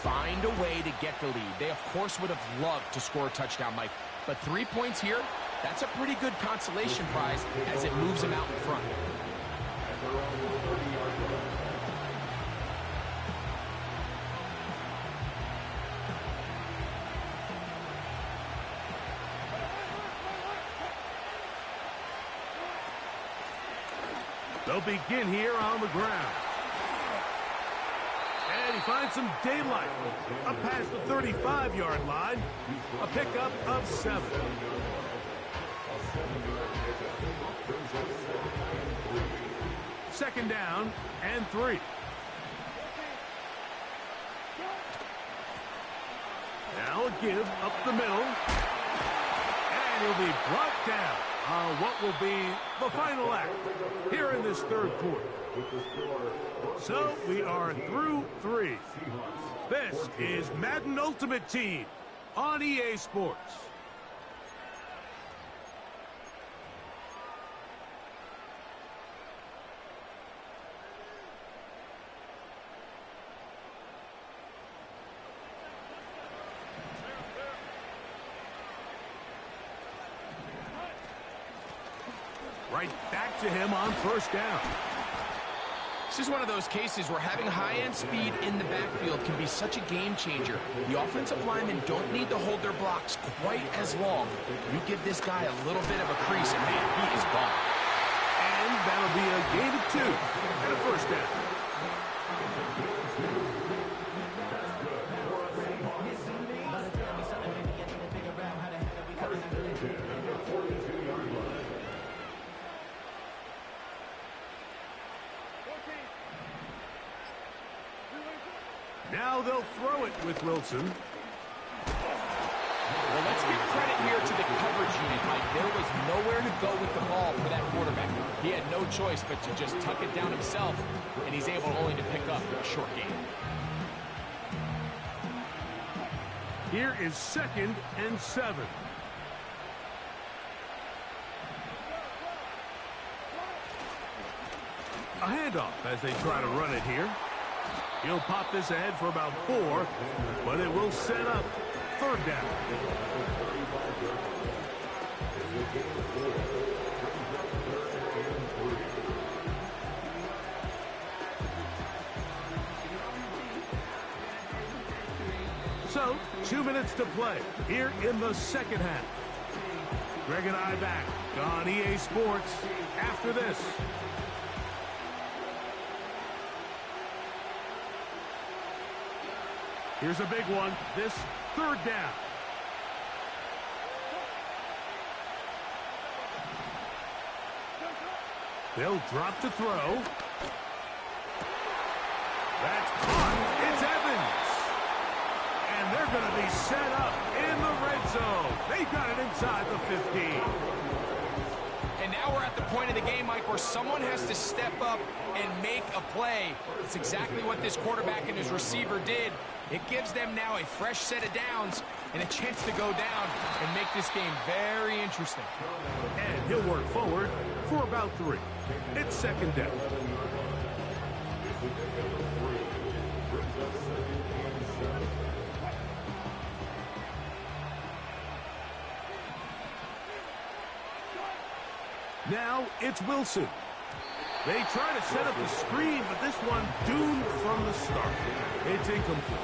find a way to get the lead. They, of course, would have loved to score a touchdown, Mike. But 3 points here, that's a pretty good consolation prize as it moves them out in front. They'll begin here on the ground. And he finds some daylight. Up past the 35-yard line. A pickup of 7. Second down and 3. Now a give up the middle. And he'll be brought down on what will be the final act here in this third quarter. So we are through 3. This is Madden Ultimate Team on EA Sports. Right back to him on first down. This is one of those cases where having high-end speed in the backfield can be such a game changer. The offensive linemen don't need to hold their blocks quite as long. You give this guy a little bit of a crease, and man, he is gone. And that'll be a gain of 2 and a first down. Now they'll throw it with Wilson. Well, let's give credit here to the coverage unit, Mike. There was nowhere to go with the ball for that quarterback. He had no choice but to just tuck it down himself, and he's able only to pick up a short gain. Here is 2nd and 7. A handoff as they try to run it here. He'll pop this ahead for about 4, but it will set up 3rd down. So, 2 minutes to play here in the second half. Greg and I back on EA Sports after this. Here's a big one. This 3rd down. They'll drop to throw. That's caught. It's Evans. And they're going to be set up in the red zone. They've got it inside the 15. And now we're at the point of the game, Mike, where someone has to step up and make a play. It's exactly what this quarterback and his receiver did. It gives them now a fresh set of downs and a chance to go down and make this game very interesting. And he'll work forward for about 3. It's 2nd down. Now it's Wilson. They try to set up the screen, but this one doomed from the start. It's incomplete.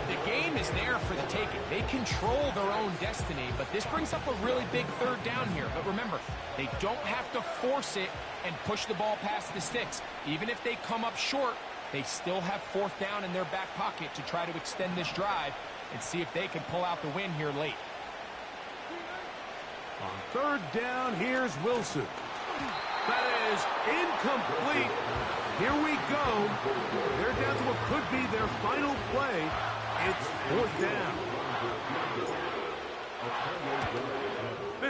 The game is there for the taking. They control their own destiny, but this brings up a really big 3rd down here. But remember, they don't have to force it and push the ball past the sticks. Even if they come up short, they still have 4th down in their back pocket to try to extend this drive and see if they can pull out the win here late. On 3rd down, here's Wilson. That is incomplete. Here we go. They're down to what could be their final play. It's 4th down.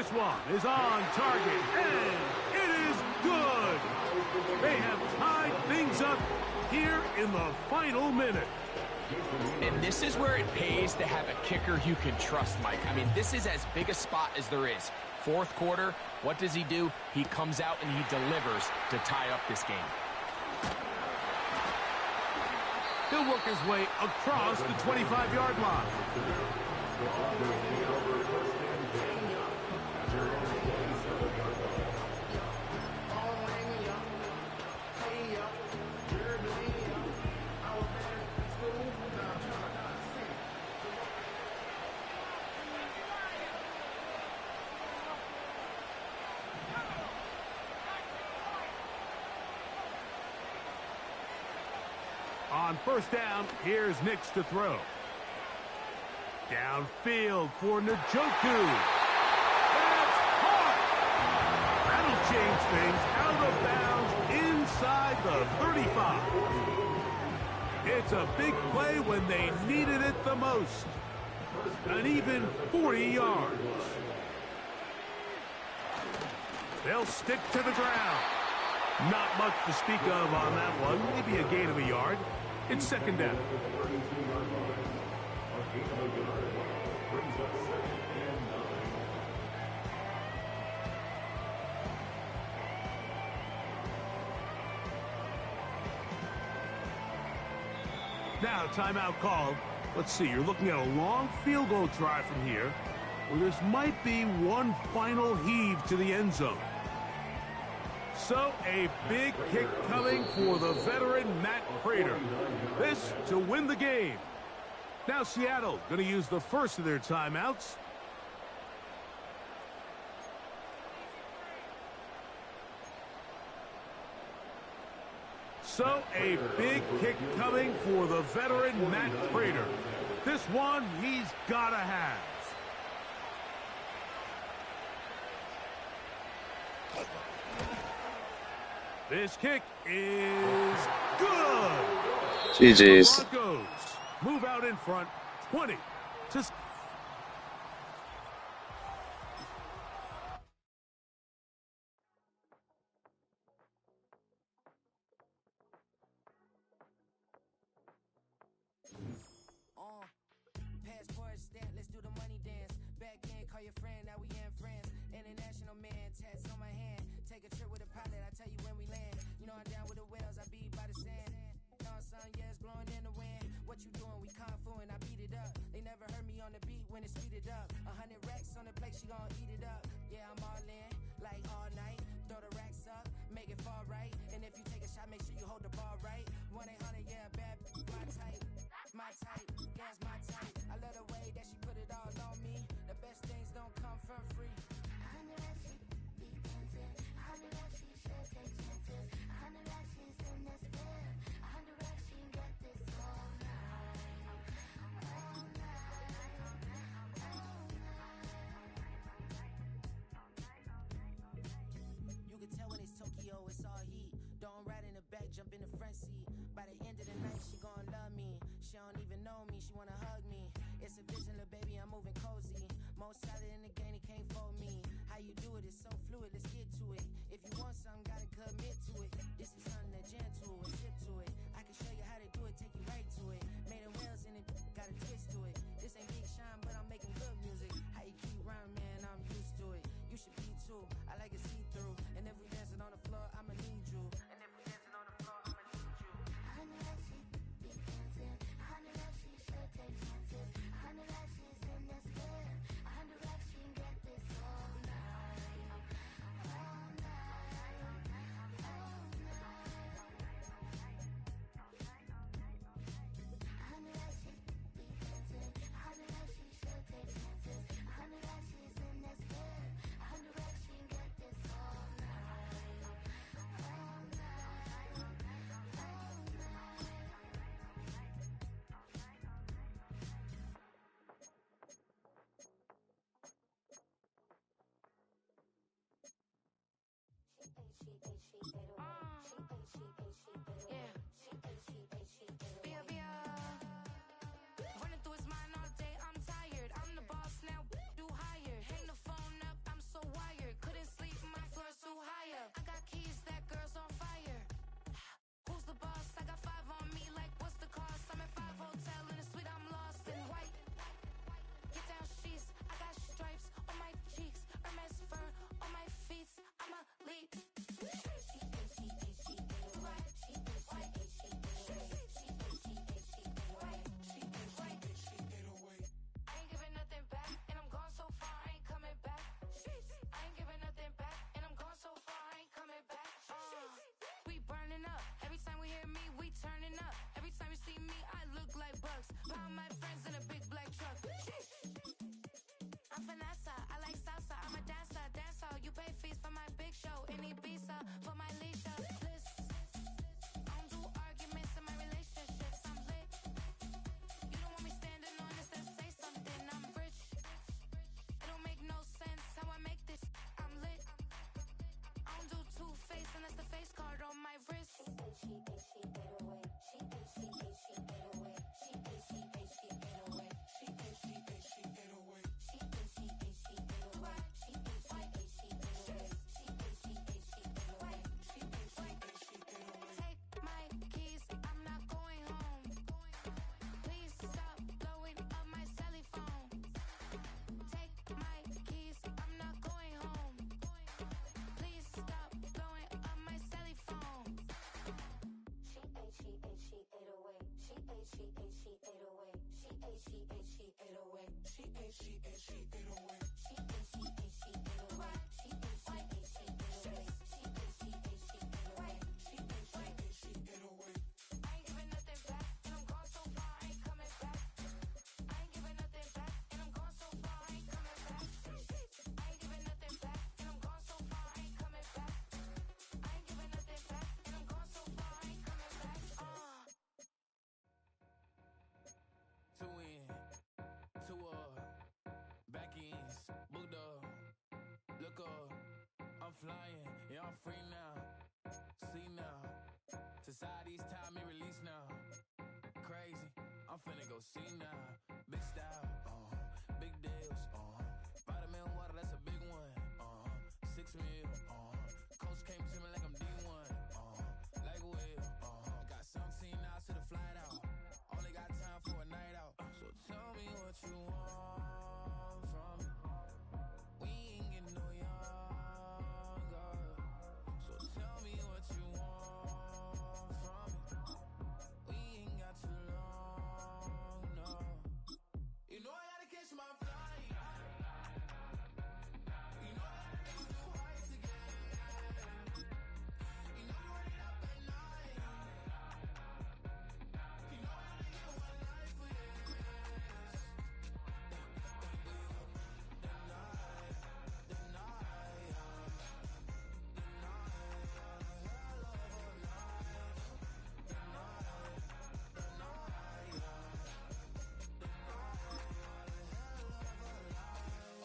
This one is on target, and it is good. They have tied things up here in the final minute. And this is where it pays to have a kicker you can trust, Mike. I mean, this is as big a spot as there is. Fourth quarter, what does he do? He comes out and he delivers to tie up this game. He'll work his way across the 25-yard line. On first down, here's Nix to throw. Downfield for Njoku. That's caught. That'll change things out of bounds inside the 35. It's a big play when they needed it the most. An even 40 yards. They'll stick to the ground. Not much to speak of on that one. Maybe a gain of a yard. It's second down. Now, timeout called. Let's see, you're looking at a long field goal try from here, where this might be one final heave to the end zone. So, a big kick coming for the veteran Matt Prater. This to win the game. Now Seattle going to use the first of their timeouts. So, a big kick coming for the veteran Matt Prater. This one he's got to have. This kick is good. GG's. Broncos move out in front, 20 to... Passport stamp, let's do the money dance. Back in, call your friend, now we in France. International man, tats on my hand. Take a trip with a pilot, I tell you when we land. You know I'm down with the whales, I be by the sand. Sun, yeah, it's blowing in the wind. What you doing? We kung fu and I beat it up. They never heard me on the beat when it speeded up. 100 racks on the plate, she gon' eat it up. Yeah, I'm all in, like all night. Throw the racks up, make it fall right. And if you take a shot, make sure you hold the ball right. 1-800, yeah, bad, my type. My type, yeah, it's my type. I love the way that she put it all on me. The best things don't come from free. 100 racks, she be dancing. 100 racks, she should take chances. 100 racks, she's in this bed. 100 racks, she got this all night. All night. All night. You can tell when it's Tokyo, it's all heat. Don't ride in the back, jump in the front seat. By the end of the night, she gon' love me. She don't even know me, she wanna hug me. It's a vision, little baby, I'm moving cozy. Most solid in the game, he can't fold me. How you do it, it's so fluid, let's get to it. If you want something, gotta commit to it. This is something that gentle, and sip to it. I can show you how to do it, take you right to it. Made them wheels in it, got a twist to it. This ain't Big Sean, but I'm making good music. How you keep rhyming, man, I'm used to it. You should be too, I like it see-through. And if we dancing on the floor, I'ma need you. And if we dancing on the floor, I'ma need you. 100 racks, she be dancing. 100 racks, she should take chances. 100 racks, she's in this bed. 100 racks, she get this all night. All night. All night. 100 racks, she be dancing. 100 racks, she should take chances. 100 racks, she's in this bed. 100 racks, she get this all night. All night. All night. Running through his mind all day, I'm tired. I'm the boss now, do higher. Hang the phone up, I'm so big show in Ibiza for my leisure. List. I don't do arguments in my relationships. I'm lit. You don't want me standing on this, then say something. I'm rich. It don't make no sense how I make this. I'm lit. I don't do two-face unless the face card on my wrist. Take my keys, I'm not going home. Please stop blowing up my celly phone. Take my keys, I'm not going home. Please stop blowing up my celly phone. She ate, she ate, she ate away. She ate, she ate, she ate away. She ate, she ate, she ate away. She ate, she ate, she ate away. She ate, she ate, she ate away. She ate, she ate, she ate away. She ate, she ate, she ate away. She ate, she ate, she ate away. I ain't giving nothing back, and I'm gone so far, I ain't coming back. I ain't giving nothing back, and I'm gone so far, I ain't coming back. I ain't giving nothing back, and I'm gone so far, I ain't coming back. I ain't giving nothing back, and I'm gone so far, I ain't coming back. Two in, two back ends, booked up. Look up, I'm flying, yeah, I'm free now. See now, society's time me release now. Crazy, I'm finna go see now. Big style, big deals, vitamin water, that's a big one. 6 mil, coach came to me like I'm D1, like Will, got 17 hours to the flight out. Only got time for a night out. So tell me what you want from me. We ain't getting no younger. So tell me what you want from me. We ain't got too long, no. You know I gotta catch my flight. You know I gotta reach new heights again. You know we run it up at night. You know I only get one life for this.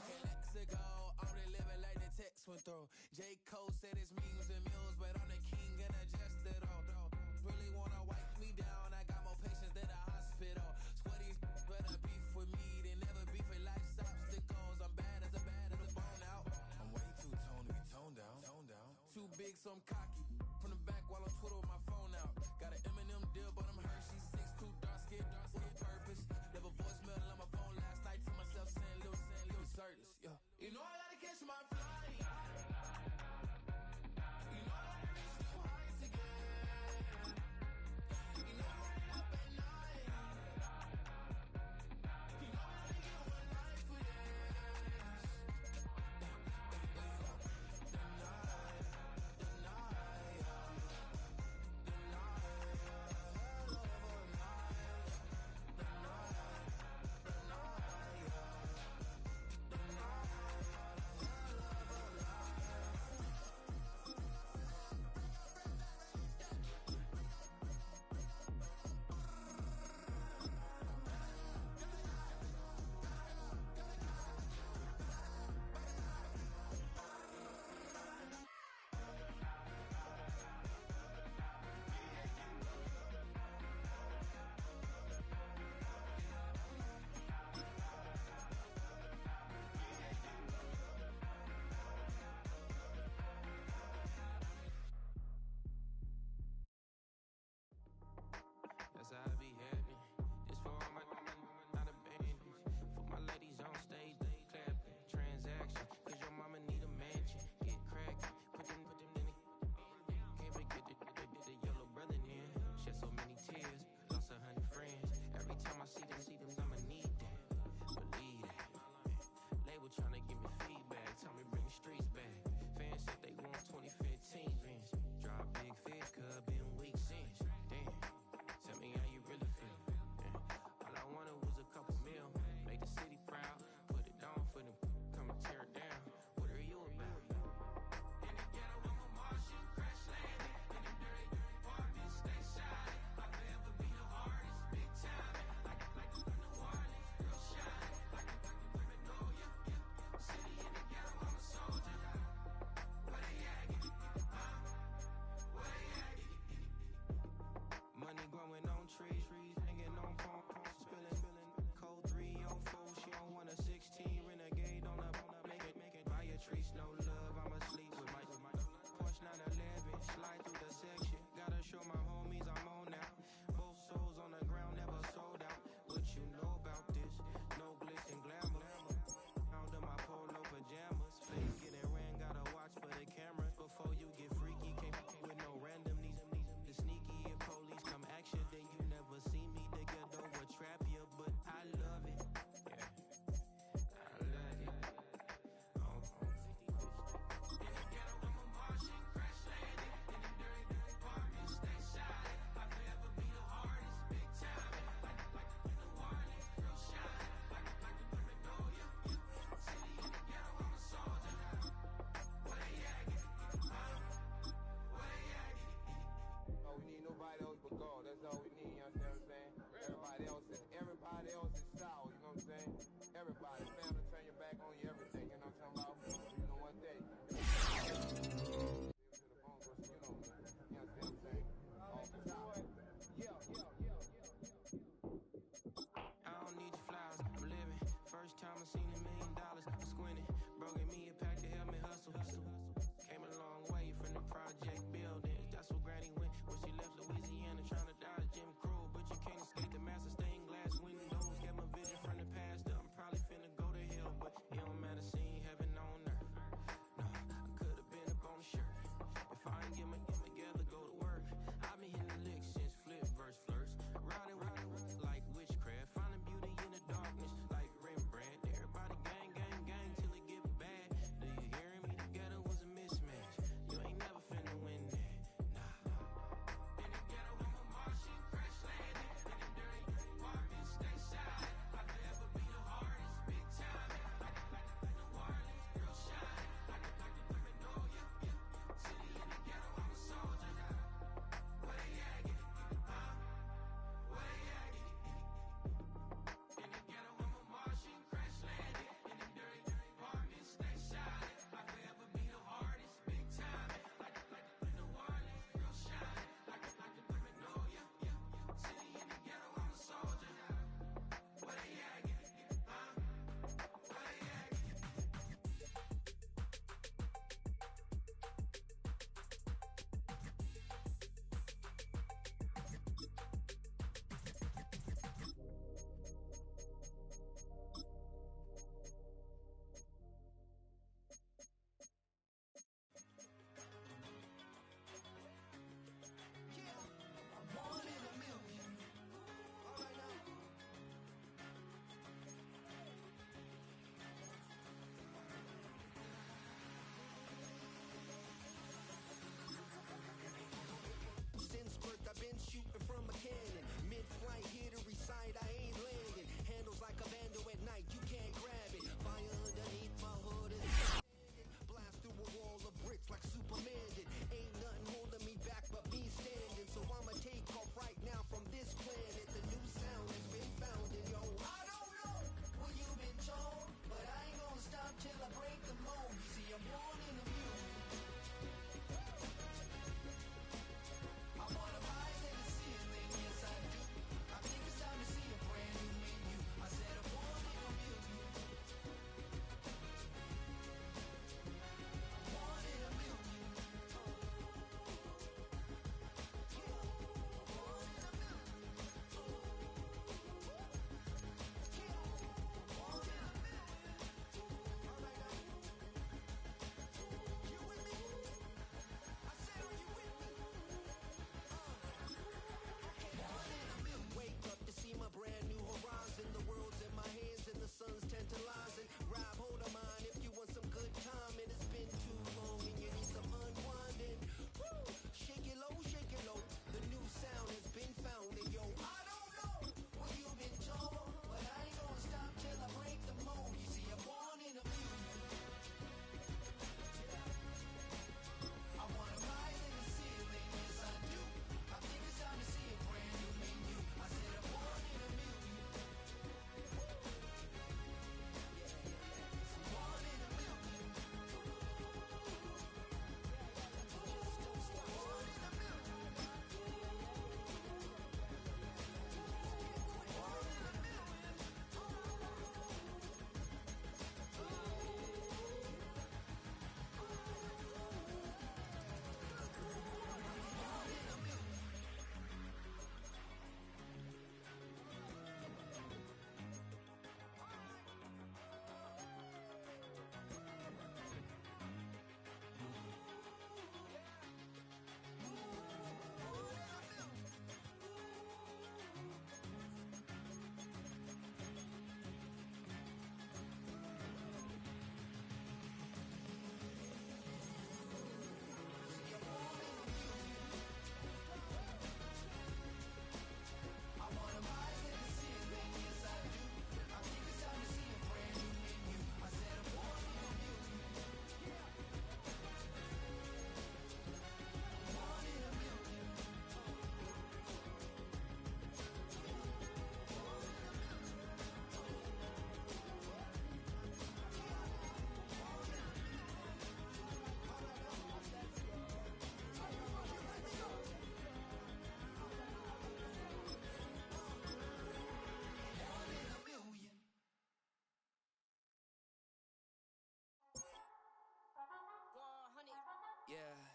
Okay, let's go. I'm really living like the text went through. J. Cole said it's memes and mules, but I'm the king and adjusted all. Really wanna wipe me down. I got more patience than a hospital. Sweaties better beef with me than never beef with life's obstacles. I'm bad as a bone out. I'm way too toned to be toned down. Too big, so I'm cocky. From the back while I'm Twitter with my phone out. Got an Eminem deal, but I'm Hershey. 6'2", dark skin, with a purpose. Never voicemail on my phone last night to myself saying little Curtis, yeah. You know I gotta catch my flight. You know I gotta reach new heights again. You know I run it up at night. You know I only get one life for this. The night,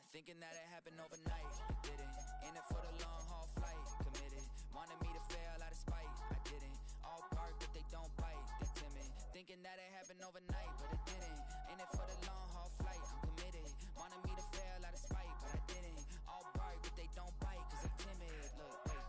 Thinking that it happened overnight, it didn't. In it for the long haul flight, committed. Wanted me to fail out of spite, I didn't. All bark but they don't bite, they timid. Thinking that it happened overnight, but it didn't. In it for the long haul flight, I'm committed. Wanted me to fail out of spite, but I didn't. All bark but they don't bite, cause I'm timid. Look, wait.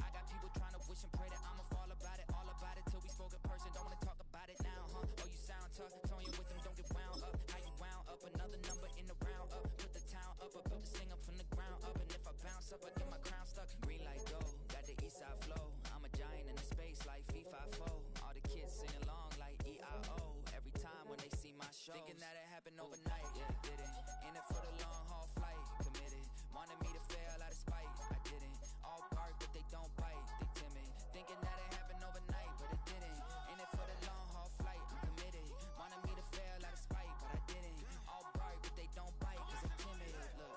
I got people trying to wish and pray that I'ma fall about it. All about it till we spoke in person, don't wanna talk about it now, huh? Oh, you sound tough, toying with them, don't get wound up. How you wound up, another number in the round up. Put the town up, I built this thing up from the ground up. And if I bounce up, I get my crown stuck. Green light go, got the east side flow. I'm a giant in the space like FIFA 4. All the kids sing along like EIO. Every time when they see my shows. Thinking that it happened overnight, yeah, didn't. In it for the long haul flight, committed. Wanted me to fail out of spite, I didn't. All bark but they don't bite, they timid. Thinking that it happened overnight, but it didn't. In it for the long haul flight, I'm committed. Wanted me to fail out of spite, but I didn't. All bark but they don't bite, cause I'm timid. Look,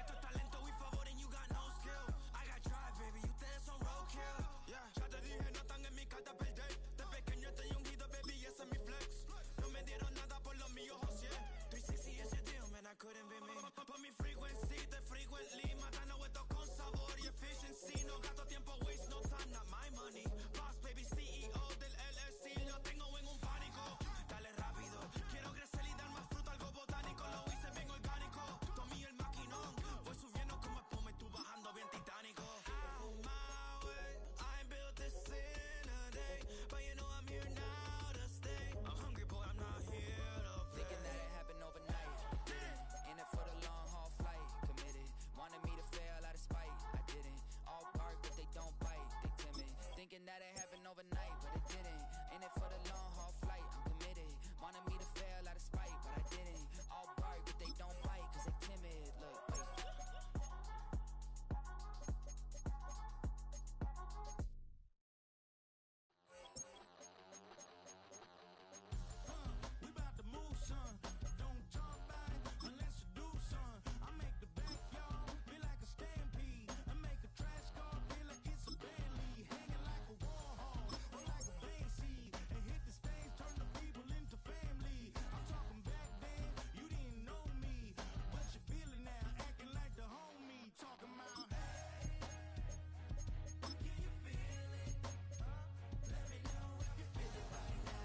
Esto es talento y favor and you got no skill. I got drive, baby, ustedes son roadkill. Yeah, ya te dije, no están en mi carta perder. De pequeño estoy ungido, baby, ese es mi flex. No me dieron nada por lo mío, José. 360 ese deal, man, I couldn't be me. Por mi frequency, te frequently. Matando esto con sabor y efficiency. No gasto tiempo, waste no time, not my money. Boss, baby, CEO del LLC. Lo tengo en un pánico. Dale rápido, quiero crecer y dar más fruto, algo botánico. Lo hice bien orgánico. Tomé el maquinón. Voy subiendo como espuma y tú bajando bien titánico. On my way, I ain't built this in a day. But you know I'm here now to stay. I'm hungry, boy, I'm not here to play. thinking that it happened overnight, didn't. In it for the long haul flight, committed. Wanted me to fail out of spite, I didn't. All bark but they don't bite, they timid. Thinking that it happened overnight, but it didn't. In it for the long haul flight, I'm committed. Wanted me to fail out of spite, but I didn't. All bark but they don't bite, cause they timid. Look, wait. We bout to move, son. Don't talk about it unless you do, son. I make the backyard feel like a stampede. I make a trash car feel like it's a band lead. Hanging like a war hog or like a bane seed. And hit the stage, turn the people into family. I'm talking back then, you didn't know me. But you feel it now, acting like the homie. Talking about, hey, can you feel it? Let me know if you feel it right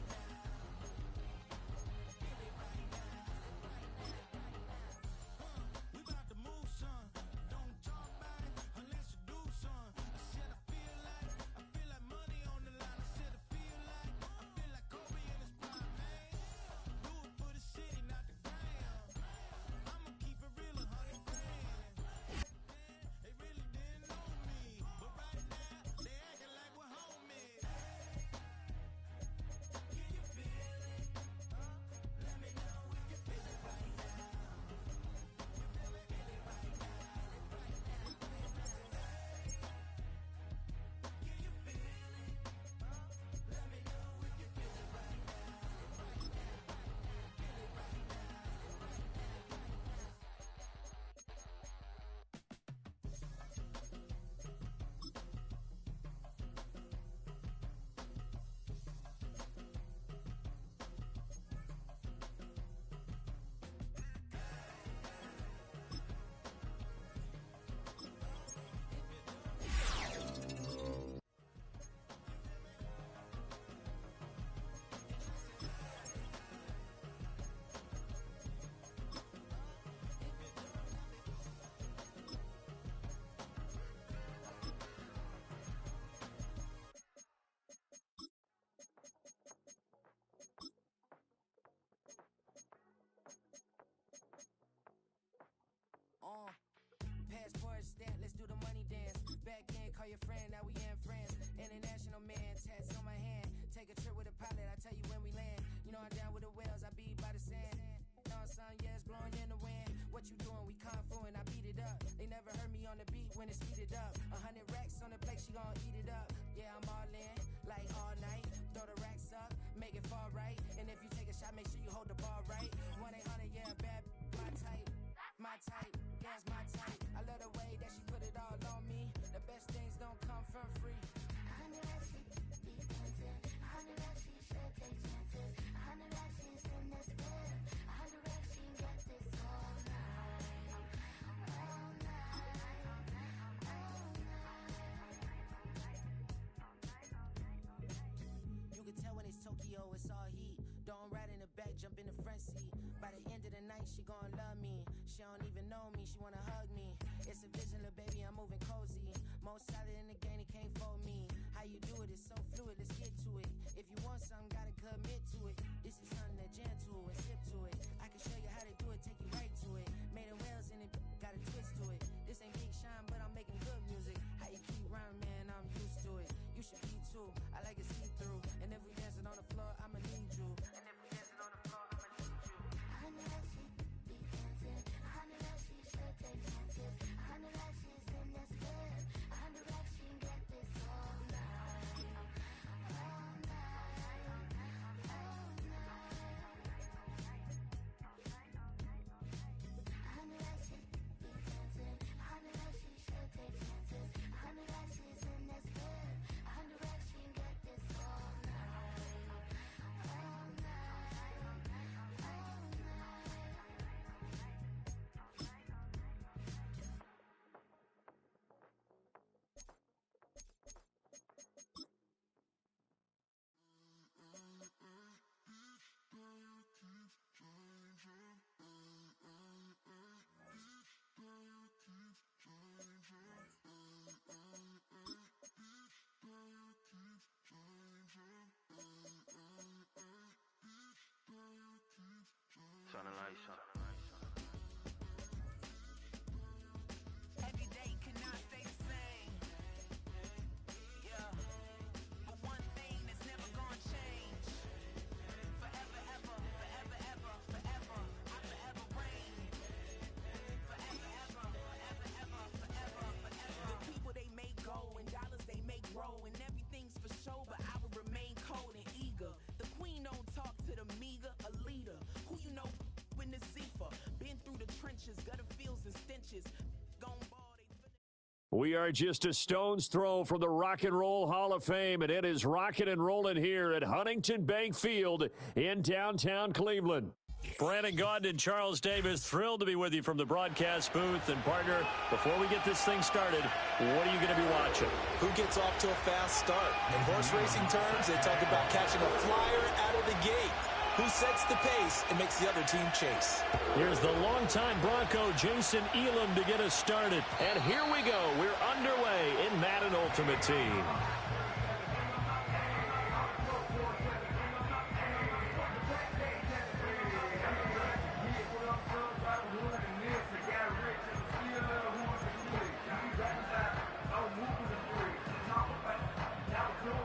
now. We bout to move, son. Don't talk about it unless you do, son. I said I feel like money on the line. I said I feel like Kobe in his prime, man. Do it for the city, not the gram. I'ma keep it real, 100 grand. They really didn't know me, but right now they acting like we're homies. Can you feel it? Let me know if you feel it right now. Passport stamp, let's do the money dance. Back in, call your friend, now we in France. International man, tats on my hand. Take a trip with a pilot, I tell you when we land. You know I'm down with the whales, I be by the sand. On sun, yeah, it's blowing in the wind. What you doing? We kung fu and I beat it up. They never heard me on the beat when it's speeded up. 100 racks on the plate, she gon' eat it up. Yeah, I'm all in, like all night. Throw the racks up, make it fall right. And if you take a shot, make sure you hold the ball right. 1-800, yeah, bad, my type. My type, yeah, it's my type. I love the way that she put it all on me. The best things don't come from free. 100 racks, be tempted. 100 racks, she should take chances. 100 racks, she's in this bed. 100 racks, she got this all night. All night. All night. You can tell when it's Tokyo, it's all heat. Don't ride in the back, jump in the front seat. By the end of the night, she gon' love me. She don't even know me, she wanna hug me. It's a vision, little baby, I'm moving cozy. Most solid in the game, it can't fold me. How you do it, it's so fluid, let's get to it. If you want something, gotta commit to it. This is something that jam to and sip to it. I can show you how to do it, take you right to it. Made of whales in it, got a twist to it. This ain't Big Shine, but I'm making good music. How you keep rhyming, man, I'm used to it. You should be too, I like it see-through. And if we dancing on the floor, I'ma need you. And if we dancing on the floor, I'ma need you. 100 racks, she be tempted. 100 racks, she should take chances. 100 racks, she's in this bed. 100 racks, she got this all night. All night. All night. 100 racks, she be tempted. 100 racks, she should take chances. 100 racks, she's in this bed. 100 racks, she got this all night. All night. All Turn the lights on. Every day cannot stay the same. Yeah. But one thing that's never gonna change. Forever, ever, forever, ever, forever. I forever reign. Forever, ever, forever, ever, forever, forever. The people they make go and dollars they make grow and everything's for show, but I will remain cold and eager. The queen don't talk to the meager, a leader. Who you know in the Zephyr? Been through the trenches, gutter fields and stenches. Gone ball. We are just a stone's throw from the Rock and Roll Hall of Fame, and it is rocking and rolling here at Huntington Bank Field in downtown Cleveland. Brandon Gaudin and Charles Davis, thrilled to be with you from the broadcast booth. And partner, before we get this thing started, what are you going to be watching? Who gets off to a fast start? In horse racing terms, they talk about catching a flyer out of the gate. Who sets the pace and makes the other team chase? Here's the longtime Bronco, Jason Elam, to get us started. And here we go. We're underway in Madden Ultimate Team.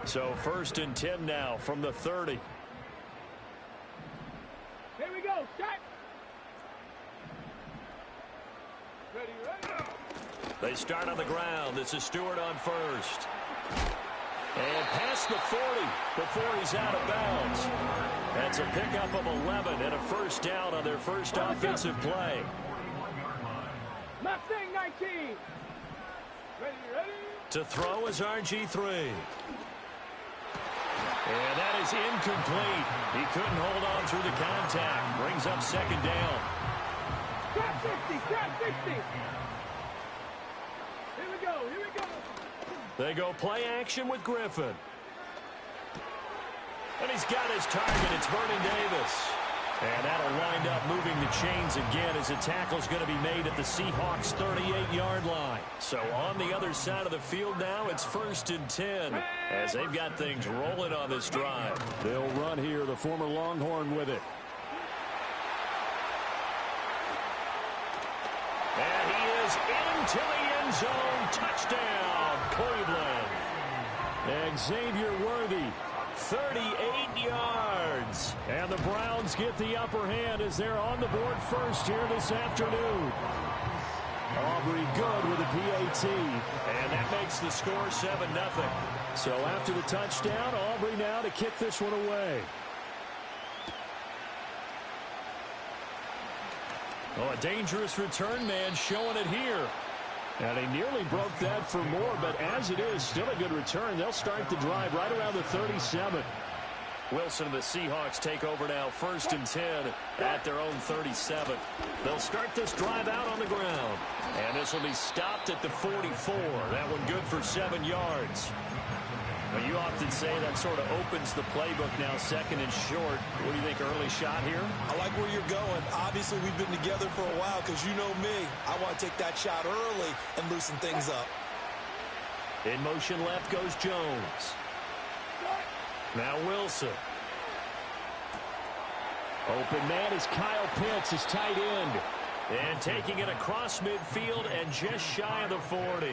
So 1st and 10 now from the 30. Here we go, shot. Ready, ready. They start on the ground. This is Stewart on first. And past the 40 before he's out of bounds. That's a pickup of 11 and a first down on their first offensive play. Mustang 19. Ready, ready. To throw is RG3. And that is incomplete. He couldn't hold on through the contact. Brings up second down. Trap 60, trap 60. Here we go, here we go. They go play action with Griffin. And he's got his target. It's Vernon Davis. And that'll wind up moving the chains again as a tackle's going to be made at the Seahawks' 38-yard line. So on the other side of the field now, it's 1st and 10 as they've got things rolling on this drive. They'll run here, the former Longhorn with it. And he is into the end zone. Touchdown, Cleveland. And Xavier Worthy, 38 yards. And the Browns get the upper hand as they're on the board first here this afternoon. Aubrey good with a PAT. And that makes the score 7-0. So after the touchdown, Aubrey now to kick this one away. Oh, a dangerous return man showing it here. And he nearly broke that for more, but as it is, still a good return. They'll start the drive right around the 37. Wilson and the Seahawks take over now, 1st and 10 at their own 37. They'll start this drive out on the ground. And this will be stopped at the 44. That one good for 7 yards. But you often say that sort of opens the playbook now, 2nd and short. What do you think, early shot here? I like where you're going. Obviously, we've been together for a while because you know me. I want to take that shot early and loosen things up. In motion left goes Jones. Now Wilson. Open man is Kyle Pitts, his tight end. And taking it across midfield and just shy of the 40.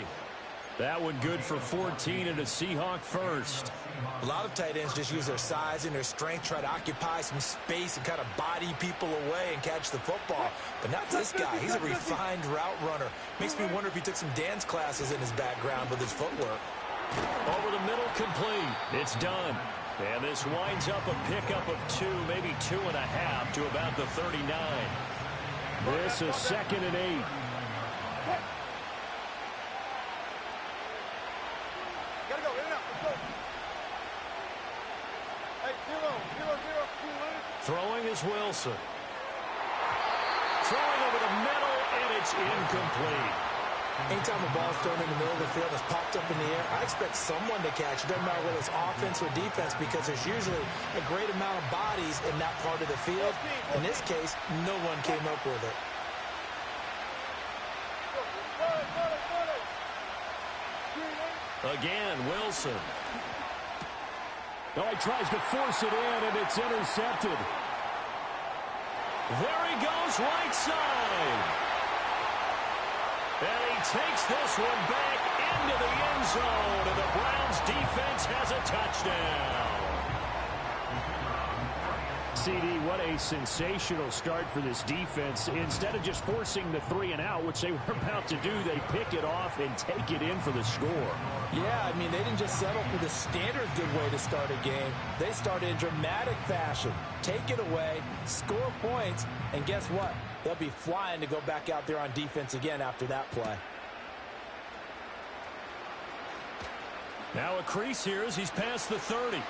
That one good for 14 and a Seahawk first. A lot of tight ends just use their size and their strength, try to occupy some space and kind of body people away and catch the football. But not this guy. He's a refined route runner. Makes me wonder if he took some dance classes in his background with his footwork. Over the middle, complete. It's done. And this winds up a pickup of 2, maybe 2.5 to about the 39. This is 2nd and 8. Throwing is Wilson. Throwing over the middle, and it's incomplete. Anytime a ball's thrown in the middle of the field that's popped up in the air, I expect someone to catch it. Doesn't matter whether it's offense or defense, because there's usually a great amount of bodies in that part of the field. In this case, no one came up with it. Again, Wilson. Oh, he tries to force it in, and it's intercepted. There he goes, right side. And he takes this one back into the end zone, and the Browns defense has a touchdown. CD, what a sensational start for this defense. Instead of just forcing the 3 and out, which they were about to do, they pick it off and take it in for the score. Yeah, I mean, they didn't just settle for the standard good way to start a game. They started in dramatic fashion. Take it away, score points, and guess what? They'll be flying to go back out there on defense again after that play. Now a crease here as he's past the 30.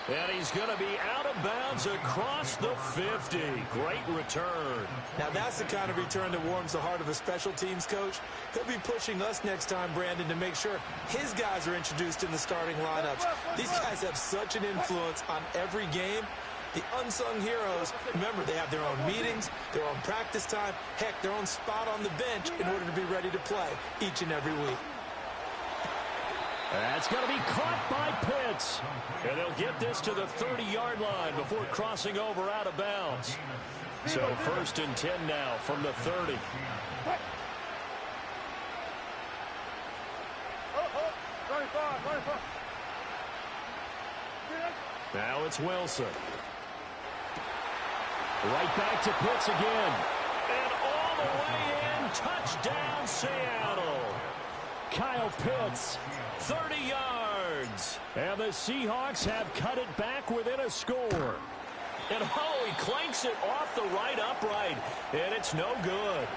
And he's going to be out of bounds across the 50. Great return. Now that's the kind of return that warms the heart of a special teams coach. He'll be pushing us next time, Brandon, to make sure his guys are introduced in the starting lineups. These guys have such an influence on every game. The unsung heroes, remember, they have their own meetings, their own practice time, heck, their own spot on the bench in order to be ready to play each and every week. That's going to be caught by Pitts. And they'll get this to the 30-yard line before crossing over out of bounds. So 1st and 10 now from the 30. Now it's Wilson. Right back to Pitts again. And all the way in, touchdown Seattle. Kyle Pitts, 30 yards. And the Seahawks have cut it back within a score. And oh, he clanks it off the right upright. And it's no good.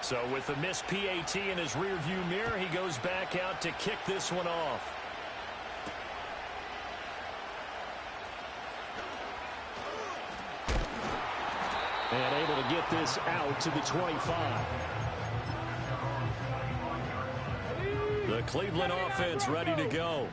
So with the missed PAT in his rearview mirror, he goes back out to kick this one off. And able to get this out to the 25. The Cleveland offense ready to go.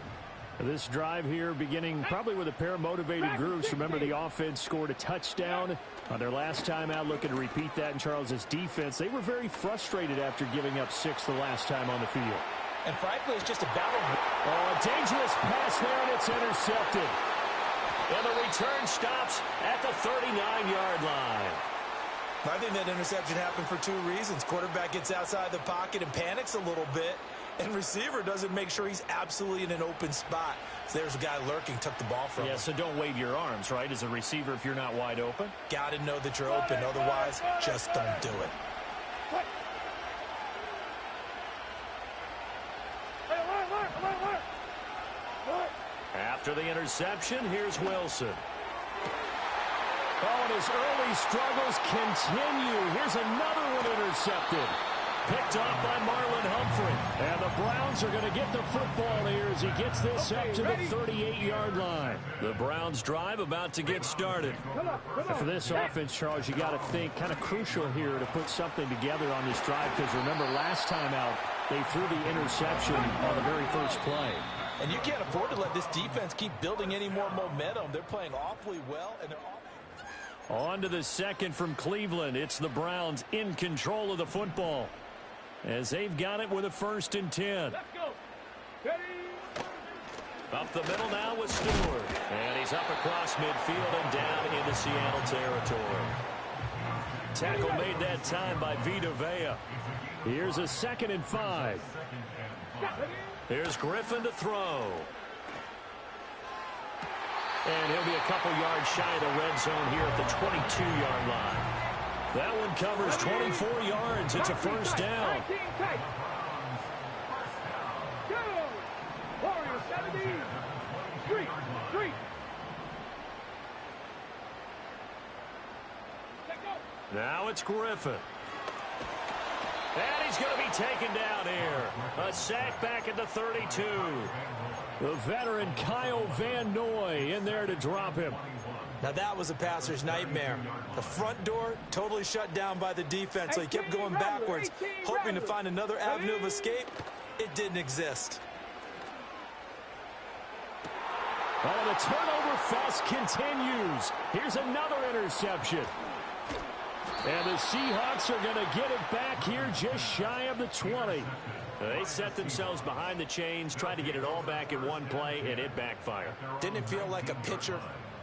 This drive here beginning probably with a pair of motivated groups. Remember, the offense scored a touchdown on their last time out. Looking to repeat that in Charles' defense. They were very frustrated after giving up 6 the last time on the field. And frankly, it's just a battle. Oh, a dangerous pass there, and it's intercepted. And the return stops at the 39-yard line. I think that interception happened for 2 reasons. Quarterback gets outside the pocket and panics a little bit, and receiver doesn't make sure he's absolutely in an open spot. So there's a guy lurking, took the ball from him. Yeah, so don't wave your arms, right, as a receiver if you're not wide open. Got to know that you're open. Otherwise, just don't do it. After the interception, here's Wilson. Oh, and his early struggles continue. Here's another one intercepted. Picked off by Marlon Humphrey. And the Browns are going to get the football here as he gets this up to the 38-yard line. The Browns drive about to get started. And for this offense, Charles, you got to think kind of crucial here to put something together on this drive, because remember last time out, they threw the interception on the very first play. And you can't afford to let this defense keep building any more momentum. They're playing awfully well, and they're on to the second from Cleveland. It's the Browns in control of the football, as they've got it with a 1st and 10. Let's go. Ready. Up the middle now with Stewart. And he's up across midfield and down into Seattle territory. Tackle made that time by Vita Vea. Here's a 2nd and 5. Here's Griffin to throw. And he'll be a couple yards shy of the red zone here at the 22-yard line. That one covers 24 yards. It's a 1st down. Warriors 17. Street. Now it's Griffin. And he's going to be taken down here. A sack back at the 32. The veteran Kyle Van Noy in there to drop him. Now that was a passer's nightmare. The front door totally shut down by the defense, so he kept going backwards, hoping to find another avenue of escape. It didn't exist. Oh, the turnover fest continues. Here's another interception. And the Seahawks are going to get it back here just shy of the 20. They set themselves behind the chains, tried to get it all back in one play, and it backfired. Didn't it feel like a pitcher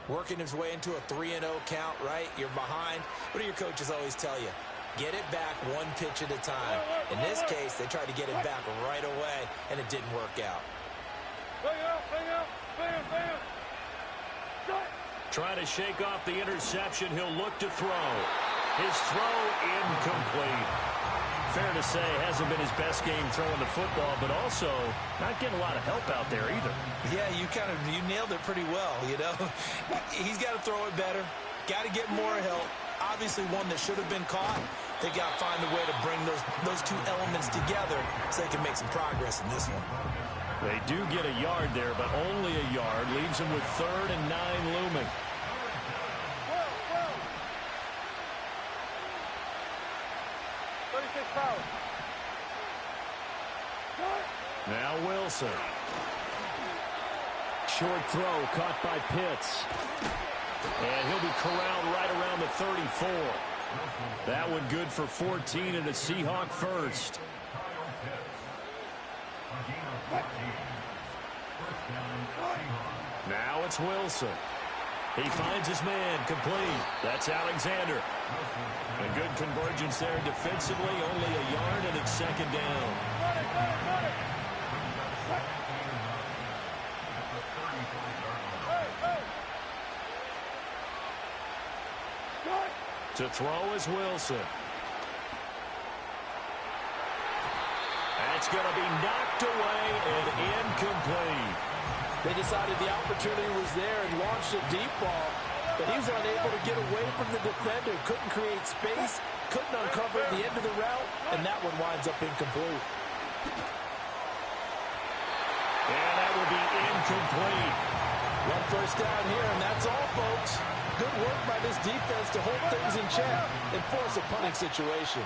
working his way into a 3-0 count, right? You're behind. What do your coaches always tell you? Get it back one pitch at a time. In this case, they tried to get it back right away, and it didn't work out. Trying to shake off the interception. He'll look to throw. His throw incomplete. Fair to say, hasn't been his best game throwing the football, but also not getting a lot of help out there either. Yeah, you nailed it pretty well, you know. He's got to throw it better. Got to get more help. Obviously one that should have been caught. They got to find a way to bring those two elements together so they can make some progress in this one. They do get a yard there, but only a yard. Leaves them with 3rd and 9 looming. Now Wilson. Short throw caught by Pitts. And he'll be corralled right around the 34. That one good for 14 and a Seahawk 1st. Now it's Wilson. He finds his man complete. That's Alexander. A good convergence there defensively. Only a yard, and it's 2nd down. To throw is Wilson. That's going to be knocked away and incomplete. They decided the opportunity was there and launched a deep ball, but he was unable to get away from the defender. Couldn't create space, couldn't uncover the end of the route, and that one winds up incomplete. And that will be incomplete. 1 first down here, and that's all, folks. Good work by this defense to hold things in check and force a punting situation.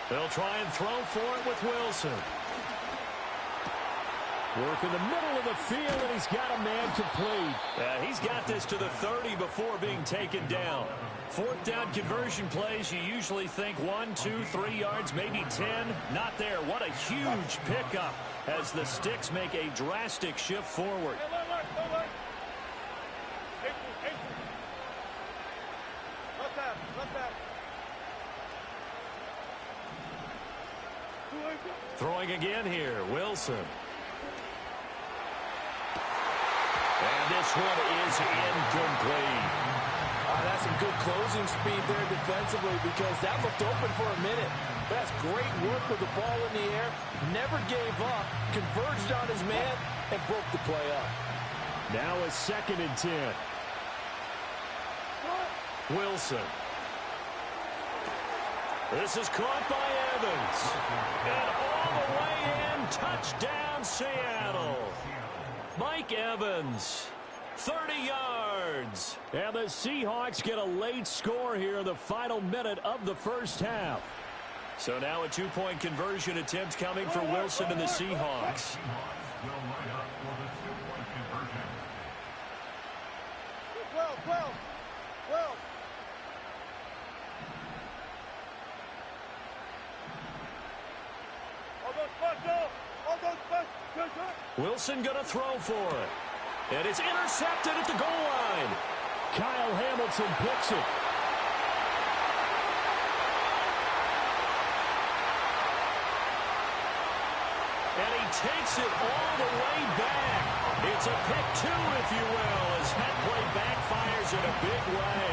They'll try and throw for it with Wilson. Work in the middle of the field, and he's got a man complete. He's got this to the 30 before being taken down. 4th down conversion plays, you usually think 1, 2, 3 yards, maybe 10. Not there. What a huge pickup as the Sticks make a drastic shift forward. Throwing again here, Wilson. And this one is incomplete. That's some good closing speed there defensively, because that looked open for a minute. That's great work with the ball in the air. Never gave up. Converged on his man and broke the play up. Now a 2nd and 10. Wilson. This is caught by Evans. And all the way in, touchdown Seattle. Mike Evans, 30 yards. And the Seahawks get a late score here in the final minute of the first half. So now a 2-point conversion attempt coming for Wilson and the Seahawks. Wilson going to throw for it. And it's intercepted at the goal line. Kyle Hamilton picks it. And he takes it all the way back. It's a pick 2, if you will, as that play backfires in a big way.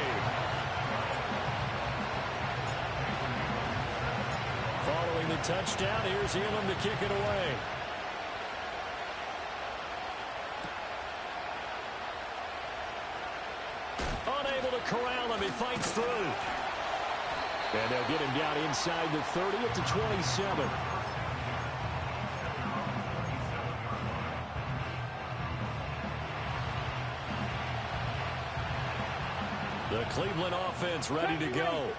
Following the touchdown, here's Elam to kick it away. Unable to corral him. He fights through. And they'll get him down inside the 30 at the 27. The Cleveland offense ready to go.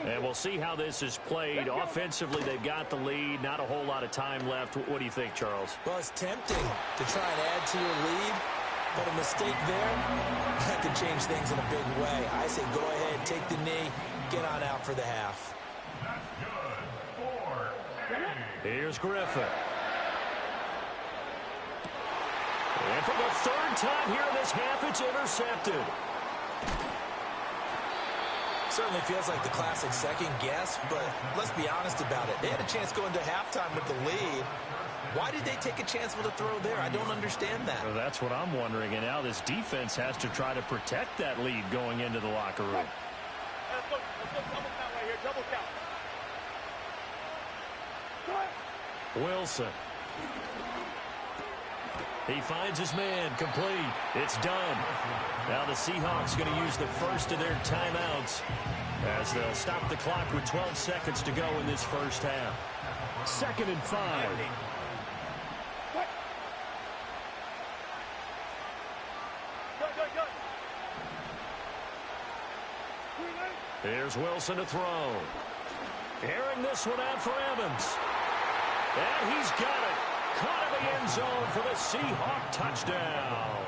And we'll see how this is played. Offensively, they've got the lead. Not a whole lot of time left. What do you think, Charles? Well, it's tempting to try and add to your lead, but a mistake there, that could change things in a big way. I say go ahead, take the knee, get on out for the half. Here's Griffin. And for the 3rd time here in this half, it's intercepted. Certainly feels like the classic second guess, but let's be honest about it. They had a chance going to halftime with the lead. Why did they take a chance with a throw there? I don't understand that. Well, that's what I'm wondering. And now this defense has to try to protect that lead going into the locker room. Let's go double count right here. Double count. Wilson. He finds his man, complete. It's done. Now the Seahawks going to use the first of their timeouts as they'll stop the clock with 12 seconds to go in this first half. 2nd and 5. Here's Wilson to throw. Airing this one out for Evans. And he's got it. Caught in the end zone for the Seahawk touchdown.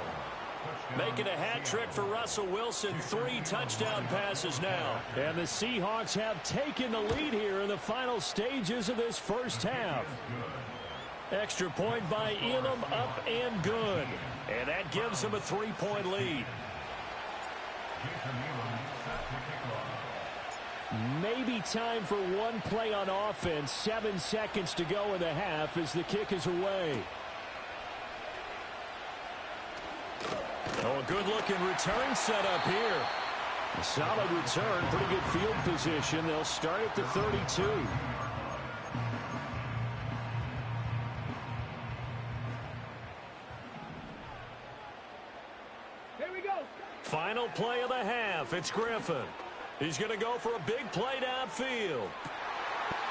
Making a hat trick for Russell Wilson. 3 touchdown passes now. And the Seahawks have taken the lead here in the final stages of this first half. Extra point by Elam, up and good. And that gives them a 3-point lead. Maybe time for one play on offense. 7 seconds to go in the half as the kick is away. Oh, a good-looking return set up here. A solid return, pretty good field position. They'll start at the 32. Here we go. Final play of the half. It's Griffin. He's going to go for a big play downfield.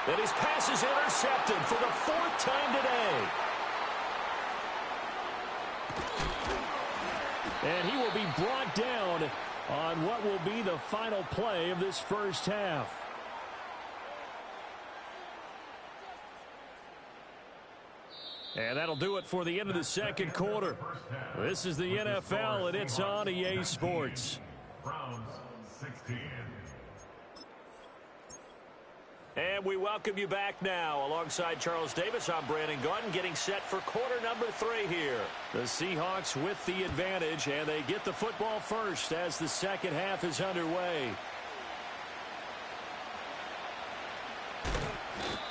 And his pass is intercepted for the 4th time today. And he will be brought down on what will be the final play of this first half. And that'll do it for the end of the second quarter. This is the NFL, and it's on EA Sports. Browns 16. And we welcome you back now. Alongside Charles Davis, I'm Brandon Gaudin, getting set for quarter number 3 here. The Seahawks with the advantage, and they get the football first as the second half is underway.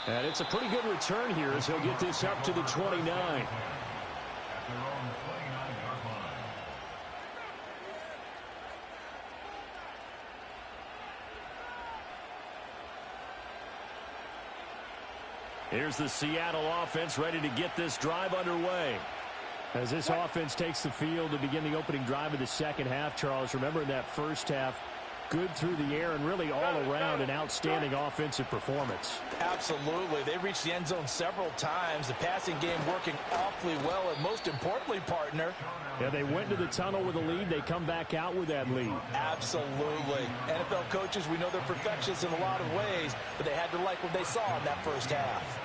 And it's a pretty good return here as he'll get this up to the 29. Here's the Seattle offense ready to get this drive underway. As this offense takes the field to begin the opening drive of the second half, Charles, remember in that first half, good through the air and really all around an outstanding offensive performance. Absolutely. They reached the end zone several times. The passing game working awfully well, and most importantly, partner. Yeah, they went to the tunnel with a lead. They come back out with that lead. Absolutely. NFL coaches, we know they're perfectionists in a lot of ways, but they had to like what they saw in that first half.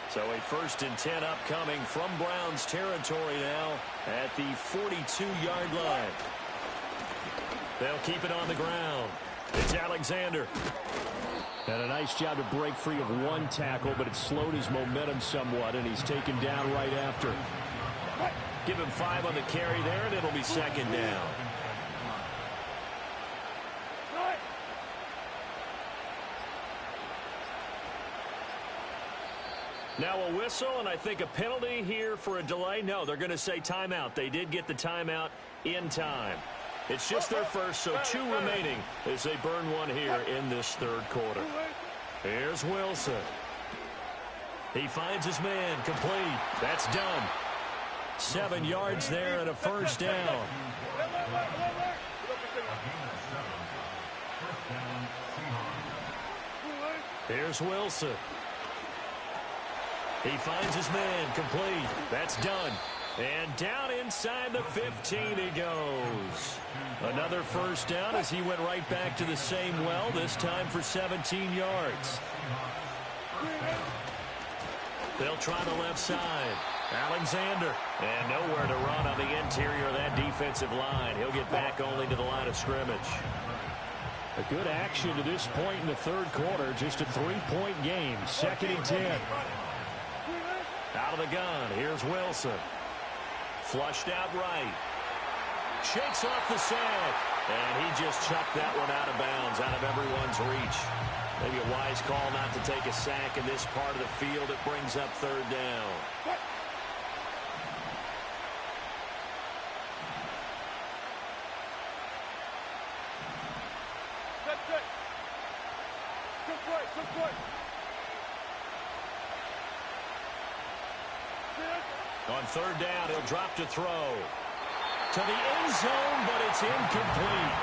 So a 1st and 10 upcoming from Browns territory now at the 42-yard line. They'll keep it on the ground. It's Alexander. And a nice job to break free of one tackle, but it slowed his momentum somewhat, and he's taken down right after. Give him 5 on the carry there, and it'll be 2nd down. Now a whistle, and I think a penalty here for a delay. No, they're going to say timeout. They did get the timeout in time. It's just their first, so 2 remaining as they burn one here in this 3rd quarter. Here's Wilson. He finds his man, complete. That's done. 7 yards there and a 1st down. Here's Wilson. He finds his man, complete. That's done. And down inside the 15 he goes. Another 1st down as he went right back to the same well, this time for 17 yards. They'll try the left side. Alexander. And nowhere to run on the interior of that defensive line. He'll get back only to the line of scrimmage. A good action to this point in the 3rd quarter. Just a 3-point game. 2nd and 10. Out of the gun, here's Wilson. Flushed out right. Shakes off the sack. And he just chucked that one out of bounds, out of everyone's reach. Maybe a wise call not to take a sack in this part of the field. It brings up 3rd down. Good play. On 3rd down, he'll drop to throw. To the end zone, but it's incomplete.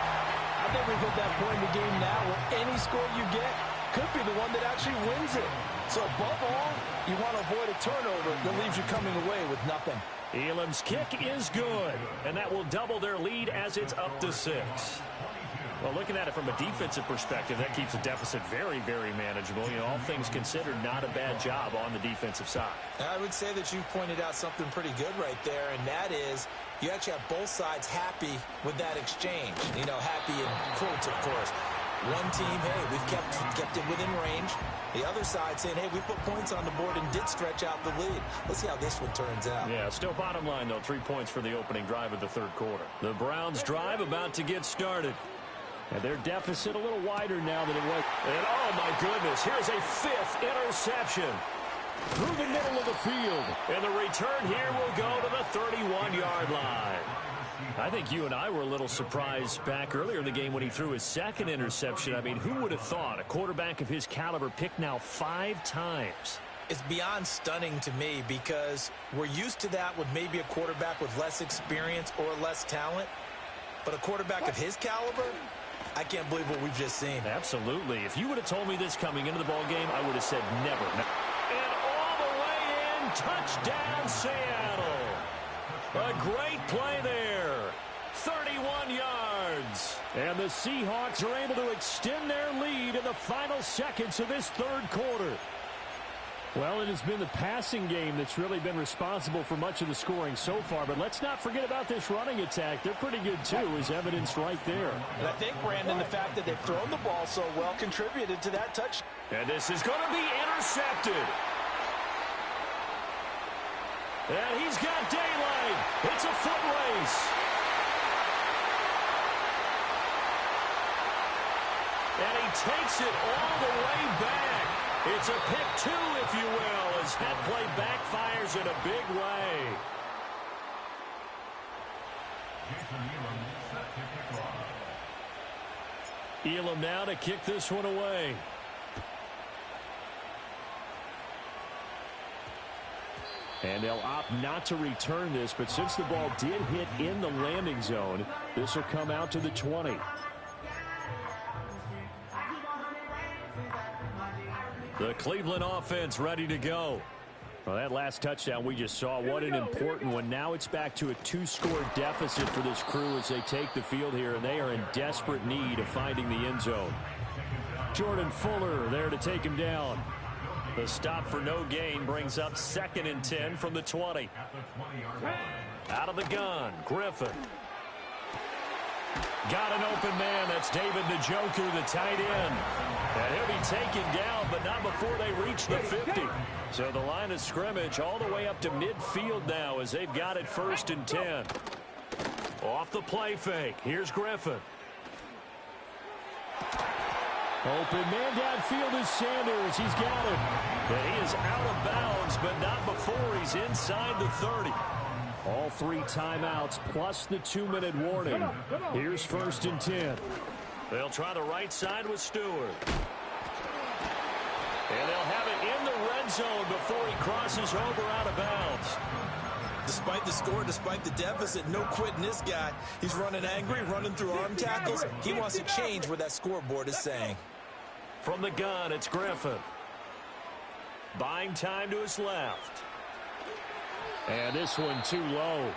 I think we've hit that point in the game now where any score you get could be the one that actually wins it. So above all, you want to avoid a turnover that leaves you coming away with nothing. Elam's kick is good, and that will double their lead as it's up to 6. Well, looking at it from a defensive perspective, that keeps the deficit very, very manageable. You know, all things considered, not a bad job on the defensive side. I would say that you've pointed out something pretty good right there, and that is you actually have both sides happy with that exchange. You know, happy in quotes, of course. One team, hey, we've kept it within range. The other side saying, hey, we put points on the board and did stretch out the lead. Let's see how this one turns out. Yeah, still bottom line, though, 3 points for the opening drive of the 3rd quarter. The Browns drive about to get started. And their deficit a little wider now than it was. And oh my goodness, here's a 5th interception. Through the middle of the field. And the return here will go to the 31-yard line. I think you and I were a little surprised back earlier in the game when he threw his 2nd interception. I mean, who would have thought a quarterback of his caliber picked now 5 times? It's beyond stunning to me because we're used to that with maybe a quarterback with less experience or less talent. But a quarterback of his caliber, I can't believe what we've just seen. Absolutely. If you would have told me this coming into the ballgame, I would have said never. And all the way in, touchdown Seattle. A great play there. 31 yards. And the Seahawks are able to extend their lead in the final seconds of this 3rd quarter. Well, it has been the passing game that's really been responsible for much of the scoring so far. But let's not forget about this running attack. They're pretty good, too, as evidenced right there. And I think, Brandon, the fact that they've thrown the ball so well contributed to that touch. And this is going to be intercepted. And he's got daylight. It's a foot race. And he takes it all the way back. It's a pick 2, if you will, as that play backfires in a big way. Elam now to kick this one away. And they'll opt not to return this, but since the ball did hit in the landing zone, this will come out to the 20. The Cleveland offense ready to go. Well, that last touchdown we just saw, what an important one. Now it's back to a 2-score deficit for this crew as they take the field here, and they are in desperate need of finding the end zone. Jordan Fuller there to take him down. The stop for no gain brings up 2nd and 10 from the 20. Out of the gun, Griffin. Got an open man. That's David Njoku, the tight end. And he'll be taken down, but not before they reach the 50. So the line of scrimmage all the way up to midfield now as they've got it 1st and 10. Off the play fake. Here's Griffin. Open man downfield is Sanders. He's got it. And he is out of bounds, but not before he's inside the 30. All 3 timeouts plus the 2-minute warning. Here's 1st and 10. They'll try the right side with Stewart. And they'll have it in the red zone before he crosses over out of bounds. Despite the score, despite the deficit, no quitting this guy. He's running angry, running through arm tackles. He wants to change what that scoreboard is saying. From the gun, it's Griffin. Buying time to his left. And this one too low.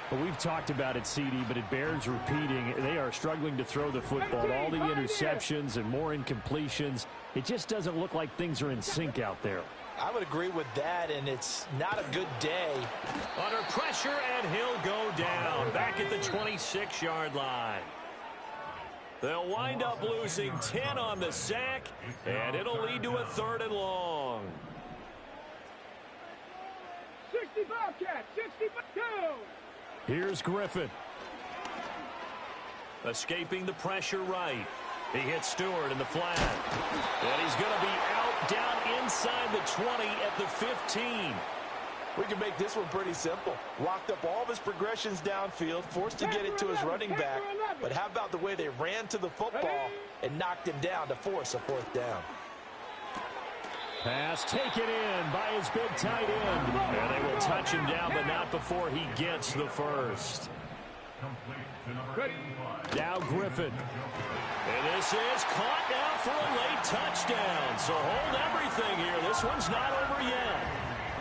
But we've talked about it, CD, but it bears repeating. They are struggling to throw the football. All the interceptions and more incompletions. It just doesn't look like things are in sync out there. I would agree with that, and it's not a good day. Under pressure, and he'll go down. Back at the 26-yard line. They'll wind up losing 10 on the sack, and it'll lead to a 3rd and long. 65 catch, 62. Here's Griffin. Escaping the pressure right. He hits Stewart in the flat. And he's going to be out down inside the 20 at the 15. We can make this one pretty simple. Locked up all of his progressions downfield, forced to get it to his running back. But how about the way they ran to the football and knocked him down to force a 4th down? Pass taken in by his big tight end. And they will touch him down, but not before he gets the 1st. Now Griffin. And this is caught now for a late touchdown. So hold everything here. This one's not over yet.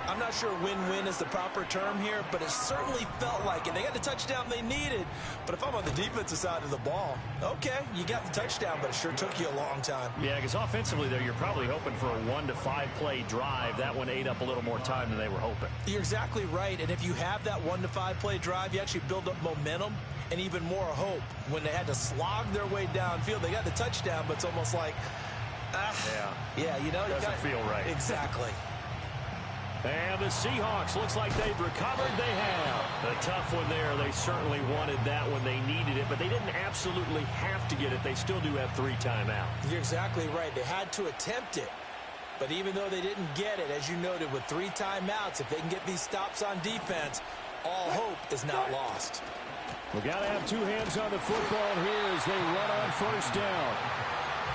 I'm not sure win-win is the proper term here, but it certainly felt like it. They got the touchdown they needed, but if I'm on the defensive side of the ball, okay, you got the touchdown, but it sure took you a long time. Yeah, because offensively, though, you're probably hoping for a 1 to 5 play drive. That one ate up a little more time than they were hoping. You're exactly right, and if you have that 1 to 5 play drive, you actually build up momentum and even more hope. When they had to slog their way downfield, they got the touchdown, but it's almost like, yeah, you know, doesn't feel right. Exactly. And the Seahawks, looks like they've recovered. They have. A tough one there. They certainly wanted that when they needed it, but they didn't absolutely have to get it. They still do have 3 timeouts. You're exactly right. They had to attempt it. But even though they didn't get it, as you noted, with 3 timeouts, if they can get these stops on defense, all hope is not lost. We've got to have 2 hands on the football here as they run on 1st down.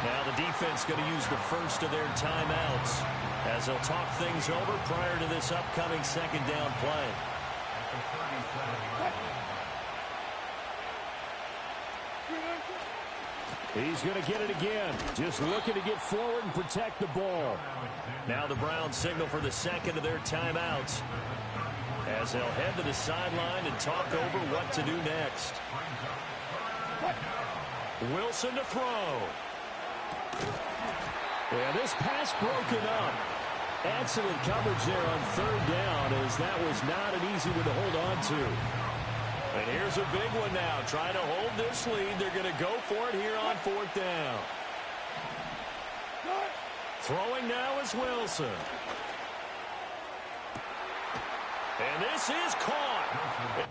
Now the defense going to use the first of their timeouts as they'll talk things over prior to this upcoming 2nd down play. He's going to get it again. Just looking to get forward and protect the ball. Now the Browns signal for the 2nd of their timeouts as they'll head to the sideline and talk over what to do next. Wilson to throw. Yeah, this pass broken up. Excellent coverage there on 3rd down, as that was not an easy one to hold on to. And here's a big one now. Trying to hold this lead. They're going to go for it here on 4th down. Throwing now is Wilson. And this is caught.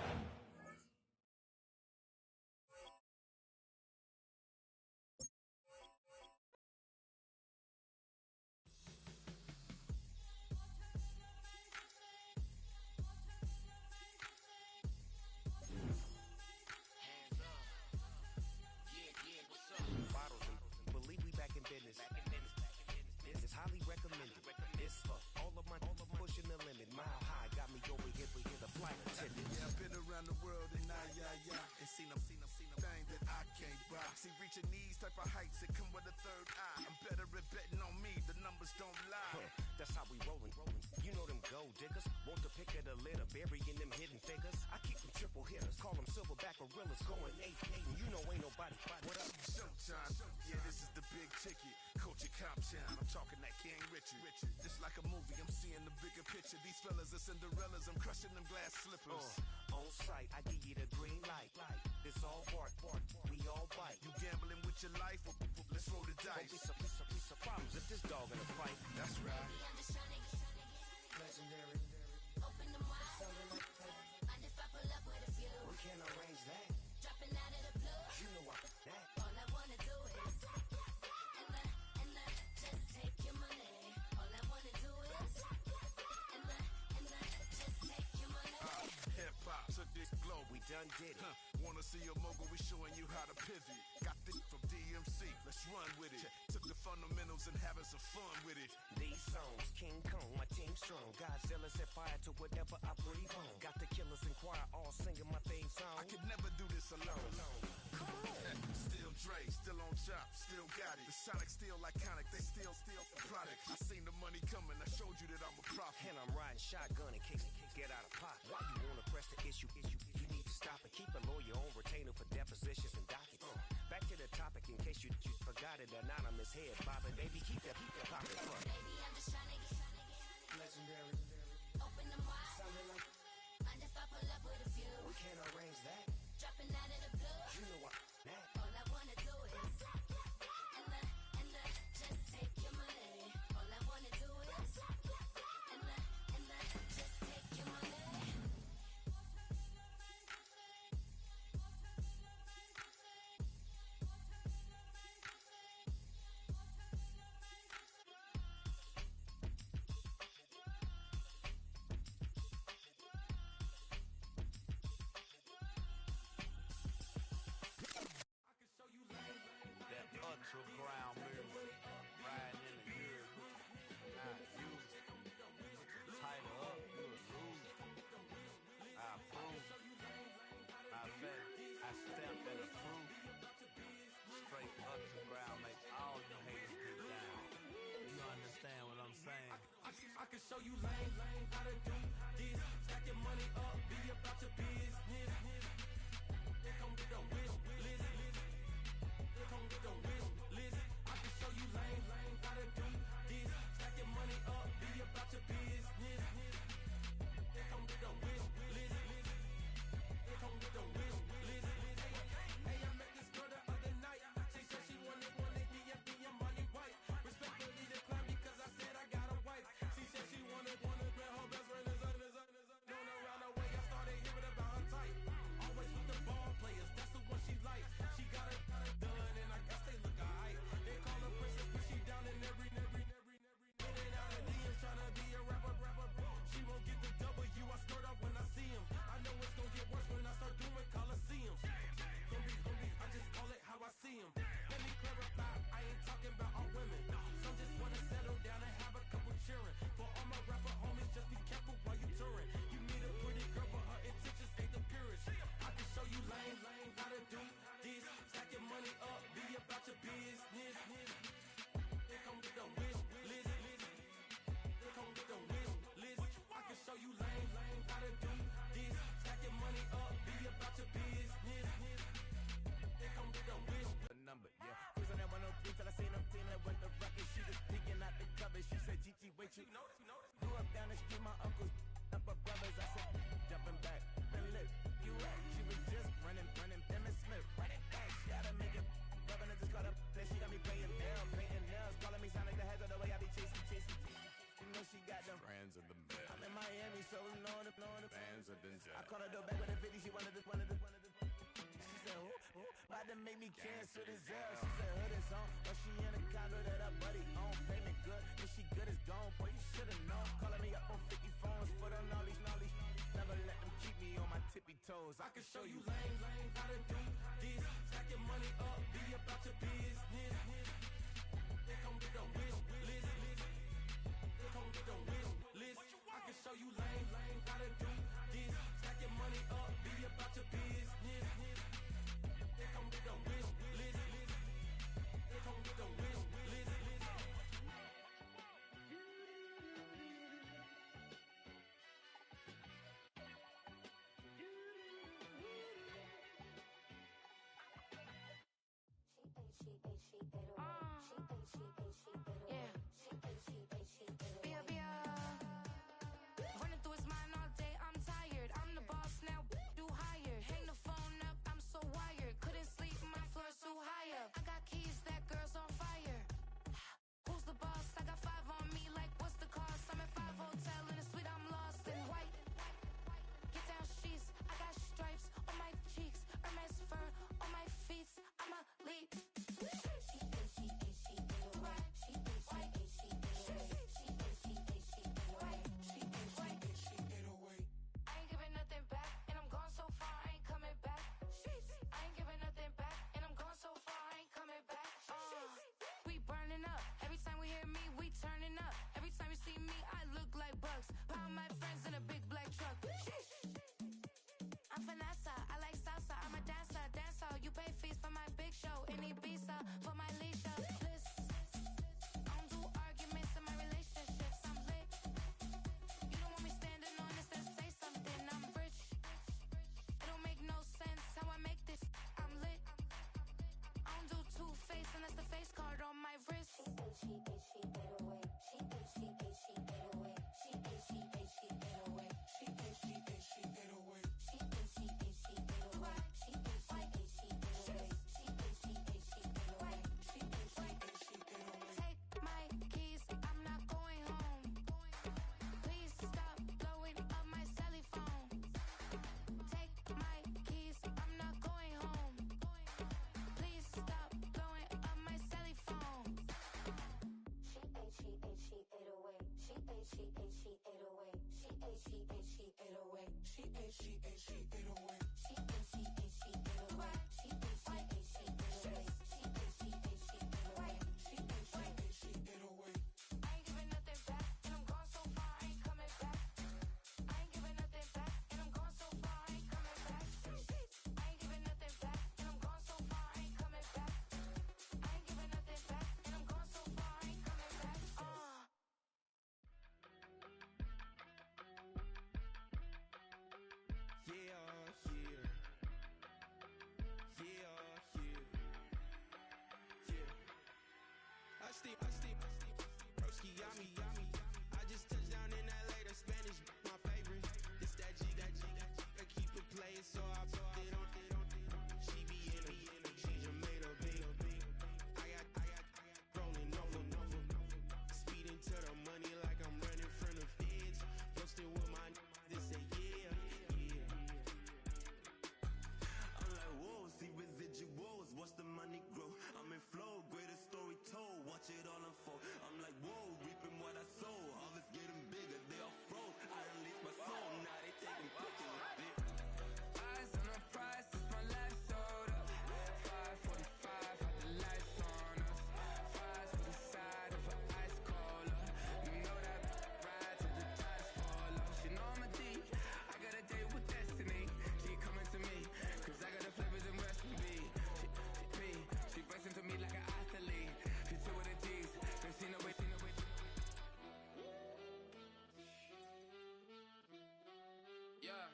It's highly recommended. It's for all of my pushing the limit. Mile high got me around the world and and seen them thing that I can't buy. See, reaching these type of heights, it come with a third eye. I'm better at betting on me, the numbers don't lie. That's how we rollin'. You know them gold diggers, want to pick at a litter, burying them hidden figures. I keep them triple hitters, call them silverback gorillas, going 8-8, and you know ain't nobody. What up? Showtime, yeah, this is the big ticket. Coach at Cop Town, I'm talking that King Richard. It's like a movie, I'm seeing the bigger picture. These fellas are Cinderellas, I'm crushing them glass slippers. On sight, I give you the green light. It's all bark, we all bite. You gambling with your life? Let's roll the dice. Don't be surprised if this dog in a fight. That's right. I'm just trying to get legendary. Open them wide. Something like that. And if I pull up with a few, we can arrange that. Dropping out of the blue. You know I that. All I wanna do is and just take your money. All I wanna do is and just take your money. Hip hop took this globe, we done did it. Wanna see a mogul? We showing you how to pivot. Got this from DMC, let's run with it. Took the fundamentals and having some fun with it. These songs, King Kong, my team strong. Godzilla set fire to whatever I breathe on. Got the killers in choir all singing my theme song. I could never do this alone. Still Dre, still on top, still got it. The Sonic still iconic, they still the product. I seen the money coming, I showed you that I'm a prophet. And I'm riding shotgun in case get out of pot. Why you wanna press the issue? You need to stop and keep a lawyer on retainer for depositions and dockets. Back to the topic in case you forgot it. Anonymous head bobbing, baby, keep that poppin'. Baby, I'm just trying to get legendary. Open them wide. Something like and if I pull up with a few, we can arrange that. Dropping out of the blue. You know what that. All I wanna do is and just take your money. All I wanna do is and just take your money. Ground music, riding in the good, I use it. Tighten up, good lose. I approve. I bet I stamp and approve. Straight up to ground, make all you haters get down. You understand what I'm saying? I can show you lame, how to do this. Stack your money up, be about your business. They come with a wish list. They come with a wish list. I can show you lame, how to do this. Stack your money up, be about your business. They come with a wish list. They come with a wish list. Hey, I met this girl the other night. She said she wanted DMV money white. Respectfully declined because I said I got a wife. She said she wanted her best friend is known around the way. I started hearing about her type. Always with the ball players, that's the one she like. She got it done, and I guess they look alright. They call her princess, but she down in every. In and out of DMs, trying to be a rapper. She won't get the W, I skirt off when I see him. I know it's gonna get worse when I start doing Coliseums. Gonna be, I just call it how I see him. Let me clarify, I ain't talking about all women. Some just wanna settle down and have a couple cheering. For all my rapper homies, just be careful while you touring. You meet a pretty girl, but her intentions ain't the purest. I can show you lame, how to do this. Stack your money up, be about your business. They come with a wish list. They come with a wish list. I can show you lame, how to do this. Stack your money up, be about your business. They come with a wish. Number, yeah. Cruising at 103 till I seen them team that went the record. She was peeking out the cover. She said, Gigi, wait, you know. Grew up down the street, my uncles up her brothers. I said, jumping back, and lit. You at? She was just running, Emmett Smith. Running back, she had to make it. Rubbing and just caught up. Then she got me painting nails. Calling me Sonic the Hedgehog the way I be chasing. You know she got them Brands of the best. I'm in Miami, so knowing the Bands of the I called her door back with a 50. She wanted the. She said, who? About to make me cancel this L. She said, hood is on, but she in a condo that her buddy own. Payment good, if she good is gone. Boy, you should've known. Calling me up on 50 phones, foot on knowledge. Never let them keep me on my tippy toes. I can show you lame, how to do this. Stack your money up, be about your business. They come with a wish list. They come with a wish list. I can show you lame, how to do this. Stack your money up, be about Running through his mind all day, I'm tired. I'm the boss now, do higher. Hang the phone up, I'm so wired. Couldn't sleep, my floor's too higher. I got keys, that girl's on fire. Who's the boss? I got 5 on me, like what's the cost? I'm at 5 hotel in a suite, I'm lost in white. Get down sheets, I got stripes on my cheeks, Hermes fur on my feet. I'm a lead. I ain't giving nothing back, and I'm gone so far, I ain't coming back. I ain't giving nothing back, and I'm gone so far, I ain't coming back. We burning up. Every time we hear me, we turning up. Every time you see me, I look like bugs. Pound my friends in a big black truck. I'm Vanessa, I like salsa, I'm a dancer, dance all. You pay fees for my big show in Ibiza, for my leisure. Bliss. I don't do arguments in my relationships, I'm lit. You don't want me standing on this, then say something, I'm rich. It don't make no sense how I make this, I'm lit. I don't do two-face unless the face card on my wrist. Take my keys, I'm not going home. Please stop blowing up my celly phone. Take my keys, I'm not going home. Please stop blowing up my celly phone. I ain't giving nothing back, and I'm gone so far, I ain't coming back. I ain't giving nothing back, and I'm gone so far, I ain't coming back. I ain't giving nothing back, and I'm gone so far, I ain't coming back. I ain't giving nothing back, and I'm gone so far, I ain't coming back. I steam, broski, yummy. I just touched down in LA, the Spanish, my favorite. This that G, I keep it playing, so I put it on. She be in it, she just made a big. I got rolling over, speeding to the money like I'm running from the feds. Posting with my they say yeah. I'm like, whoa, see residuals, watch the money grow. I'm in flow, greatest story told, watch it all unfold. I'm like, whoa, reaping what I sow. Harvest getting bigger, they all froze. I release my soul, now they taking pictures of it. Eyes on the prize, it's my life sold up. 5:45, had the lights on us. Fries to the side of an ice cola. You know that ride till the tires fall off. She know I'm a D, I got a date with destiny. She coming to me, cause I got the flavors and recipe. She pressing to me like an athlete. She two with the G's, then she know it. Yeah.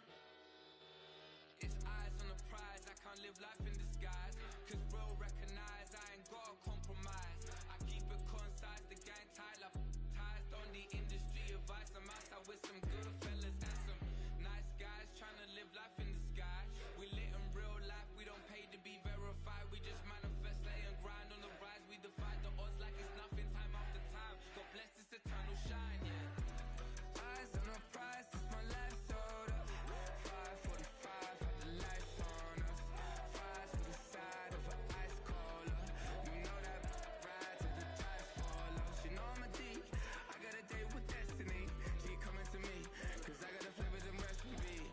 It's eyes on the prize, I can't live life in disguise. Cause real recognize I ain't gotta compromise. I keep it concise, the gang tied up. Ties on the industry advice. I'm outside with some good fellas and some nice guys trying to live life in the sky. We lit in real life, we don't pay to be verified. We just manifest, lay and grind on the rise. We defy the odds like it's nothing, time after time. God bless this eternal shine, yeah. Eyes on the prize, it's my life sold up. 5:45, had the lights on us. Fries to the side of an ice cola. You know that ride till the tires fall off. She know I'm a D, I got a date with destiny. She coming to me, cause I got the flavors and recipe.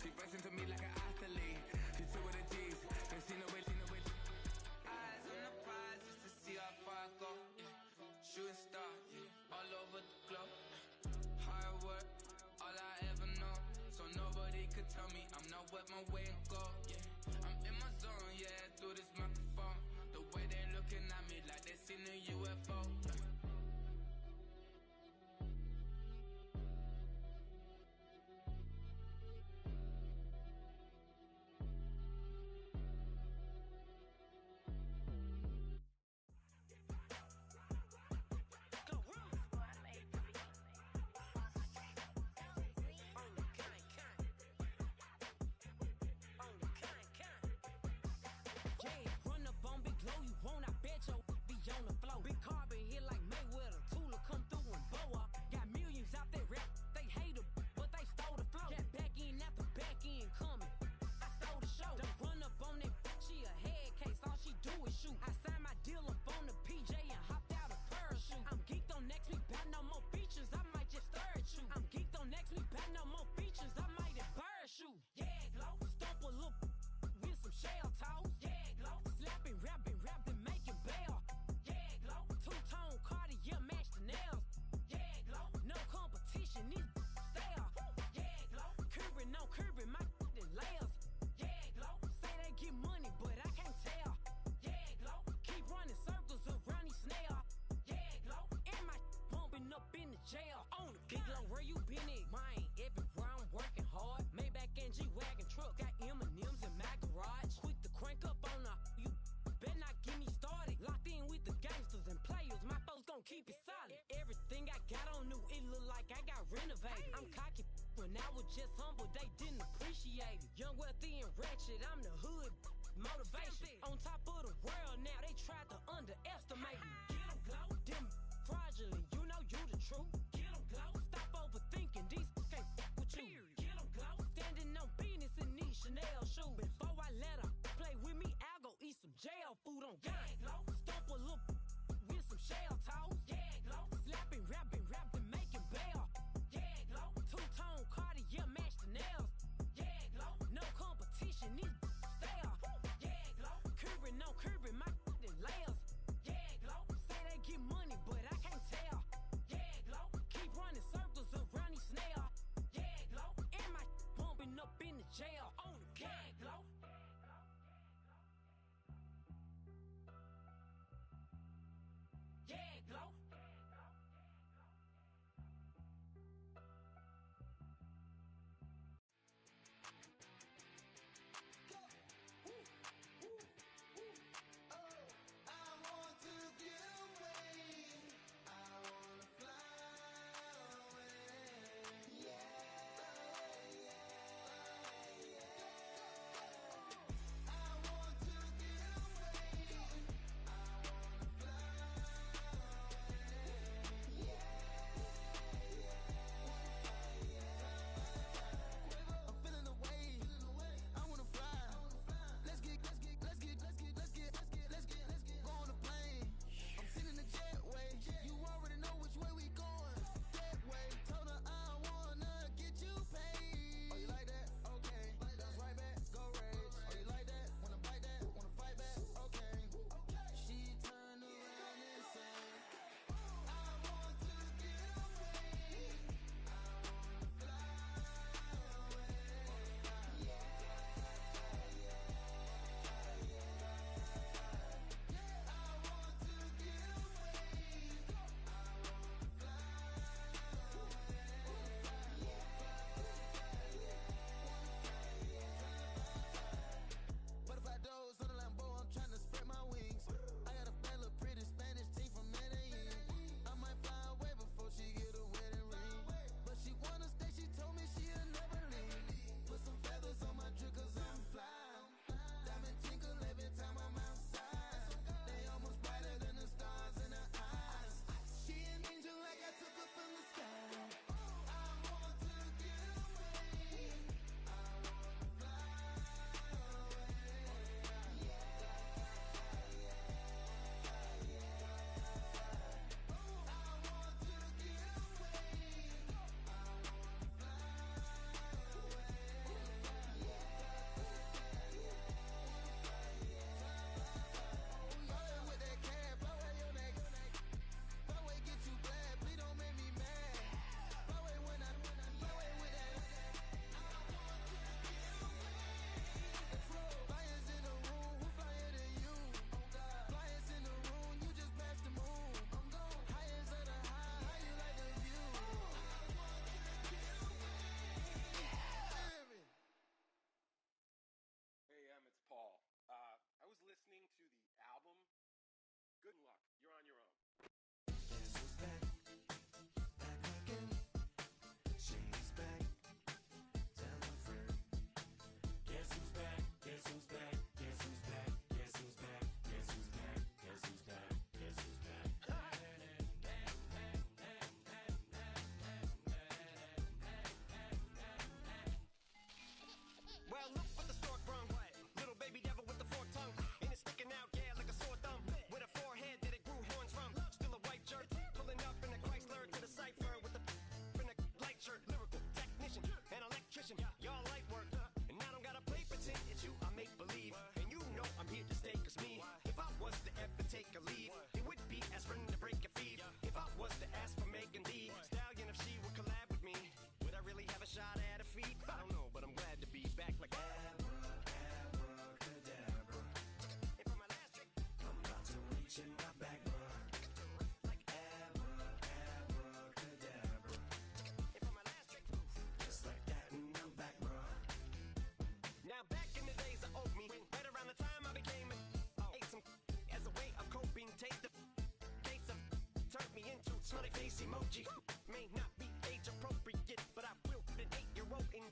She pressing to me like an athlete. She two with the G's, then she know it. Eyes on the prize just to see how far I go. Yeah. Shooting star, yeah. All over the globe. Hard work, all I ever know. So nobody could tell me I'm not wet my way and go. Yeah, I'm in my zone, yeah, through this microphone. The way they looking at me like they seen a UFO. were just humble, they didn't appreciate it. Young, wealthy, and wretched, I'm the hood motivation. On top of the world now, they tried to underestimate me. Get 'em, glow. Them fraudulent, you know you the truth. Get 'em, glow. Stop overthinking, these can't with you. Get 'em, glow. Standing on business in these Chanel shoes. Before I let her play with me, I'll go eat some jail food on gang. Stomp a little with some shell toes. Yeah, glow. Slapping, rapping, making bail. Yeah, glow. Two-tone Cartier match the nails. Yeah, glow. No competition, these stale. Yeah, glow. Curbing, no curbing, my layers. Yeah, glow. Say they get money, but I can't tell. Yeah, glow. Keep running circles around these snails. Yeah, glow. And my bumping up in the jail on the gang, glow. Yeah, glow. Well, look what the stork brung. Little baby devil with the forked tongue. And it's sticking out, yeah, like a sore thumb. With a forehead that it grew horns from. Still a white shirt. Pulling up in a Chrysler to the cipher with a in a light shirt. Lyrical technician, an electrician. Y'all light work. And I don't gotta play pretend. It's you, I make believe. And you know I'm here to stay, cause me. If I was to ever take a leave, it would be aspirin to break a feed. If I was to ask for Megan D Stallion, if she would collab with me, would I really have a shot at a feat? I don't know, but I'm glad to be back like abracadabra. And for my last trick, I'm about to reach in my back, like abracadabra. And for my last trick, just like that, and I'm back, bro. Now back in the days of oatmeal, right around the time I became ate some as a way of coping. Take the case of turned me into smiley face emoji. May not be age appropriate, but I will put an 8-year-old in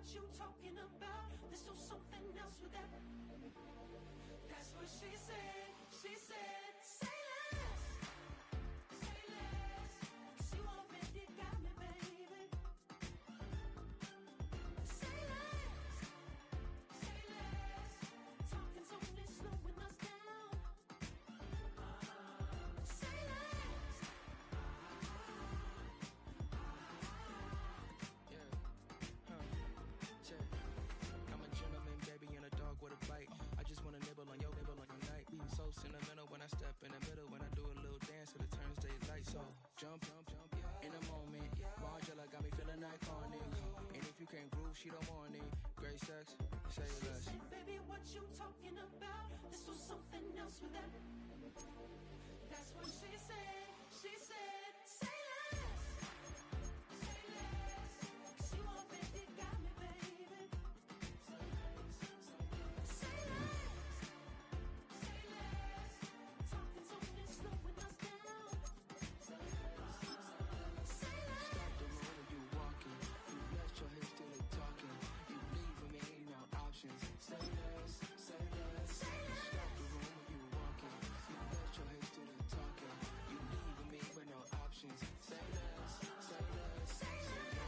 what you talking about. Let's do something else with that. That's what she said. She said, say less. Say less. 'Cause you already got me, baby. Say less. Say less. Talking's only slowing us down. Say less. I'm a gentleman, baby, and a dog with a bite. I just wanna nibble on your night. So sentimental when I step in the middle. When I do a little dance, till it turns daylight. So jump, in a moment. Margella got me feeling iconic. And if you can't groove, she don't want it. Great sex, say less. Say, baby, what you talking about? Let's do something else with that. That's what she said. She said, say less. Say less. 'Cause you already got me, baby. Say less. Say less. Talking's only slowing us down. Say less. Say less. Stop the road when you walking. You let your hips do the talking. You leaving me no options. Say less, say less. Stop the room when you walking. You let your hips do the talking. You leaving me with no options. Say less, say less, say less.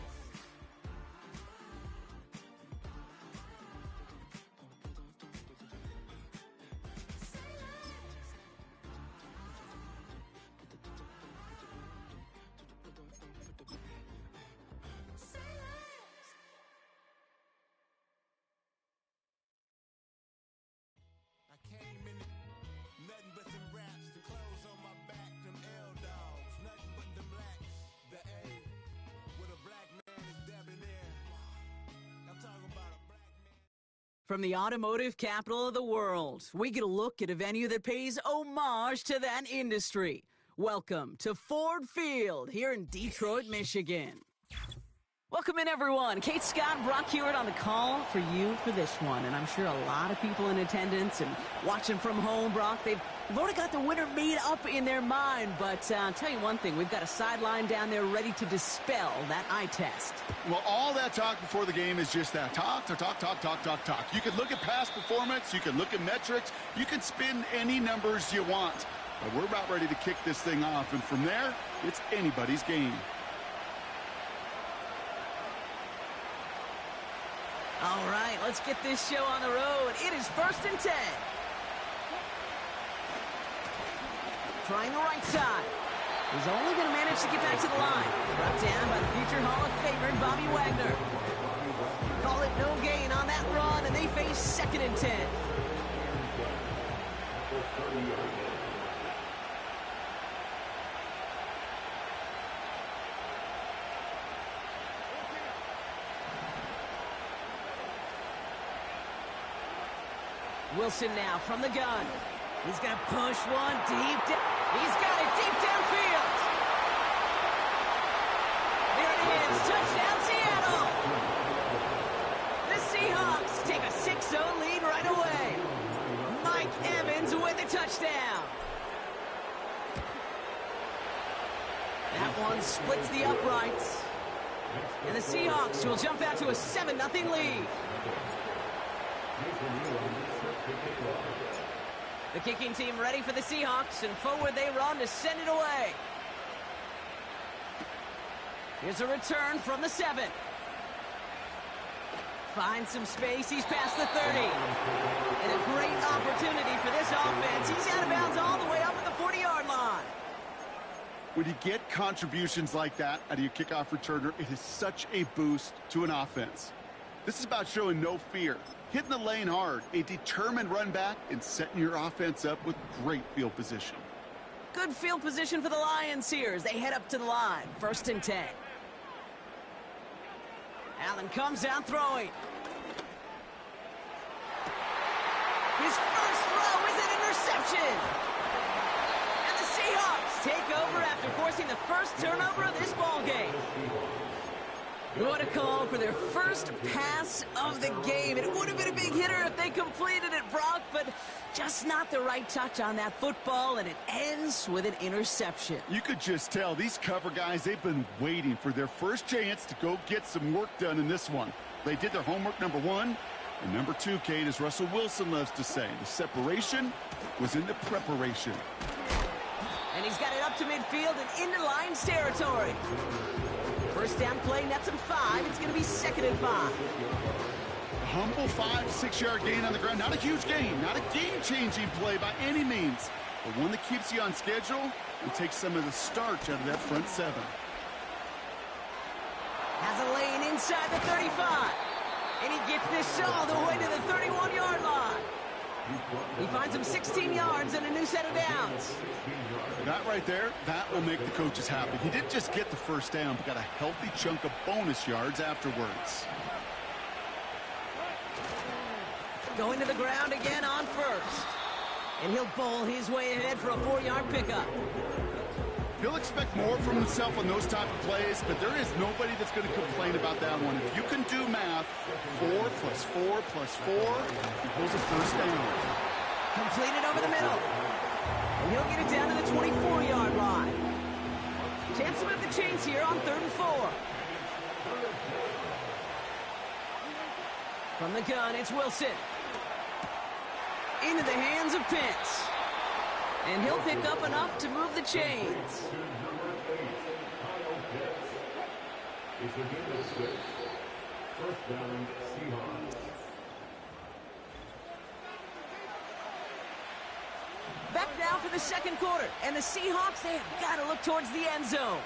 I came in nothing but them raps, the clothes on my back, them L dogs, nothing but them blacks. The A with a black man is debonair. I'm talking about a black man. From the automotive capital of the world, we get a look at a venue that pays homage to that industry. Welcome to Ford Field here in Detroit, Michigan. Welcome in, everyone. Kate Scott, Brock Hewitt on the call for you for this one. And I'm sure a lot of people in attendance and watching from home, Brock, they've already got the winner made up in their mind. But I'll tell you one thing, we've got a sideline down there ready to dispel that eye test. Well, all that talk before the game is just that. Talk. You can look at past performance. You can look at metrics. You can spin any numbers you want. But we're about ready to kick this thing off. And from there, it's anybody's game. All right, let's get this show on the road. It is 1st and 10. Trying the right side. He's only going to manage to get back to the line. Brought down by the future Hall of Famer, Bobby Wagner. Call it no gain on that run, and they face 2nd and 10. Wilson now from the gun. He's going to push one deep down. He's got it deep downfield. There it is. Touchdown, Seattle. The Seahawks take a 6-0 lead right away. Mike Evans with the touchdown. That one splits the uprights. And the Seahawks will jump out to a 7-0 lead. The kicking team ready for the Seahawks, and forward they run to send it away. Here's a return from the 7. Finds some space. He's past the 30. And a great opportunity for this offense. He's out of bounds all the way up at the 40-yard line. When you get contributions like that out of your kickoff returner, it is such a boost to an offense. This is about showing no fear, hitting the lane hard, a determined run back, and setting your offense up with great field position. Good field position for the Lions here as they head up to the line. 1st and 10. Allen comes out throwing. His first throw is an interception. And the Seahawks take over after forcing the first turnover of this ballgame. What a call for their first pass of the game. It would have been a big hitter if they completed it, Brock, but just not the right touch on that football, and it ends with an interception. You could just tell these cover guys, they've been waiting for their first chance to go get some work done in this one. They did their homework, number one. And number two, Kate, as Russell Wilson loves to say, the separation was in the preparation. And he's got it up to midfield and into Lions territory. First down play, nets him 5. It's going to be 2nd and 5. A humble 5 to 6 yard gain on the ground. Not a huge gain, not a game-changing play by any means, but one that keeps you on schedule and takes some of the starch out of that front 7. Has a lane inside the 35. And he gets this all the way to the 31-yard line. He finds him 16 yards and a new set of downs. That right there, that will make the coaches happy. He didn't just get the first down, but got a healthy chunk of bonus yards afterwards. Going to the ground again on first. And he'll bowl his way ahead for a 4-yard pickup. He'll expect more from himself on those type of plays, but there is nobody that's going to complain about that one. If you can do math, 4 + 4 + 4 equals a first down. Completed over the middle. And he'll get it down to the 24-yard line. Chance to move the chains here on 3rd and 4. From the gun, it's Wilson. Into the hands of Pitts. And he'll pick up enough to move the chains. It's a game of 6. First down, Seahawks. Back now for the 2nd quarter. And the Seahawks, they have got to look towards the end zone.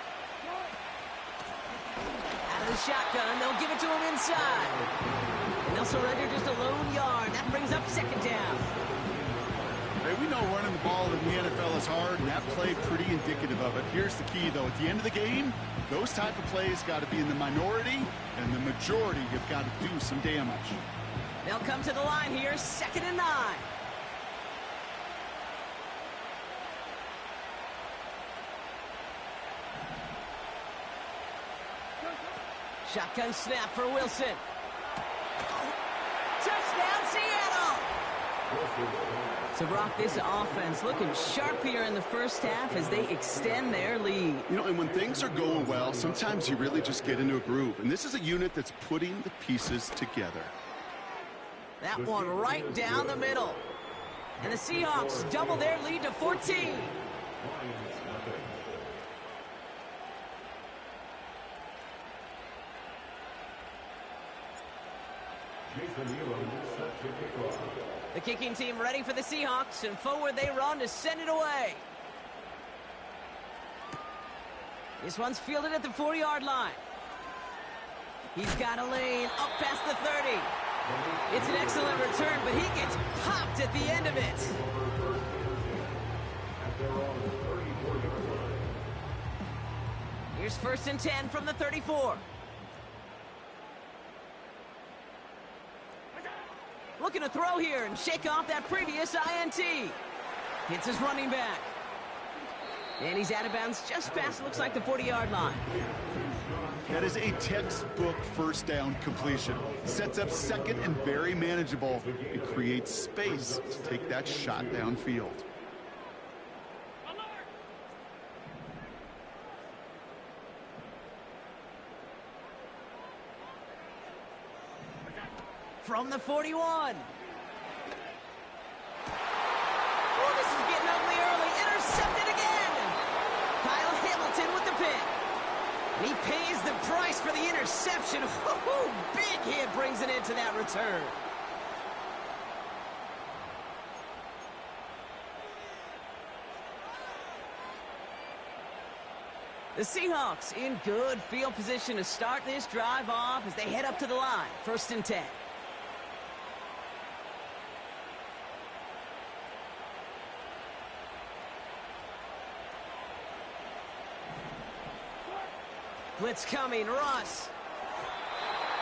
Out of the shotgun, they'll give it to him inside. And they'll surrender just a lone yard. That brings up 2nd down. Hey, we know running the ball in the NFL is hard, and that play pretty indicative of it. Here's the key, though. At the end of the game, those type of plays got to be in the minority, and the majority have got to do some damage. They'll come to the line here, 2nd and 9. Shotgun snap for Wilson. Touchdown, Seattle! So, Brock, this offense looking sharp here in the first half as they extend their lead. You know, and when things are going well, sometimes you really just get into a groove. And this is a unit that's putting the pieces together. That one right down the middle. And the Seahawks double their lead to 14. The kicking team ready for the Seahawks, and forward they run to send it away. This one's fielded at the 4-yard line. He's got a lane up past the 30. It's an excellent return, but he gets popped at the end of it. Here's 1st and 10 from the 34. Looking to throw here and shake off that previous INT. Hits his running back. And he's out of bounds just past, looks like, the 40-yard line. That is a textbook first down completion. Sets up 2nd and very manageable. It creates space to take that shot downfield. From the 41. Oh, this is getting ugly early. Intercepted again. Kyle Hamilton with the pick. And he pays the price for the interception. Oh, big hit brings it into that return. The Seahawks in good field position to start this drive off as they head up to the line. 1st and 10. Blitz coming, Russ.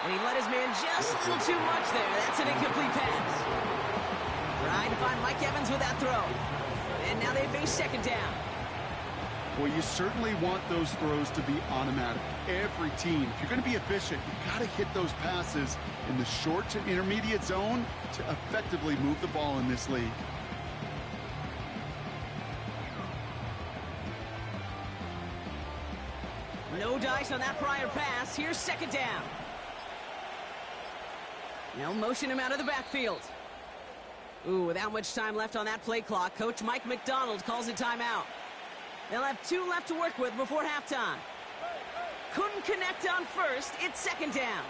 And he let his man just a little too much there. That's an incomplete pass. Trying to find Mike Evans with that throw. And now they face 2nd down. Well, you certainly want those throws to be automatic. Every team, if you're going to be efficient, you've got to hit those passes in the short to intermediate zone to effectively move the ball in this league. No dice on that prior pass. Here's 2nd down. Now motion him out of the backfield. Ooh, without much time left on that play clock, Coach Mike McDonald calls a timeout. They'll have 2 left to work with before halftime. Couldn't connect on first. It's second down.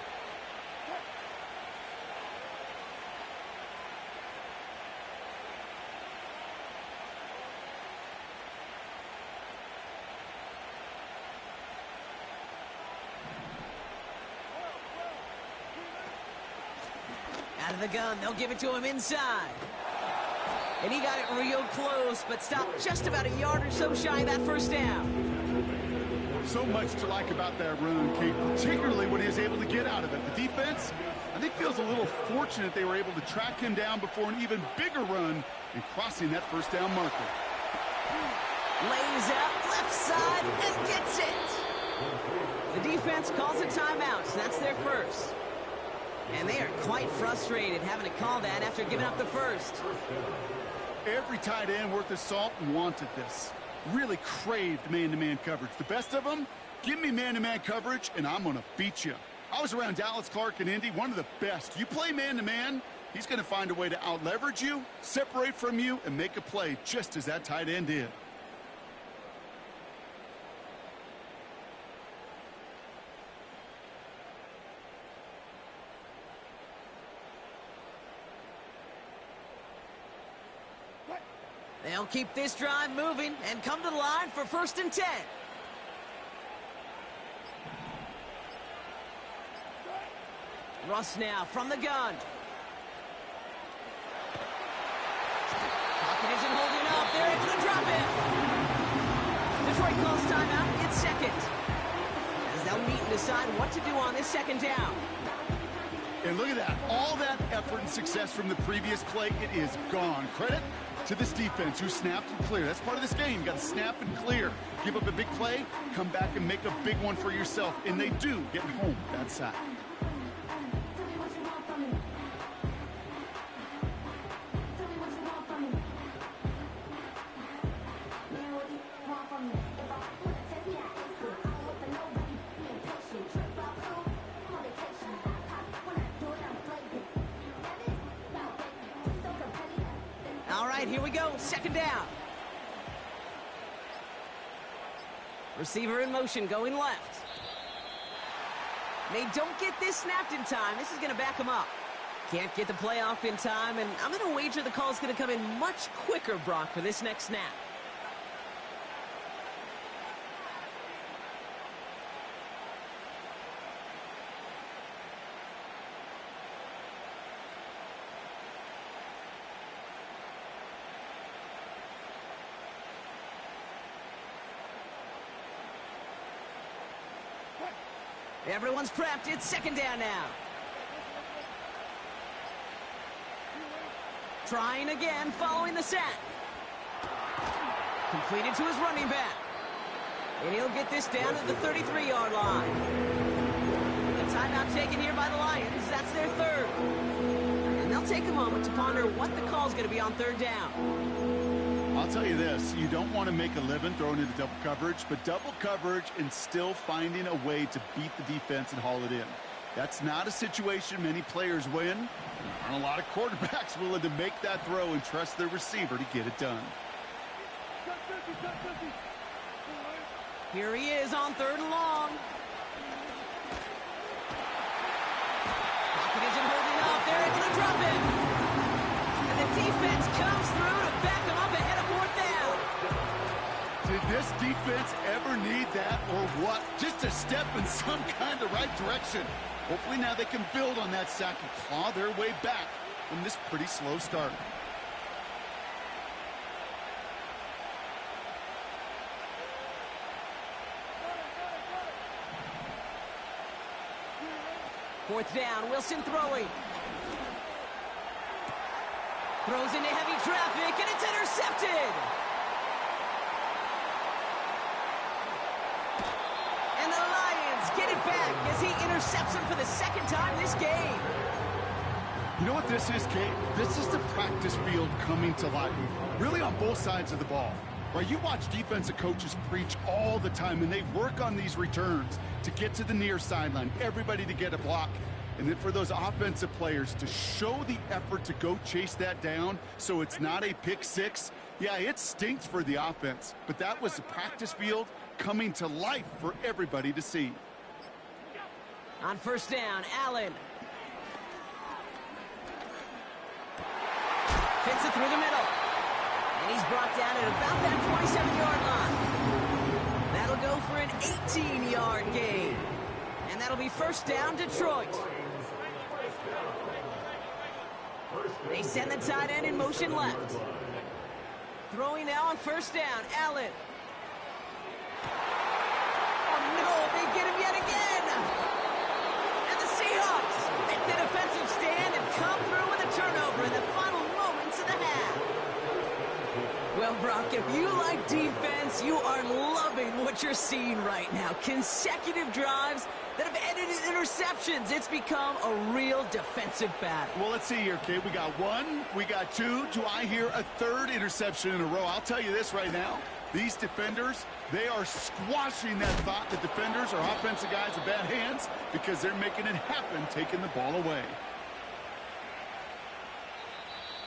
Out of the gun, they'll give it to him inside. And he got it real close, but stopped just about a yard or so shy of that first down. So much to like about that run, Kate, particularly when he was able to get out of it. The defense, I think, feels a little fortunate they were able to track him down before an even bigger run and crossing that first down marker. Lays out left side and gets it. The defense calls a timeout, so that's their first. And they are quite frustrated having to call that after giving up the first. Every tight end worth his salt wanted this. Really craved man-to-man coverage. The best of them, give me man-to-man coverage, and I'm going to beat you. I was around Dallas Clark and Indy, one of the best. You play man-to-man, he's going to find a way to out-leverage you, separate from you, and make a play just as that tight end did. They'll keep this drive moving and come to the line for 1st and 10. Russ now from the gun. Pocket isn't holding up. They're able to drop it. Detroit calls timeout. It's second. As they'll meet and decide what to do on this second down. And look at that. All that effort and success from the previous play, it is gone. Credit to this defense who snapped and cleared. That's part of this game. You got to snap and clear. Give up a big play, come back and make a big one for yourself. And they do, getting home that side. All right, here we go. Second down. Receiver in motion, going left. They don't get this snapped in time. This is going to back them up. Can't get the play off in time, and I'm going to wager the call's going to come in much quicker, Brock, for this next snap. Everyone's prepped. It's second down now. Trying again, following the sack. Completed to his running back. And he'll get this down to the 33-yard line. A timeout taken here by the Lions. That's their third. And they'll take a moment to ponder what the call's going to be on third down. I'll tell you this, you don't want to make a living throwing into double coverage, but double coverage and still finding a way to beat the defense and haul it in. That's not a situation many players win. There aren't a lot of quarterbacks willing to make that throw and trust their receiver to get it done. Here he is on third and long. Pocket isn't holding up. They're able to drop it. And the defense comes through to back him up ahead of fourth down. Did this defense ever need that or what? Just a step in some kind of right direction. Hopefully now they can build on that sack and claw their way back from this pretty slow start. Fourth down, Wilson throwing. Throws into heavy traffic, and it's intercepted. And the Lions get it back as he intercepts him for the second time this game. You know what this is, Kate? This is the practice field coming to life. Really on both sides of the ball. Right, you watch defensive coaches preach all the time, and they work on these returns to get to the near sideline, everybody to get a block. And then for those offensive players to show the effort to go chase that down so it's not a pick six, yeah, it stinks for the offense. But that was the practice field coming to life for everybody to see. On first down, Allen. Fits it through the middle. And he's brought down at about that 27-yard line. That'll go for an 18-yard gain. And that'll be first down, Detroit. They send the tight end in motion left. Throwing now on first down, Allen. Oh, no, they get him yet again. And the Seahawks make the defensive stand and come through with a turnover in the final moments of the half. Well, Brock, if you like defense, you are loving what you're seeing right now. Consecutive drives that have ended in interceptions. It's become a real defensive battle. Well, let's see here, Kate. We got one, we got two. Do I hear a third interception in a row? I'll tell you this right now. These defenders, they are squashing that thought that defenders or offensive guys with bad hands because they're making it happen, taking the ball away.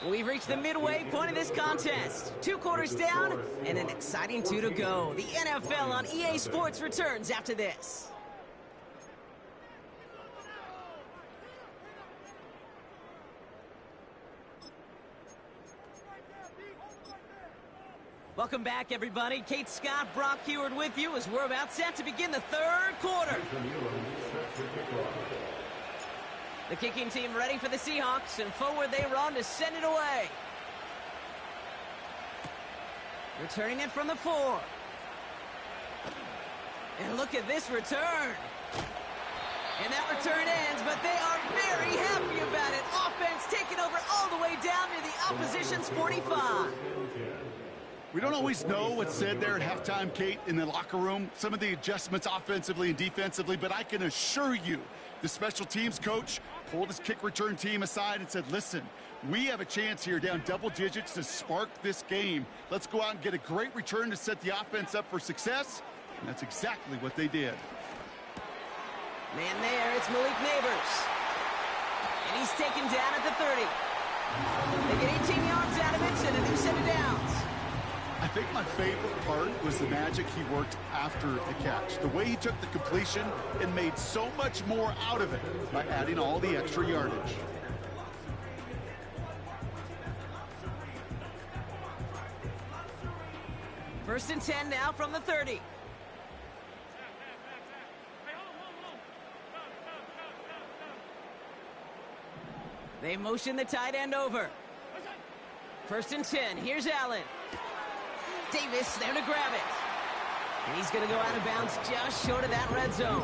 We've reached the midway point of this contest. 2 quarters down and an exciting 2 to go. The NFL on EA Sports returns after this. Welcome back, everybody. Kate Scott, Brock Heward with you as we're about set to begin the 3rd quarter. The kicking team ready for the Seahawks, and forward they run to send it away. Returning it from the 4. And look at this return. And that return ends, but they are very happy about it. Offense taking over all the way down near the opposition's 45. We don't always know what's said there at halftime, Kate, in the locker room. Some of the adjustments offensively and defensively, but I can assure you the special teams coach pulled his kick return team aside and said, listen, we have a chance here down double digits to spark this game. Let's go out and get a great return to set the offense up for success. And that's exactly what they did. Man there, it's Malik Neighbors. And he's taken down at the 30. They get 18 yards out of it and a new set of downs. I think my favorite part was the magic he worked after the catch. The way he took the completion and made so much more out of it by adding all the extra yardage. First and 10 now from the 30. They motion the tight end over. First and 10. Here's Allen. Davis there to grab it. And he's going to go out of bounds just short of that red zone.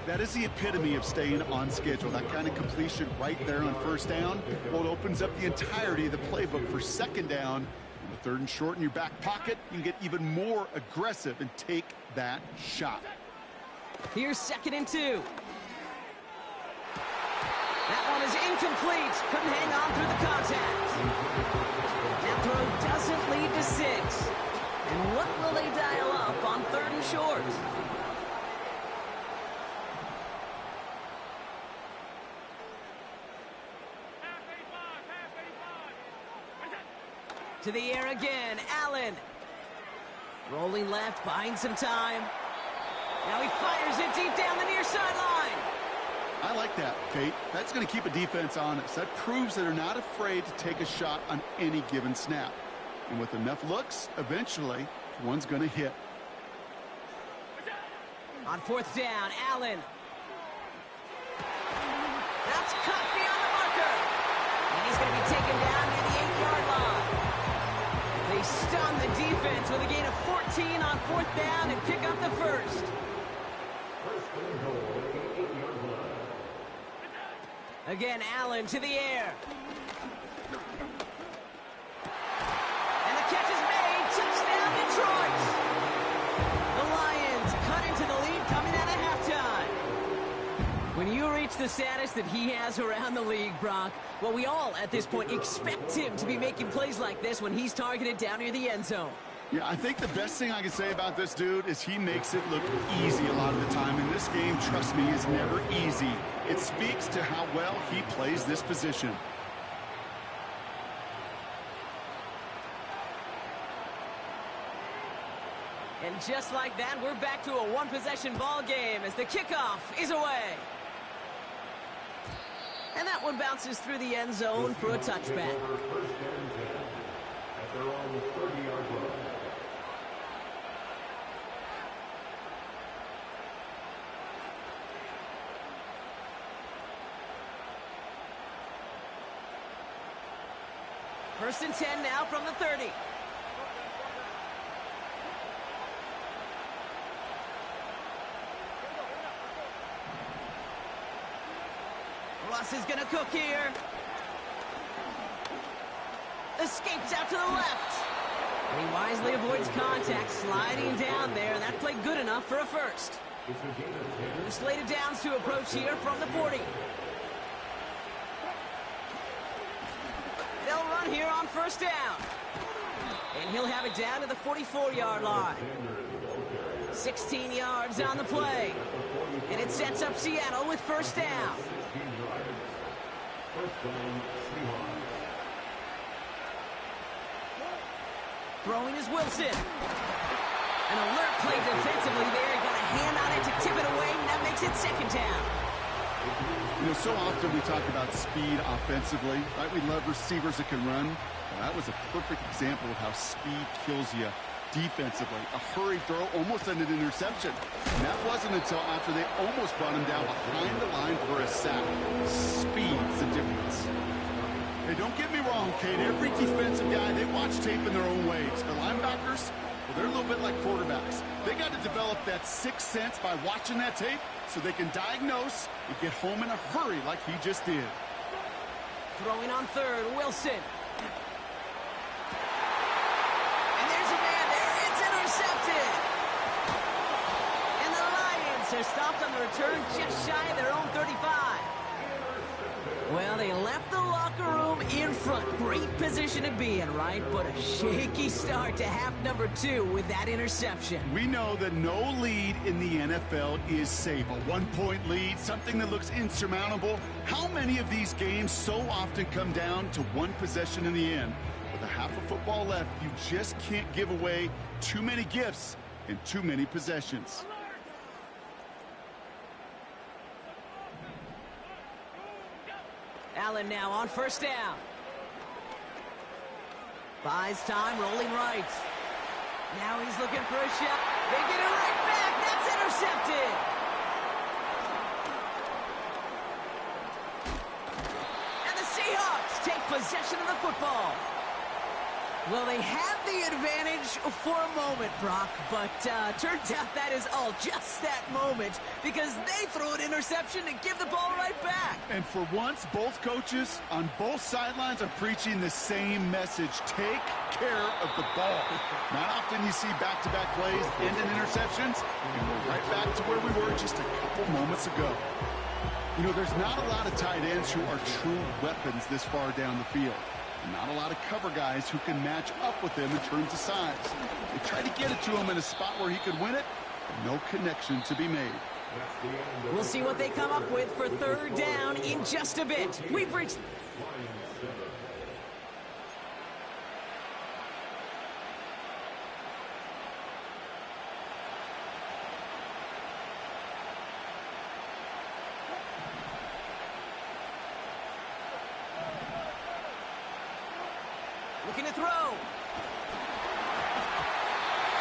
That is the epitome of staying on schedule. That kind of completion right there on first down. Well, it opens up the entirety of the playbook for second down. On the 3rd and short in your back pocket, you can get even more aggressive and take that shot. Here's 2nd and 2. That one is incomplete. Couldn't hang on through the contact. That throw doesn't lead to 6. And what will they dial up on 3rd and short? To the air again, Allen. Rolling left, buying some time. Now he fires it deep down the near sideline. I like that, Kate. That's going to keep a defense honest. That proves that they're not afraid to take a shot on any given snap. And with enough looks, eventually, one's going to hit. On 4th down, Allen. That's cut beyond the marker. And he's going to be taken down near the 8-yard line. They stun the defense with a gain of 14 on 4th down and pick up the first. Again, Allen to the air. And the catch is made. Touchdown, Detroit. The Lions cut into the lead coming out of halftime. When you reach the status that he has around the league, Brock, well, we all at this point expect him to be making plays like this when he's targeted down near the end zone. Yeah, I think the best thing I can say about this dude is he makes it look easy a lot of the time. And this game, trust me, is never easy. It speaks to how well he plays this position. And just like that, we're back to a one-possession ball game as the kickoff is away. And that one bounces through the end zone for a touchback. First and 10 now from the 30. Russ is gonna cook here. Escapes out to the left. And he wisely avoids contact, sliding down there. That played good enough for a first. Loose laid downs to approach here from the 40. They'll run here on first down. And he'll have it down to the 44-yard line. 16 yards on the play. And it sets up Seattle with first down. Throwing is Wilson. An alert play defensively there. Got a hand on it to tip it away, and that makes it second down. You know, so often we talk about speed offensively, right? We love receivers that can run. Well, that was a perfect example of how speed kills you defensively. A hurried throw almost ended an interception. And that wasn't until after they almost brought him down behind the line for a sack. Speed's the difference. Hey, don't get me wrong, Kate. Every defensive guy, they watch tape in their own ways. The linebackers, well, they're a little bit like quarterbacks. They got to develop that sixth sense by watching that tape so they can diagnose and get home in a hurry like he just did. Throwing on third, Wilson. And there's a man there. It's intercepted. And the Lions are stopped on the return just shy of their own 35. Well, they left the locker room in front. Great position to be in, right? But a shaky start to half number 2 with that interception. We know that no lead in the NFL is safe. A one-point lead, something that looks insurmountable. How many of these games so often come down to one possession in the end? With a half of football left, you just can't give away too many gifts and too many possessions. Allen now on first down. Buys time, rolling right. Now he's looking for a shot. They get it right back. That's intercepted. And the Seahawks take possession of the football. Well, they had the advantage for a moment, Brock, but turns out that is all just that moment because they throw an interception and give the ball right back. And for once, both coaches on both sidelines are preaching the same message. Take care of the ball. Not often you see back-to-back plays end in interceptions, and we're right back to where we were just a couple moments ago. You know, there's not a lot of tight ends who are true weapons this far down the field. Not a lot of cover guys who can match up with him in terms of size. They tried to get it to him in a spot where he could win it, but no connection to be made. We'll see what they come up with for third down in just a bit. We've reached... Looking to throw.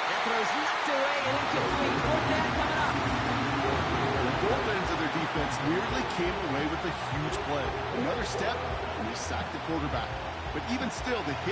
That throw's knocked away and incomplete. Fourth down coming up. Both ends of their defense nearly came away with a huge play. Another step, and they sacked the quarterback. But even still, the hit